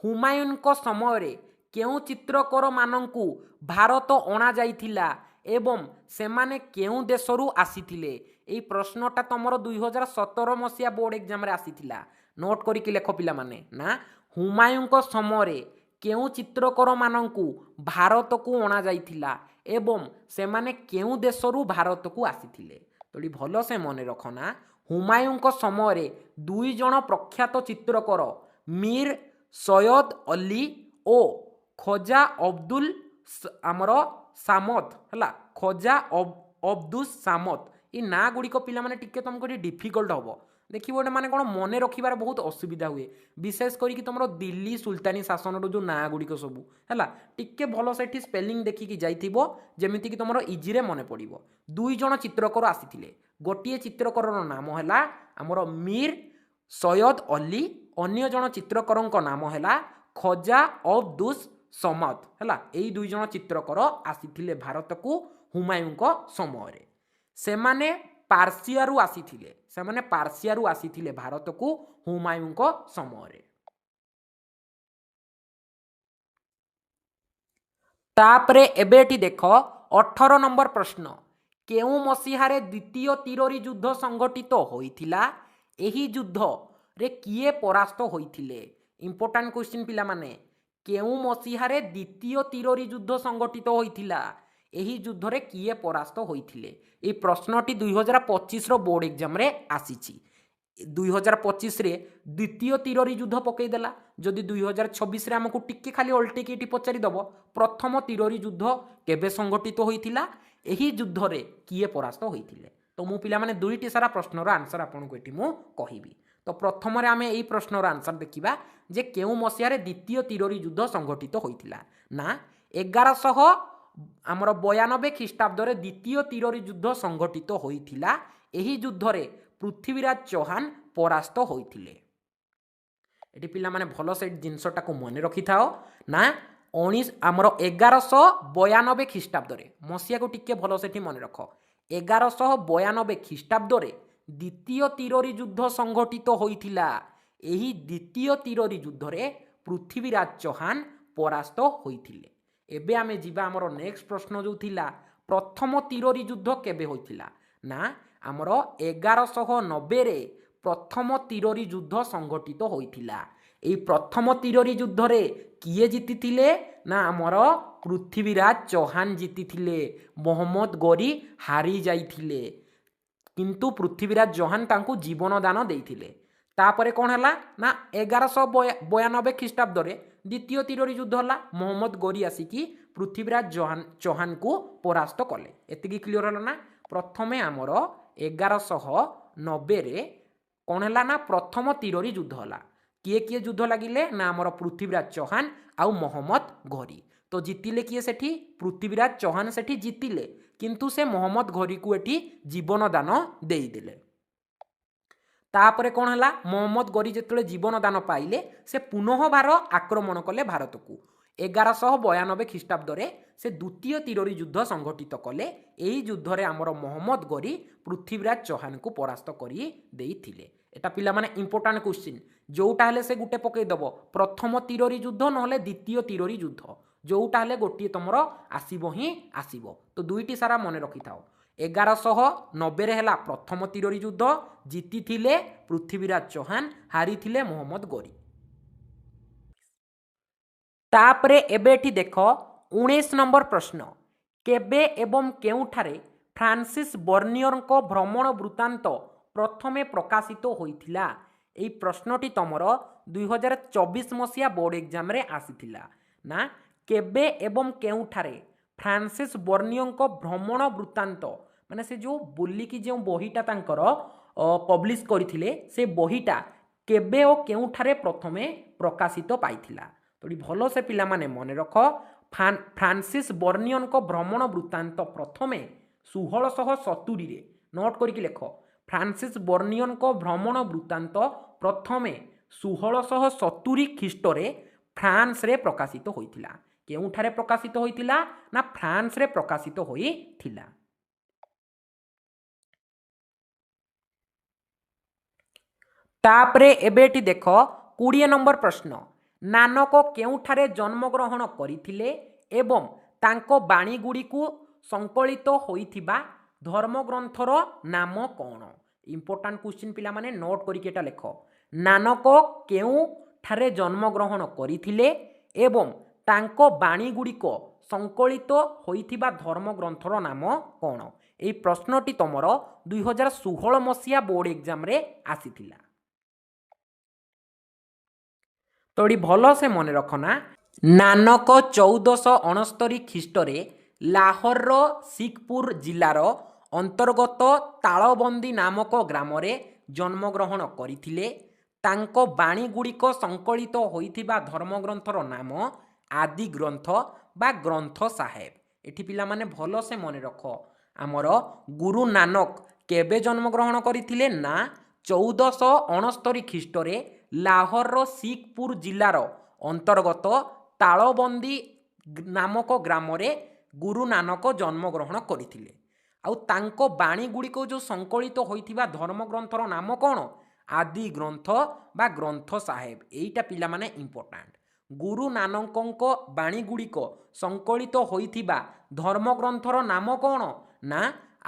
हुमायून को समय रे केउ चित्रकर मानंकु भारत अणा जाइथिला एवं सेमाने केउ देशरू आसीथिले। एई प्रश्नटा तमरो 2017 मसिया बोर्ड एग्जाम रे आसीथिला। नोट करी कि लेखो पिला माने ना हुमायून को समय रे केउ चित्रकर मानंकु भारत को अणा जाइथिला एवं सेमाने केउ देशरू भारत को आसीथिले। तोडी भलो से मने रखो ना हुमायून को समय रे 2 जण प्रख्यात चित्रकर मीर सैयद अली ओ खोजा अब्दुल आमर सामत हला। खोजा अब्दुल सामत ये ना गुड़ी को पिला माने टिके तुमको डिफिकल्ट हम देखिए गोटे माने कौन मन रखिबार बहुत असुविधा हुए, विशेष करी तुम दिल्ली सुल्तानी शासन जो ना गुड़िक सब है टिके भल से स्पेलिंग देखिकी जाइथिबो जेमिति कि तुम इजी रे मन पड़िबो। 2 जण चित्रकर आसीथिले। गोटे चित्रकर नाम है आमर मीर सैयद अली, अन्य जण चित्रकर नाम है खोजा अब्दुल समद है। यही 2 जण चित्रकर आसीथिले भारत को हुमायूं को समय रे। सेमाने पार्सियारू आसीथिले, सेमाने पार्सियारू आसीथिले भारत को हुमायूं को समय रे। तापरे एबेटी देखो 18 नंबर प्रश्न। केउ मसीहारे द्वितीय तिरोरी युद्ध संगठित होइथिला? एही युद्ध रे किए परास्त होइथिले? इंपोर्टेंट क्वेश्चन पिला माने। केउ मसीहारे द्वितीय तिरोरी युद्ध संगठित होइथिला? एही युद्ध रे किए परास्त होइथिले? ए प्रश्नटी 2025 रो बोर्ड एग्जाम रे आसीची। 2025 रे द्वितीय तिरोरी युद्ध पकई देला। जदि 2026 रे हमकु टिके खाली अल्टेकी एटी पचारि दबो प्रथम तिरोरी युद्ध केबे संगठित होइथिला, एही युद्ध रे किए परास्त होइथिले? तो मु पिला माने दुईटी सारा प्रश्नर आंसर आपनको एटी मु कहिबी। तो प्रथम रे आमे एई प्रश्नर आंसर देखिबा जे केउ मसिया रे द्वितीय तिरोरी युद्ध संगठित होइथिला ना 1100 आमर 92 ख्रीष्टाब्द रे द्वितीय तिरोरी युद्ध संगठित होइथिला। एही युद्ध रे पृथ्वीराज चौहान परास्त होइथिले। एटी पिला माने भलो से जिनसटा को मने रखि थाओ ना 1192 ख्रीष्टाब्द रे मसिया को टिके भलो सेठी मने रखो। 1192 ख्रीष्टाब्द रे द्वितीय तिरोरी युद्ध संगठित होइथिला। एही द्वितीय तिरोरी युद्ध रे पृथ्वीराज चौहान परास्त होइथिले। एबे आमे जिबा हमरो नेक्स्ट प्रश्न जो थिला प्रथम तिरोरी युद्ध केबे होइथिला ना आमर 1190 रे प्रथम तिरोरी युद्ध संगठित होइथिला। एई प्रथम तिरोरी युद्ध रे किए जीतिथिले ना आमर पृथ्वीराज चौहान जीतिथिले। मोहम्मद गौरी हारी जाइथिले किंतु पृथ्वीराज चौहान तांकु जीवन दान देइथिले। तापरे कोन हला ना 1192 ख्रीष्टाब्द रे द्वितीय तिरोरी युद्ध हला। मोहम्मद गौरी आसिकी पृथ्वीराज चौहान को परास्त कले। एतिकी क्लियर हला ना। प्रथमे आमर 1190 रे कोन हला ना प्रथम तिरोरी युद्ध हला। किए किए युद्ध लागिले ना आमर पृथ्वीराज चौहान आउ मोहम्मद गौरी। तो जीतिले किए सेठी पृथ्वीराज चौहान सेठी जीतिले किंतु से मोहम्मद गौरी को एठी जीवन दान देई देले। तापरे कोन हला मोहम्मद गौरी जेतले जीवन दान पाइले से पुनः बार आक्रमण कले भारत को। 1192 ख्रीष्टाब्द रे से द्वितीय तिरोरी युद्ध संगठित कले। एही युद्ध रे आमर मोहम्मद गौरी पृथ्वीराज चौहान को परास्त करी देइथिले। एटा पिला माने इंपोर्टेंट क्वेश्चन जोटा हेले से गुटे पकई दबो प्रथम तिरोरी युद्ध नहले द्वितीय तिरोरी युद्ध जोटा हेले गोटे तुमरो आसीबो ही आसीबो। तो दुईटी सारा मने रखि थाओ 1190 है प्रथम तिरोरी युद्ध जीति पृथ्वीराज चौहान हारी मोहम्मद गोरी। तापरे एबेठी देख 19 नंबर प्रश्न केबे एवं केउठारे फ्रांसिस बर्नियर को भ्रमण वृत्तांत प्रथमे प्रकाशित होइथिला। एई प्रश्नटी तमर 2024 मसीहा बोर्ड एग्जाम रे आसीथिला ना केबे एवं केउठारे फ्रांसिस बर्नियर को भ्रमण वृत्तांत माने से जो बुलिकी जो बहीटा तांकर पब्लिश करथिले से बहीटा केबे ओ केउठारे प्रथमे प्रकाशित पाइथिला। तो भल से पिला माने मन रख फ्रांसिस बर्नियर को भ्रमण वृत्तांत प्रथमे 1670 रे नोट करके लेख फ्रांसिस बर्नियर को भ्रमण वृत्तांत प्रथमे 1670 ख्रीष्ट फ्रांस रे प्रकाशित होइथिला। केउठारे प्रकाशित होइथिला ना फ्रांस रे प्रकाशित होइथिला। तापरे एबेटी देख 20 नंबर प्रश्न नानक केउठारे जन्मग्रहण करिथिले एवं तांको बाणी गुडी को संकलित होइथिबा धर्मग्रंथर नाम कौन। इंपोर्टेंट क्वेश्चन पिला माने नोट करके एटा लेख नानक केउठारे जन्मग्रहण करिथिले एवं तांको बाणी गुडी को संकलित होइथिबा धर्मग्रंथर नाम कौन। एई प्रश्नटी तमर 2016 मसीहा बोर्ड एग्जाम रे आसीथिला। तो भल से मन रखना नानक 1469 ख्रीष्ट लाहौर सिखपुर जिलार अंतर्गत तालबंदी नामक ग्राम जन्मग्रहण करथिले। तांको बाणी गुड़िक संकलित होइथिबा धर्मग्रंथर नाम आदि ग्रंथ बा ग्रंथ साहेब। एठी पिला माने भल से मन रख आमर गुरु नानक केबे जन्मग्रहण करथिले ना 1469 ख्रीष्ट लाहौर सिखपुर जिलार अंतर्गत तालबंदी नामक ग्राम गुरु नानक जन्मग्रहण करथिले। आउ तांको बाणी गुड़िक जो संकलित होइथिबा धर्मग्रंथर नाम कौन आदि ग्रंथ बा ग्रंथ साहेब। एइटा पिला माने इंपोर्टेंट गुरु नानकंको बाणी गुड़िक संकलित होइथिबा धर्मग्रंथर नाम कौन ना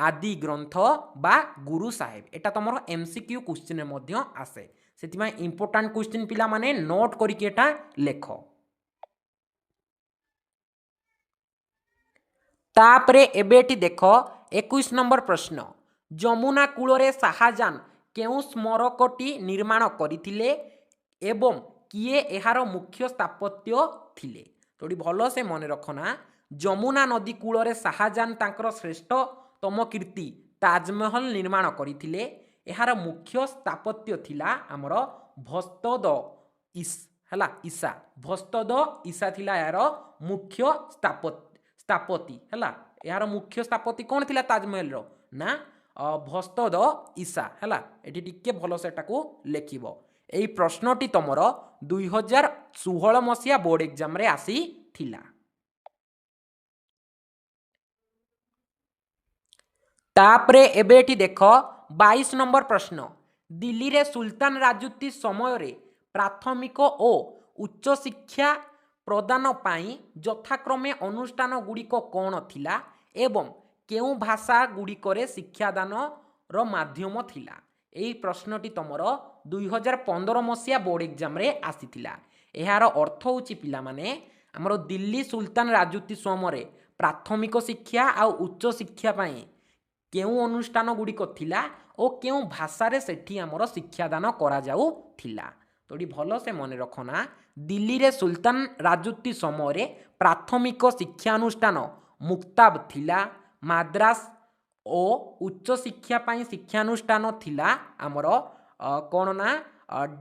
आदि ग्रंथ बा गुरु साहेब। एटा तमर एमसीक्यू क्वेश्चन मध्य आसे सेतिमाय इंपोर्टेंट क्वेश्चन पिला माने नोट करिके एटा लेख। तापरे एबेटी देख 21 नंबर प्रश्न जमुना कूलरे शाहजान केउ स्मारकटी निर्माण करथिले एवं किए एहार मुख्य स्थापत्य थिले। तो भल से मन रखना जमुना नदी कूलरे शाहजान तांकर श्रेष्ठतम कीर्ति ताजमहल निर्माण करथिले। एहार मुख्य स्थापत्य थिला आमर भस्तद ईसा भस्तद ईसा थिला यार मुख्य स्थापति हैला। यार मुख्य स्थापति कौन थिला ताजमहल रो ना भस्तद ईसा हैला। एठी टिके भल सेटाको लेखिबो। एई प्रश्नटी तमर 2016 मसीहा बोर्ड एग्जाम रे आसी थिला। तापरे एबेटी देख 22 नंबर प्रश्न दिल्ली रे सुल्तान राजूती समय रे प्राथमिक और उच्च शिक्षा प्रदान पाई यथाक्रमे अनुष्ठान गुड़िक कौन थिला एवं केउ भाषा गुड़िकरे शिक्षादान रो माध्यम थिला। एई प्रश्नटी तमर 2015 मसीहा बोर्ड एग्जाम रे आसीथिला। एहार अर्थ होची पिला माने हमरो दिल्ली सुल्तान राजूती समय प्राथमिक शिक्षा आ उच्च शिक्षा पाई केउ अनुष्ठान गुड़िक थिला और केउ भाषा रे सेठी हमरो शिक्षादान करा जाऊ थिला। तो भल से मन रखना दिल्ली रे सुल्तान राजूती समय प्राथमिक शिक्षानुष्ठान मुक्ताब थिला माद्रास और उच्च शिक्षा पाई शिक्षानुष्ठान थिला आमर कौन ना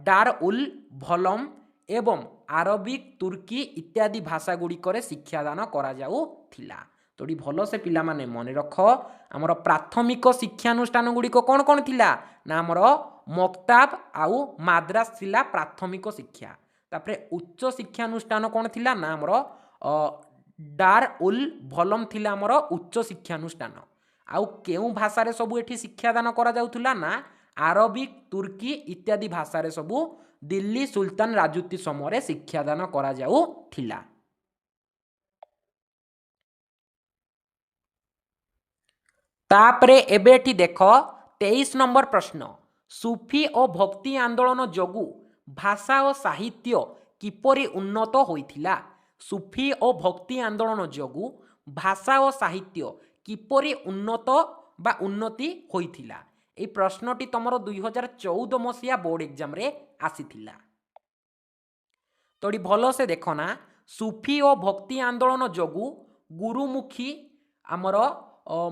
डार उल भलम एवं आरबिक तुर्की इत्यादि भाषा गुड़िक शिक्षादान करा जाऊ थिला। तो भल से पिला माने मन रख आमर प्राथमिक शिक्षानुष्ठान गुड़िक कौन कौन थिला ना आमर मक्ताब आउ माद्रास थिला प्राथमिक शिक्षा। तापरे उच्च शिक्षानुष्ठान कौन थिला ना आमर डार उल भलम थिला आमर उच्च शिक्षानुष्ठान। आउ केउ भाषा रे सबु एठी शिक्षादान करा जाउथुला ना आरबिक तुर्की इत्यादि भाषा रे सबु दिल्ली सुल्तान राजूती समय शिक्षादान करा जाऊ थिला। तापरे एबेठी देख 23 नंबर प्रश्न सुफी और भक्ति आंदोलन जोगु भाषा और साहित्य किपरि उन्नत होइथिला। सुफी और भक्ति आंदोलन जोगु भाषा और साहित्य किपरि उन्नत बा उन्नति होइथिला। ए प्रश्नटी तुमर 2014 मसीहा बोर्ड एग्जाम रे आसीथिला। तोड़ी भल से देख ना सुफी और भक्ति आंदोलन जोगु गुरुमुखी आमर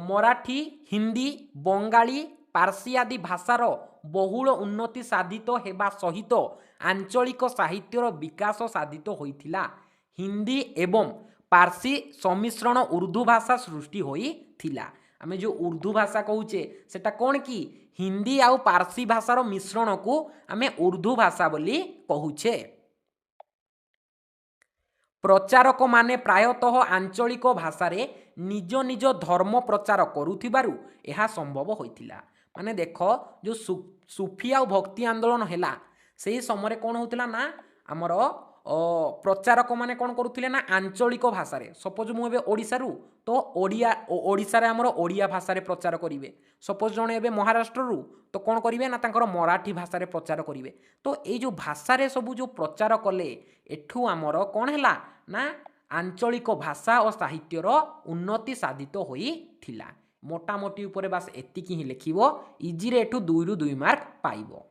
मराठी हिंदी बंगाली पार्सी आदि भाषार बहुल उन्नति साधित हेबा सहित आंचलिक साहित्यर विकास साधित होइथिला। हिंदी एवं पार्सी सम्मिश्रण उर्दू भाषा सृष्टि होइथिला। आमे जो उर्दू भाषा कहूचे सेटा कौन कि हिंदी आउ पार्सी भाषार मिश्रण को आमे उर्दू भाषा बोली कहूचे। प्रचारक माने प्रायतः आंचलिक भाषा रे निज निज धर्म प्रचार करुथिबारु यह संभव होइथिला। माने देख जो सुफी आ भक्ति आंदोलन हैला सेही समय कौन होतिला ना आमर प्रचारक माने कौन करुथिले ना आंचलिक भाषा रे सपोज मु एबे ओडिसा रु तो ओडिसा रे आमर ओडिया भाषा रे प्रचार करिवे। सपोज जणे एबे महाराष्ट्र रु तो कौन करिवे ना तांकर मराठी भाषा रे प्रचार करिवे। तो ए जो भाषा रे सब जो प्रचार कले एठू आमर कौन हैला ना आंचलिक भाषा और साहित्यर उन्नति साधित होइथिला। मोटामोटी उपरे बास एतिकी ही लिखिबो इजी रे एठू 2 रु 2 मार्क पाइबो।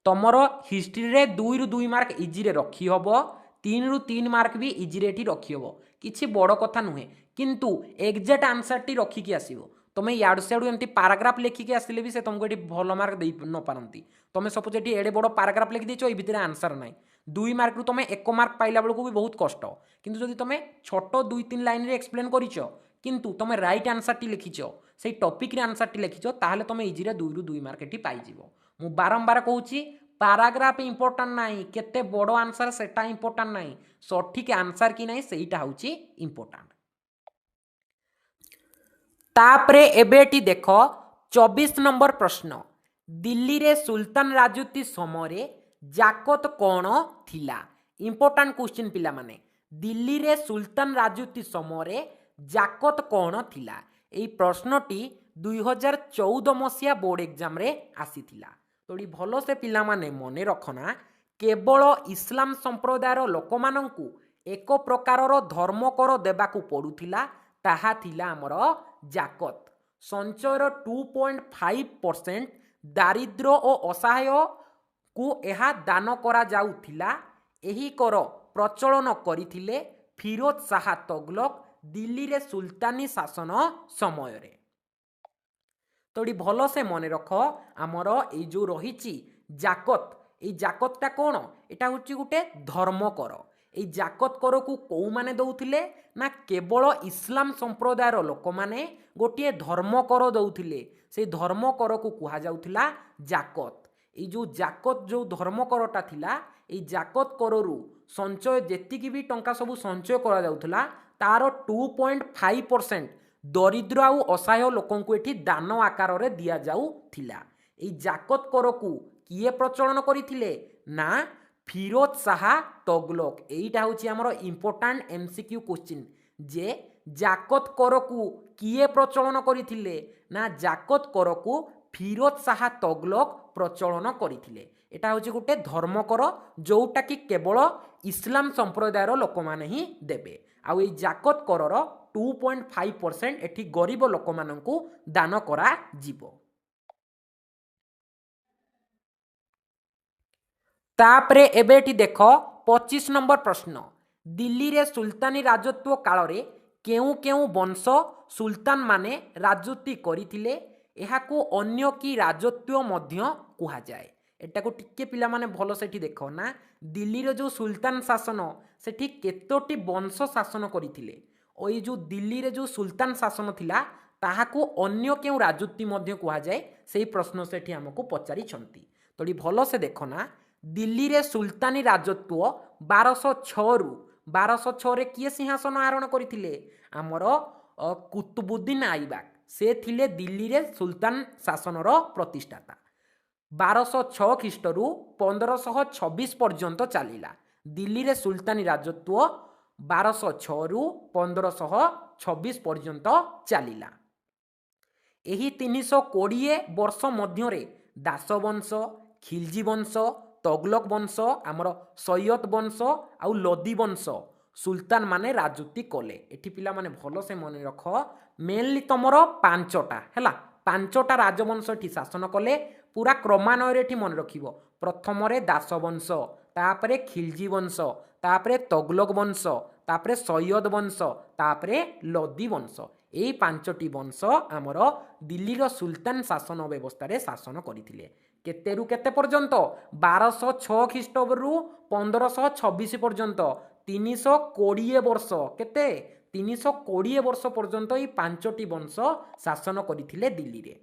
तमर हिस्ट्री रे 2 रु 2 मार्क इजी रे रखी हबो 3 रु 3 मार्क भी इजी रे एठी रखी हबो किछि बड़ कथा नुहे किंतु एग्जैक्ट आंसर टी रखी के आसीबो। तमे याडू सेडू एमती पैराग्राफ लेखि के आसिले भी से तुमको एठी भलो मार्क देई न पारंती। तमे सपोज एठी एडे बड़ पैराग्राफ लिखि देछो ए भितरे आंसर नाही 2 मार्क रु तमे 1 मार्क पाइला बेलको भी बहुत कष्ट किंतु जदि तमे छोट 2-3 लाइन रे एक्सप्लेन करिछो किंतु तमे राइट आंसर टी लिखिछो सेही टॉपिक रे आंसर टी लिखिछो ताहले तमे इजी रे 2 रु 2 मार्क एठी पाइ जिवो। मु बारंबार कहूची पैराग्राफ इंपोर्टेंट नाही केते बड़ आंसर सेटा इंपोर्टेंट नाही सठिक आंसर कि नाही सेहीटा होची इंपोर्टेंट। तापरे एबेटी देख 24 नंबर प्रश्न दिल्ली रे सुल्तान राजूती समय जाकत कौन थिला। इंपोर्टेंट क्वेश्चन पिला माने दिल्ली रे सुल्तान राजूती समय जाकत कौन थिला। एई प्रश्नटी 2014 मसीहा बोर्ड एग्जाम रे आसीथिला। तोड़ी भलो से पिला माने मने रखना केवल इस्लाम संप्रदायर लोक मानंकु एक प्रकारर धर्म कर देबाकू पड़ुथिला ताहा थिला हमर जाकत। संचयर 2.5% दारिद्र और असहाय को यह दान करा जाउथिला। एही कर प्रचलन करिथिले फिरोज शाह तुगलक दिल्ली रे सुल्तानी शासन समय रे। तोड़ी भलो से मन रख आमर ए जो रही जाकत ए जाकतटा कौन एटा होची गुटे धर्म कर। ए जाकत कर को कौ माने दउथिले ना केवल इस्लाम संप्रदायर लोक माने गोटे धर्म कर दउथिले से धर्म कर को कुहा जाउथिला जाकत। ए जो जाकत जो धर्म करटा थिला ए जाकत कररु संचय जेतिकी भी टंका सब संचय करा जाउथिला तार 2.5% दरिद्र आउ असहाय लोकन को एठी दान आकार रे दिया जाउथिला। ए जाकत कर को किए प्रचलन करिथिले ना फिरोज शाह तुगलक। एइटा होची हमर इंपोर्टेंट एमसीक्यू क्वेश्चन जे जाकत कर को किए प्रचलन करिथिले ना जाकत कर को फिरोज शाह तुगलक प्रचलन करिथिले। एटा होची गोटे धर्म कर जोटा कि केवल इस्लाम संप्रदायर लोक माने ही देबे। आउ ए जाकत करर 2.5% एठी गरीब लोक मानंकु दान करा जीवो। तापरे एबेठी देख 25 नंबर प्रश्न दिल्ली रे सुल्तानी राजत्व काल रे केउ केउ वंश सुल्तान माने राजत्व करिथिले एहाकू अन्य की राजत्व मध्य कुहा जाए। एटा को टिके पिला माने भलो सेठी देखो ना दिल्ली रे जो सुल्तान शासन सेठी केतोटी वंश शासन करिथिले ओ ये जो दिल्ली रे जो सुल्तान शासन थिला ताहाकू अन्य केउ राजत्व मध्य कुहा जाए सेही प्रश्न सेठी हमकू पचारि छंती। तोड़ी भलो से देखो ना दिल्ली रे सुल्तानी राजत्व 1206 रु 1206 रे किए सिंहासन आरोहण करिथिले हमर कुतुबुद्दीन आइबक से थिले दिल्ली रे सुल्तान शासनर प्रतिष्ठाता। 1206 ख्रीष्ट रु 1526 पर्यंत चलिला दिल्ली रे सुल्तानी राजत्व 1206 रु 1526 पर्यंत चलिला। ଏହି 320 ବର୍ଷ ମଧ୍ୟରେ ଦାସ ବଂଶ, ଖିଲଜି ବଂଶ, ତଗଲକ ବଂଶ, ଆମର ସୈୟଦ ବଂଶ ଆଉ ଲୋଦି ବଂଶ ସୁଲତାନ ମାନେ ରାଜୁତି କଲେ। ଏଠି ପିଲାମାନେ ଭଲସେ ମନେ ରଖ, ମେନଲି ତମର ପାଞ୍ଚଟା ହେଲା, ପାଞ୍ଚଟା ରାଜବଂଶ ଏଠି ଶାସନ କଲେ। ପୁରା କ୍ରମାନ୍ୱୟରେ ଏଠି ମନେ ରଖିବ, ପ୍ରଥମରେ ଦାସ ବଂଶ, ତାପରେ ଖିଲଜି ବଂଶ, ତାପରେ ତଗଲକ ବଂଶ, ତାପରେ ସୈୟଦ ବଂଶ, ତାପରେ ଲୋଦି ବଂଶ। এই ପାଞ୍ଚଟି ବଂଶ ଆମର ଦିଲ୍ଲୀର ସୁଲତାନ ଶାସନ ବ୍ୟବସ୍ଥାରେ ଶାସନ କରିଥିଲେ। କେତେରୁ କେତେ ପର୍ଯ୍ୟନ୍ତ? 1206 ଖ୍ରୀଷ୍ଟରୁ 1526 ପର୍ଯ୍ୟନ୍ତ 320 ବର୍ଷ। କେତେ? 320 ବର୍ଷ ପର୍ଯ୍ୟନ୍ତ এই ପାଞ୍ଚଟି ବଂଶ ଶାସନ କରିଥିଲେ ଦିଲ୍ଲୀରେ।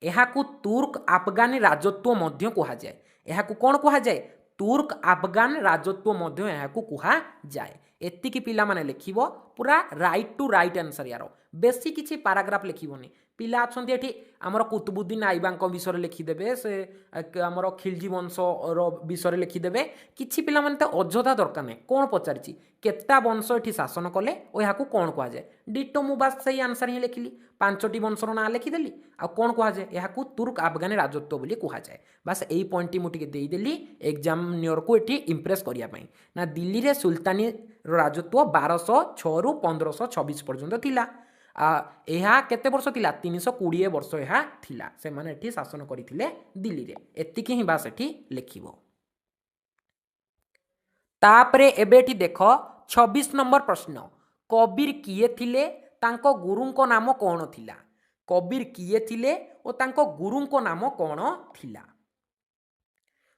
ଏହାକୁ ତୁର୍କ ଆଫଗାନି ରାଜତ୍ୱ ମଧ୍ୟ କୁହାଯାଏ। ଏହାକୁ କ'ଣ କୁହାଯାଏ? ତୁର୍କ ଆଫଗାନ ରାଜତ୍ୱ ମଧ୍ୟ ଏହାକୁ କୁହାଯାଏ। ଏତିକି ପିଲାମାନେ ଲେଖିବ, ପୁରା ରାଇଟ୍ ଟୁ ରାଇଟ୍ ଆନ୍ସର ୟାର। ବେଶୀ କିଛି ପାରାଗ୍ରାଫ ଲେଖିବନି। ପିଲା ଅଛନ୍ତି ଏଠି ଆମର କୁତୁବୁଦ୍ଦିନ ଆଇବାଙ୍କ ବିଷୟରେ ଲେଖିଦେବେ, ସେ ଆମର ଖିଲଜି ବଂଶର ବିଷୟରେ ଲେଖିଦେବେ। କିଛି ପିଲାମାନେ ତ ଅଯଥା ଦରକାର ନାହିଁ। କ'ଣ ପଚାରିଛି? କେତେଟା ବଂଶ ଏଠି ଶାସନ କଲେ ଓ ଏହାକୁ କ'ଣ କୁହାଯାଏ? ଡିଟୋ ମୁଁ ବାସ୍ ସେଇ ଆନ୍ସର ହିଁ ଲେଖିଲି, ପାଞ୍ଚଟି ବଂଶର ନାଁ ଲେଖିଦେଲି। ଆଉ କ'ଣ କୁହାଯାଏ? ଏହାକୁ ତୁର୍କ ଆଫଗାନି ରାଜତ୍ୱ ବୋଲି କୁହାଯାଏ। ବାସ୍ ଏଇ ପଏଣ୍ଟଟି ମୁଁ ଟିକେ ଦେଇଦେଲି ଏକ୍ଜାମିନିୟରକୁ ଏଠି ଇମ୍ପ୍ରେସ୍ କରିବା ପାଇଁ। ନା ଦିଲ୍ଲୀରେ ସୁଲତାନି ରାଜତ୍ୱ 1206ରୁ 1526 ପର୍ଯ୍ୟନ୍ତ ଥିଲା। ଏହା କେତେ ବର୍ଷ ଥିଲା? 320 ବର୍ଷ ଏହା ଥିଲା। ସେମାନେ ଏଠି ଶାସନ କରିଥିଲେ ଦିଲ୍ଲୀରେ। ଏତିକି ହିଁ ବାସ୍ ଏଠି ଲେଖିବ। ତାପରେ ଏବେ ଏଠି ଦେଖ 26 ନମ୍ବର ପ୍ରଶ୍ନ, କବିର କିଏ ଥିଲେ, ତାଙ୍କ ଗୁରୁଙ୍କ ନାମ କ'ଣ ଥିଲା? କବିର କିଏ ଥିଲେ ଓ ତାଙ୍କ ଗୁରୁଙ୍କ ନାମ କ'ଣ ଥିଲା?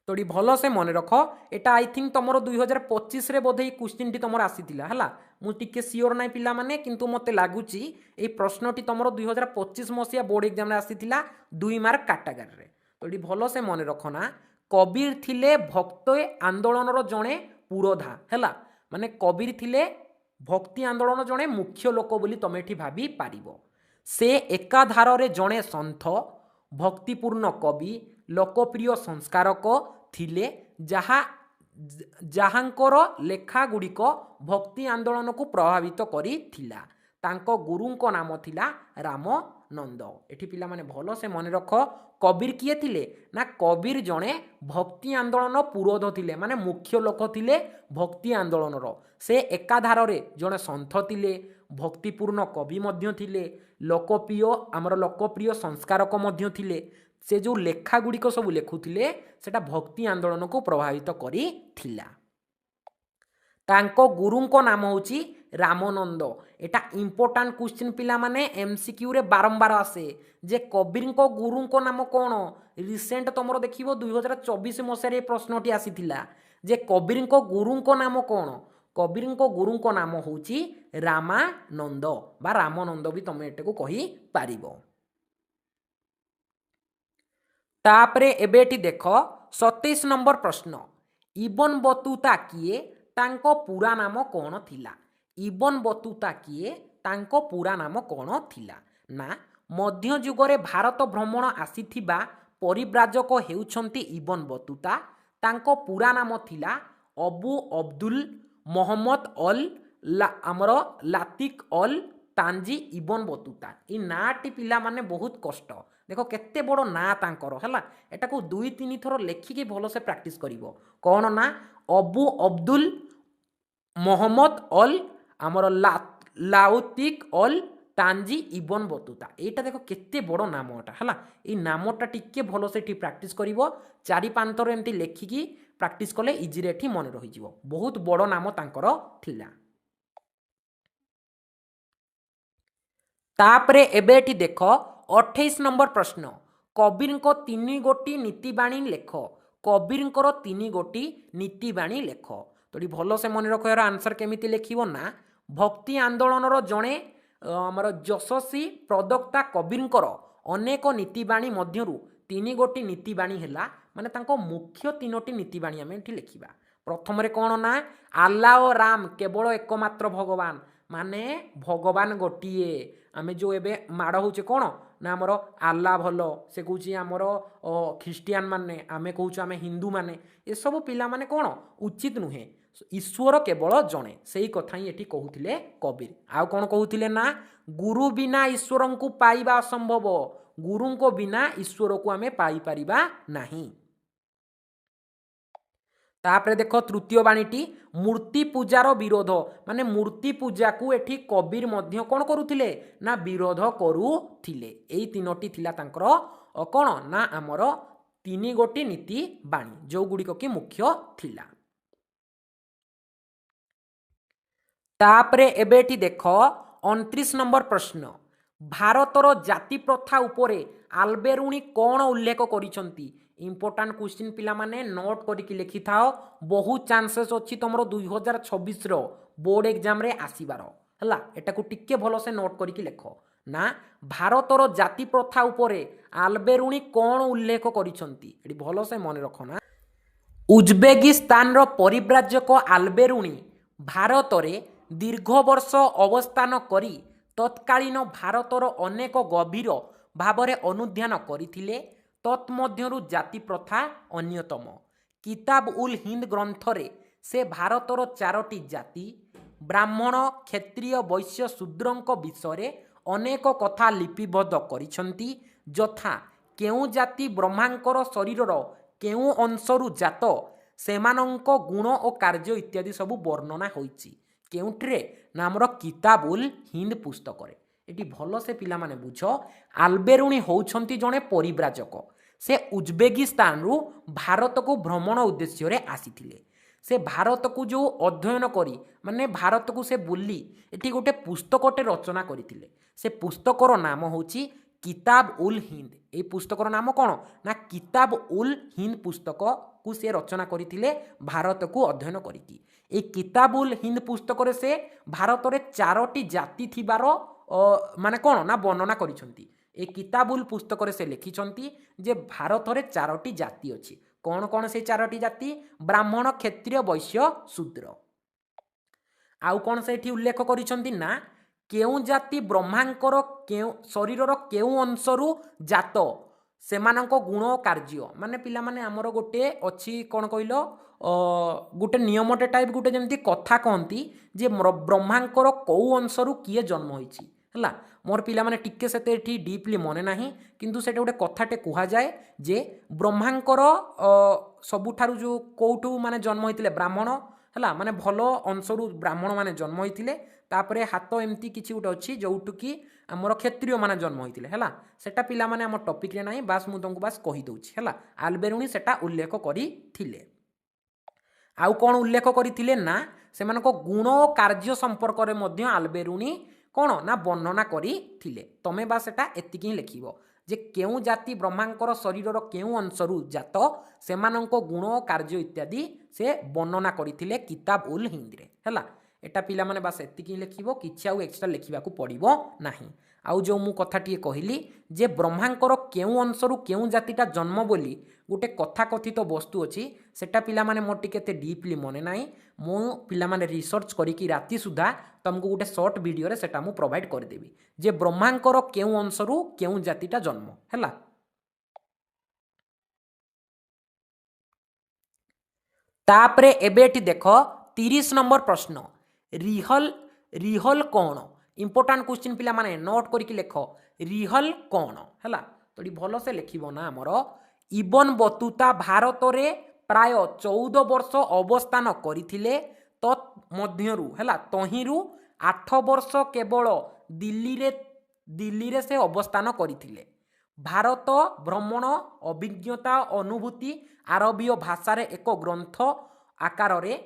তো এটি ভালসে মনে রখ, এটা আই থিঙ্ক তোমার 2025 বোধে এই কোশ্চিনটি তোমার আসিলা হলা। মু টিকে সিওর নাই পিলা মানে, কিন্তু মতে লাগুচি এই প্রশ্নটি তোমার 2025 মସିହା বোর্ড এক্সামে আসিলা 2 মার্ক কাটাগারে। তো এটি ভালসে মনে রখ না, কবির থিলে ভক্ত আন্দোলনর জনে পুরোধা হেলা, মানে কবির থিলে ভক্তি আন্দোলন জনে মুখ্য লোক বলি তুমি এটি ভাবি পারিব। সে একাধারে জনে সন্থ, ভক্তিপূর্ণ কবি, লোকপ্রিয় সংস্কারক थिले, जाहांकर लेखा गुड़िक भक्ति आंदोलन को प्रभावित करिथिला। तांको गुरुंको नाम थिला रामानंद। एठी पिला माने भलो से मन रख, कबीर किए थिले ना, कबीर जणे भक्ति आंदोलन पुरोध थिले, माने मुख्य लोक थिले भक्ति आंदोलन रो। से एकाधार रे जणे संथ थिले, भक्तिपूर्ण कवि मध्य थिले, लोकप्रिय संस्कारक मध्य थिले। से जो लेखा गुड़िक सब लेखुथिले सेटा भक्ति आंदोलन को प्रभावित करिथिला। तांको गुरुंको नाम होची रामानंद। एटा इंपोर्टेंट क्वेश्चन पिला माने एमसीक्यू रे बारंबार आसे जे कबीरको गुरुंको नाम कोन। रिसेंट तमरो देखिबो 2024 मसिया रे प्रश्नटी आसीथिला जे कबीरको गुरुंको नाम कोन। कबीरको गुरुंको नाम होची रामानंद बा रामानंद भी तमे एटाको कहि पारिबो। तापरे एबेटी देख 27 नंबर प्रश्न, इबन बतूता किए, तांको पूरा नाम कौन थिला? इबन बतूता किए, तांको पूरा नाम कौन थिला? ना, मध्य युगरे भारत भ्रमण आसीथिबा परिव्राजक हेउछंती इबन बतूता। तांको पूरा नाम थिला अबू अब्दुल मोहम्मद अल आमर लातिक अल तांजी इबन बतूता। ई नाटी पिला माने बहुत कष्ट। देखो केते बड़ ना तांकर हैला, एटाको 2-3 थर लेखिकी भलो से प्रैक्टिस करिवो। कौन ना? अबू अब्दुल मोहम्मद अल आमर लाउतिक अल तांजी इबन बतूता। एटा देखो केते बड़ नामटा हैला। ई नामटा टिके भलो से ठी प्रैक्टिस करिवो। 4-5 थर एमती लेखिकी प्रैक्टिस कले इजी रे ठी मन रहि जिवो। बहुत बड़ नाम तांकर थिला। तापरे एबेटी देख 28 नंबर प्रश्न, कबीरको 3 गोटी नीतिबाणी लेख। कबीरଙ୍କର 3 गोटी नीतिबाणी लेख। तो ये भलो से मन रख, यार आंसर केमिति लेखिबो ना, भक्ति आंदोलनर जणे आमर यशस्वी प्रदक्ता कबीरଙ୍କର अनेक नीतिबाणी मध्यरु 3 गोटी नीतिबाणी हैला, माने तांको मुख्य 3टी नीतिबाणी आमे एठी लेखिबा। प्रथम रे कोन ना, आल्ला ओ राम केवल एकमात्र भगवान, माने भगवान गोटिए। आमे जो एबे माड़ होचे कोन ना, आमर आल्ला भलो, से कहूँ आमर ख्रीस्टियान माने, आमे कहूँ आमे हिंदू माने, ये सब पिला माने कोन उचित नुहे। ईश्वर केवल जड़े से ही कथा ही कहते कबीर। आउ कौन कहते ना गुरु बिना ईश्वर को पाइबा असंभव, गुरु को बिना ईश्वर को आमे पाई परिबा नहीं। तापरे देख तृतीय बाणीटी मूर्ति पूजार विरोध, माने मूर्ति पूजा को एठी कबीर मध्य कौन करुथिले ना विरोध करुथिले। एई तीनोटी थिला तांकर कौन ना आमर तीन गोटी नीति बाणी जो गुड़िक कि मुख्य थिला। तापरे एबेठी देख 29 नंबर प्रश्न, भारतर जाति प्रथा उपरे आल्बेरुनी कौन उल्लेख करिसंती। इंपोर्टाट क्वेश्चन पिला माने नोट करके लिखि थाओ, बहुत चांसेस अच्छी तुमरो 2026 रो बोर्ड एग्जाम रे आसीबार हला। एटा को टिके भलो से नोट करके लिखो ना भारतर जाति प्रथा उपरे आल्बेरुनी कौन उल्लेख करिसंती। एटी भलो से मन रखो ना। उज्बेकिस्तान रो परिव्राजक आल्बेरुनी भारत रे दीर्घ वर्ष अवस्थान करी तत्कालीन भारतर अनेक गभीर भावरे अनुध्यान करिथिले। तत्मध्यरु जाति प्रथा अन्यतम। किताब उल हिंद ग्रंथरे से भारतर 4टी जाति ब्राह्मण क्षत्रिय वैश्य शूद्रंक विषय अनेक कथा लिपिबद्ध करिसंती, यथा केउ जाति ब्रह्मांकर शरीरर केउ अंशरु जात सेमानंक गुण और कार्य इत्यादि सबु वर्णना होइछि। केउट्रे नामर किताब उल हिंद पुस्तक रे। एटी भलो से पिला माने बुझ, आल्बेरुनी होउछंती जणे परिव्राजक। से उज्बेकिस्तान रु भारत को भ्रमण उद्देश्य रे आसीथिले। से भारत को जो अध्ययन करी माने भारत को से बुली एटी गोटे पुस्तकटे रचना करिथिले। से पुस्तकर नाम होची किताब उल हिंद। ए पुस्तकर नाम कौन ना किताब उल हिंद पुस्तक को से रचना करिथिले भारत को अध्ययन करिकी। ए किताब उल हिंद पुस्तक रे से भारत रे 4टी जाति थिबार माने कौन ना वर्णना करिसंती। ए किताब उल पुस्तक रे से लिखिसंती जे भारत रे 4टी जाति अछि। कौन कौन से 4टी जाति ब्राह्मण क्षत्रिय वैश्य शूद्र। आउ कौन से एठी उल्लेख करिसंती ना केउ जाति ब्रह्मांकर केउ शरीरर केउ अंशरु जात सेमानंक गुण कार्य। माने पिला माने हमर गोटे अछि कोन कहिलो गोटे नियमटे टाइप गोटे जेमती कथा कहंती जे ब्रह्मांकर कोउ अंशरु किए जन्म होइछि हला। मोर पिला माने टिके सेते एठी डीपली मने नाही, किंतु सेटे गोटे कथाटे कुहा जाए जे ब्रह्मांकर सबुठारु जो कोउठु माने जन्म होइतिले ब्राह्मण हला, माने भलो अंशरु ब्राह्मण माने जन्म होइतिले। तापरे हाथ एमती किछि गोटे अछि जोउठु कि हमर क्षत्रिय माने जन्म होइतिले हला। सेटा पिला माने हमर टॉपिक रे नाही, बास मु तंकु बास कहि दउछि हला। आल्बेरुनी सेटा उल्लेख करि थिले। आउ कोन उल्लेख करिथिले ना सेमानको गुण और कार्य संपर्क रे मध्य आल्बेरुनी कोन ना वर्णना करिथिले। तमे बा सेटा एतिकी लिखिबो जे केउ जाति ब्रह्मांकर शरीरर केउ अंशरु जात सेमानको गुण और कार्य इत्यादि से वर्णना करिथिले किताब उल हिंद रे हला। एटा पिला माने बास एतिकी लिखिबो, किछि आउ एक्स्ट्रा लिखिबा को पड़िबो नाही। आउ जो मु कथाटी कहली जे ब्रह्मांकर केउ अंशरु केउ जातिटा जन्म बोली गोटे कथा कथित वस्तु अछि, सेटा पिला माने मोर टिके ते डीपली मने नाही। मु पिला माने रिसर्च करिकी राति सुधा तुमको गोटे शॉर्ट वीडियो रे सेटा मु प्रोवाइड कर देबी जे ब्रह्मांकर केउ अंशरु केउ जातिटा जन्म हैला। तापरे एबेटी देखो 30 नंबर प्रश्न, रिहल रिहल कौन। इंपोर्टाट क्वेश्चन पिला माने नोट करके लिख रिहल कौन हैला। तो भल से लिखिबो ना हमर इबन बतुता भारत रे प्राय 14 वर्ष अवस्थान करिथिले। तत्मध्यरु हैला तहिरु 8 वर्ष केवल दिल्ली रे से अवस्थान करिथिले। भारत भ्रमण अभिज्ञता अनुभूति आरबीय भाषा रे एक ग्रंथ आकार रे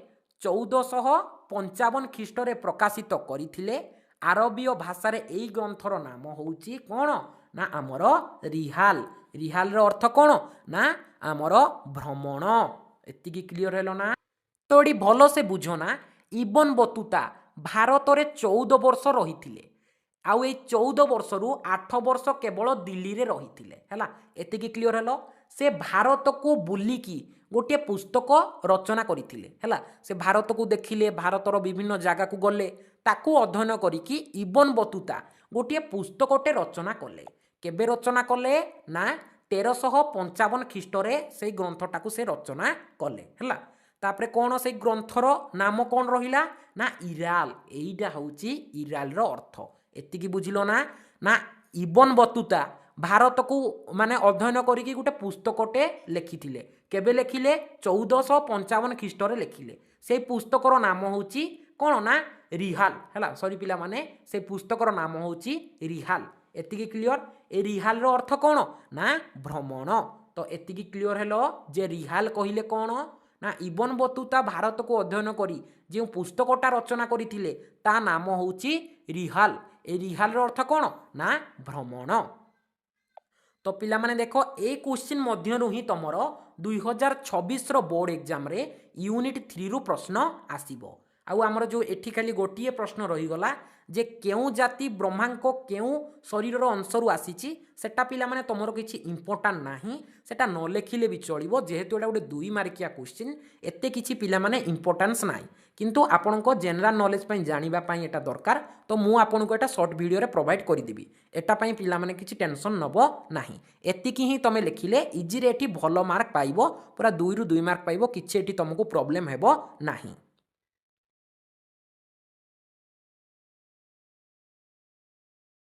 1455 ख्रीष्ट रे प्रकाशित करिथिले। आरबीय भाषा रे एई ग्रंथर नाम होउची कोन ना आमर रिहाल। रिहाल रो अर्थ कोन ना आमर भ्रमण। एतिकी क्लियर हेलो ना। तो एडी भलो से बुझो ना इबन बतुता भारत रे 14 वर्ष रहिथिले। आउ ए 14 वर्ष रु 8 वर्ष केवल दिल्ली रे रहिथिले हैला। एतिकी क्लियर हेलो। से भारत को बुलिकी गोटे पुस्तक रचना करिथिले हैला। से भारत को देखिले, भारतर विभिन्न जगह को गले, ताकू अध्ययन करिकी इबन बतुता गोटे पुस्तकटे रचना कले। केबे रचना कले ना 1355 ख्रीष्ट रे से ग्रंथटाकू से रचना कले हैला। तापरे कौन से ग्रंथर नाम कौन रहिला ना इराल एइटा होची इराल रो अर्थ एतिकी बुझिलो ना ना इबन बतुता भारत को माने अध्ययन करिकी गोटे पुस्तकटे लेखिथिले केबे लेखिले 1455 ख्रीष्ट लेखिले से पुस्तकर नाम होची कौन ना रिहाल है सॉरी पिला माने से पुस्तकर नाम होची रिहाल एतिकी क्लियर ए रिहाल रो अर्थ कौन ना भ्रमण तो एतिकी क्लियर हेलो जे रिहाल कहिले कौन ना इबन बतुता भारत को अध्ययन करी जो पुस्तकटा रचना करथिले ता नाम होची रिहाल ए रिहाल रो अर्थ कौन ना भ्रमण तो पिला माने देखो ए क्वेश्चन मध्यरु ही तमर 2026 रो बोर्ड एग्जाम रे यूनिट 3 रु प्रश्न आसीबो आउ आमर जो एठी खाली गोटिए प्रश्न रही गला जे केउ जाति ब्रह्मांक केउ शरीर अंशरू आसीची सेटा पिला माने तमर किछि इंपोर्टेंट नाही सेटा न लेखिले भी चलिबो जेहेतु एटा गोटे 2 मार्किया क्वेश्चन एते किछि पिला माने इंपोर्टेंस नाही किंतु आपनको जनरल नॉलेज पई जानिबा पई एटा दरकार तो मु आपनको एटा शॉर्ट वीडियो रे प्रोवाइड करि देबी एटा पई पिला माने किछि टेंशन नबो नाही एतिकी ही तमे लेखिले इजी रे एठी भलो मार्क पाइबो पूरा 2 रु 2 मार्क पाइबो किछि एठी तुमको प्रॉब्लम हेबो नाही।